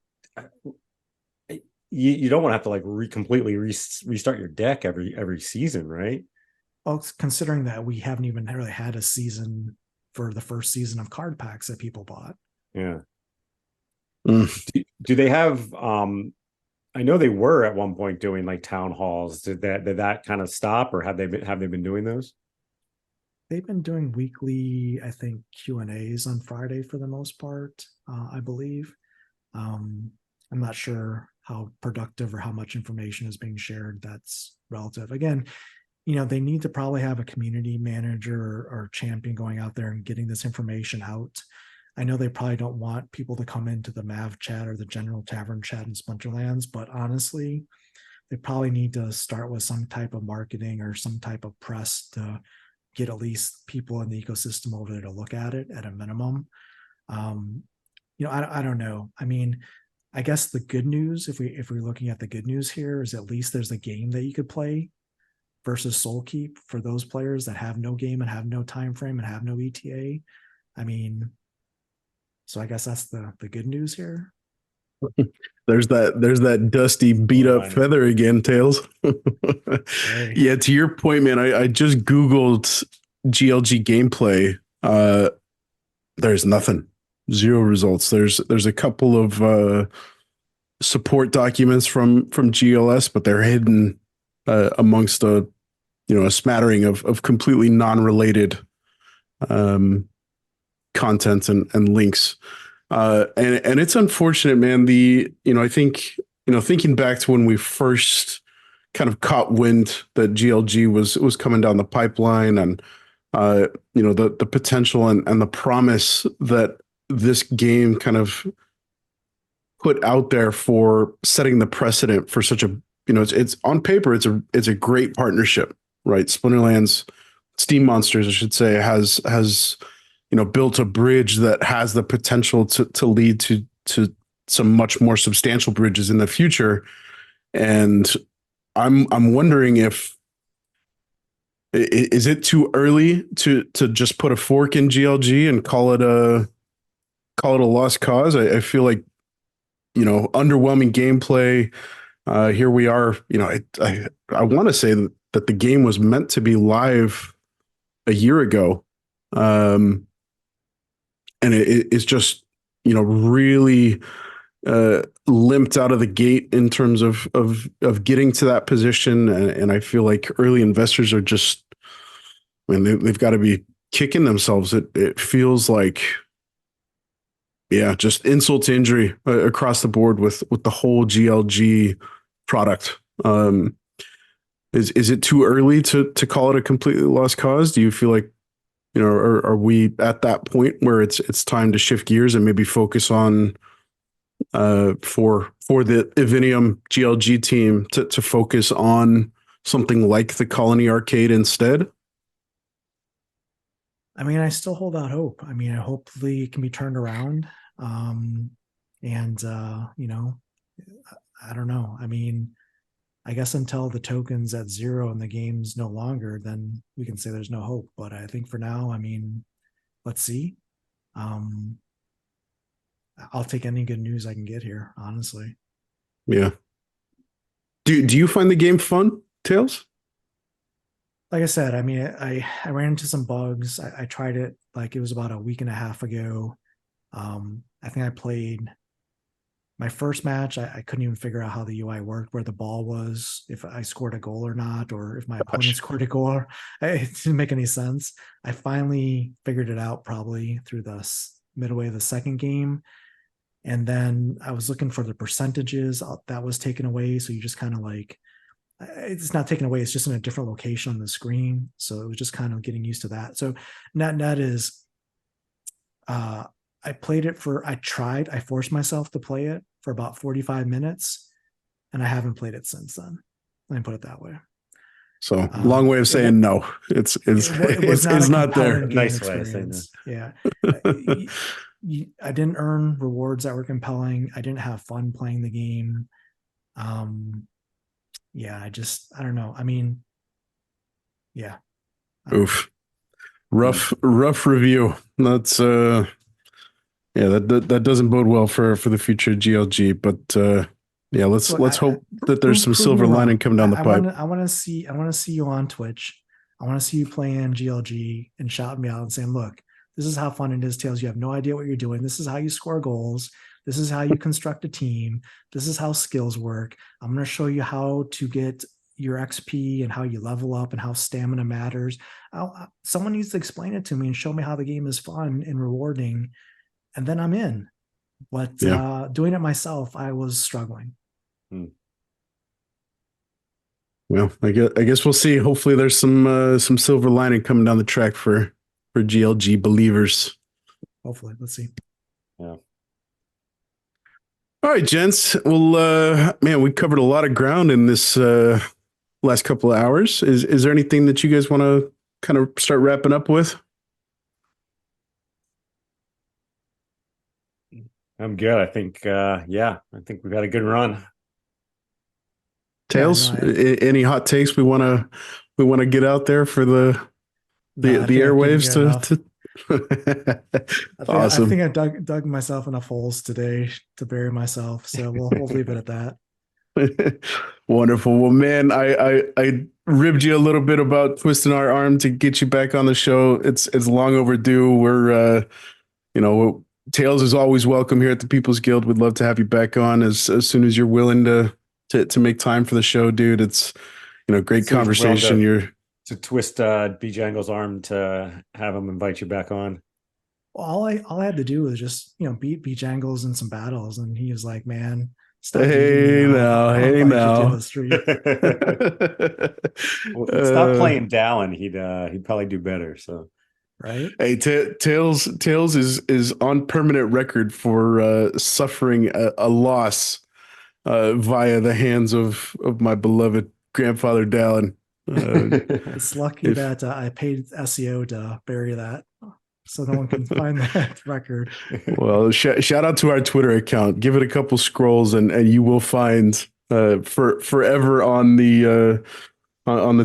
Speaker 5: you don't want to have to like completely restart your deck every season, right?
Speaker 4: Well, considering that we haven't even really had a season for the first season of card packs that people bought.
Speaker 5: Yeah. Do they have I know they were at one point doing like town halls. Did that kind of stop, or have they been doing those?
Speaker 4: They've been doing weekly, I think, Q&As on Friday for the most part, I believe. I'm not sure how productive or how much information is being shared. That's relative. Again, they need to probably have a community manager or champion going out there and getting this information out. I know they probably don't want people to come into the Mav chat or the general tavern chat in Splinterlands, but honestly, they probably need to start with some type of marketing or some type of press to get at least people in the ecosystem over there to look at it at a minimum. I don't know. I mean, I guess the good news, if we're looking at the good news here, is at least there's a game that you could play versus Soul Keep for those players that have no game and have no time frame and have no ETA. I mean, so I guess that's the good news here.
Speaker 2: There's that dusty beat up feather again, Tails.
Speaker 4: Hey.
Speaker 2: Yeah, to your point, man, I just Googled GLG gameplay. There's nothing. Zero results. There's a couple of support documents from GLS, but they're hidden amongst a smattering of completely non-related content and links. And it's unfortunate, man. I think, thinking back to when we first kind of caught wind that GLG was coming down the pipeline, and the potential and the promise that this game kind of put out there for setting the precedent for such a, it's on paper, it's a great partnership, right? Splinterlands, Steam Monsters, I should say, has built a bridge that has the potential to lead to some much more substantial bridges in the future. And I'm wondering is it too early to just put a fork in GLG and call it a lost cause? I feel like, underwhelming gameplay. Here we are, I want to say that the game was meant to be live a year ago. And it's just, really limped out of the gate in terms of getting to that position. And I feel like early investors are just, they've got to be kicking themselves. It feels like, just insult to injury across the board with the whole GLG product. Is it too early to call it a completely lost cause? Do you feel like, are we at that point where it's time to shift gears and maybe focus on for the Evinium GLG team to focus on something like the Colony Arcade instead?
Speaker 4: I mean, I still hold out hope. I mean, hopefully it can be turned around. I don't know. I mean, I guess until the token's at zero and the game's no longer, then we can say there's no hope. But I think for now, I mean, let's see. I'll take any good news I can get here, honestly.
Speaker 2: Yeah. Do you find the game fun, Tails?
Speaker 4: Like I said, I mean, I ran into some bugs. I tried it, like it was about a week and a half ago. I think I played my first match. I couldn't even figure out how the UI worked, where the ball was, if I scored a goal or not, or if my opponent scored a goal. It didn't make any sense. I finally figured it out probably through the midway of the second game. And then I was looking for the percentages that was taken away. So you just kind of like, it's not taken away. It's just in a different location on the screen. So it was just kind of getting used to that. So net is, I forced myself to play it for about 45 minutes, and I haven't played it since then. Let me put it that way.
Speaker 2: So long way of saying no. It's not there.
Speaker 5: Nice way of saying that.
Speaker 4: Yeah. I didn't earn rewards that were compelling. I didn't have fun playing the game. Yeah, I don't know. I mean, yeah.
Speaker 2: Oof. Rough review. That's that doesn't bode well for the future of GLG, but yeah, let's hope that there's some silver lining coming down the pipe.
Speaker 4: I want to see you on Twitch. I want to see you playing GLG and shouting me out and saying, look, this is how fun it is, Tails. You have no idea what you're doing. This is how you score goals. This is how you construct a team. This is how skills work. I'm going to show you how to get your XP and how you level up and how stamina matters. Someone needs to explain it to me and show me how the game is fun and rewarding, and then I'm in. But doing it myself, I was struggling.
Speaker 2: Well, I guess we'll see. Hopefully there's some silver lining coming down the track for GLG believers.
Speaker 4: Hopefully. Let's see.
Speaker 5: Yeah.
Speaker 2: All right, gents. Well, man, we covered a lot of ground in this last couple of hours. Is there anything that you guys want to kind of start wrapping up with?
Speaker 5: I'm good. I think we've had a good run.
Speaker 2: Tails, any hot takes we want to get out there for the airwaves to Awesome.
Speaker 4: I think I dug myself enough holes today to bury myself, so we'll leave it at that.
Speaker 2: Wonderful. Well, man, I ribbed you a little bit about twisting our arm to get you back on the show. It's long overdue. We're Tails is always welcome here at the People's Guild. We'd love to have you back on as soon as you're willing to make time for the show, dude. It's great conversation. You're
Speaker 5: to twist B Jangle's arm to have him invite you back on.
Speaker 4: Well, all I had to do was just beat B Jangles in some battles, and he was like, "Man, stop."
Speaker 2: Hey now.
Speaker 5: Stop playing Dallin. He'd probably do better. So.
Speaker 4: Right.
Speaker 2: Hey, Tails is on permanent record for suffering a loss via the hands of my beloved grandfather Dallin.
Speaker 4: It's lucky that I paid SEO to bury that, so no one can find that record.
Speaker 2: Well, shout out to our Twitter account. Give it a couple scrolls, and you will find forever on the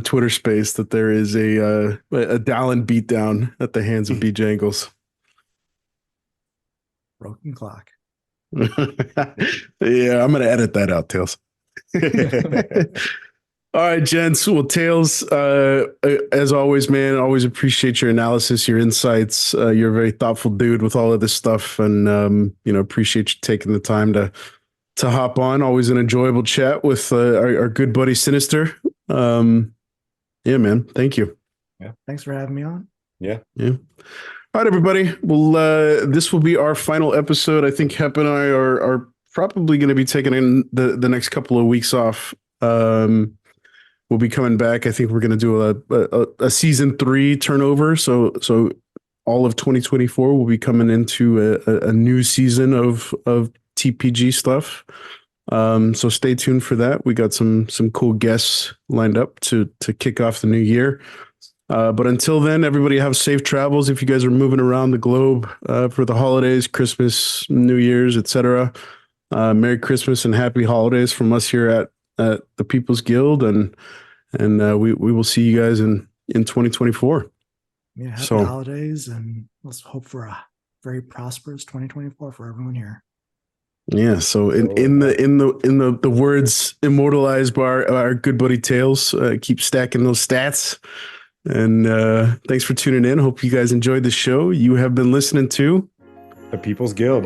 Speaker 2: Twitter space that there is a Dallin beatdown at the hands of B Jangles.
Speaker 4: Broken clock.
Speaker 2: Yeah, I'm gonna edit that out, Tails. All right, gents. Well, Tails, as always, man, always appreciate your analysis, your insights. You're a very thoughtful dude with all of this stuff, and appreciate you taking the time to hop on. Always an enjoyable chat with our good buddy Sinister. Yeah, man. Thank you.
Speaker 5: Yeah.
Speaker 4: Thanks for having me on.
Speaker 5: Yeah.
Speaker 2: All right, everybody. Well, this will be our final episode. I think Hep and I are probably going to be taking in the next couple of weeks off. We'll be coming back. I think we're going to do a season 3 turnover. So all of 2024 will be coming into a new season of TPG stuff. So stay tuned for that. We got some cool guests lined up to kick off the new year. But until then, everybody have safe travels. If you guys are moving around the globe for the holidays, Christmas, New Year's, etc. Merry Christmas and happy holidays from us here at the People's Guild, and we will see you guys in 2024.
Speaker 4: Yeah, happy holidays, and let's hope for a very prosperous 2024 for everyone here.
Speaker 2: Yeah. So in the words immortalized by our good buddy Tails, keep stacking those stats. And thanks for tuning in. Hope you guys enjoyed the show. You have been listening to
Speaker 5: The People's Guild.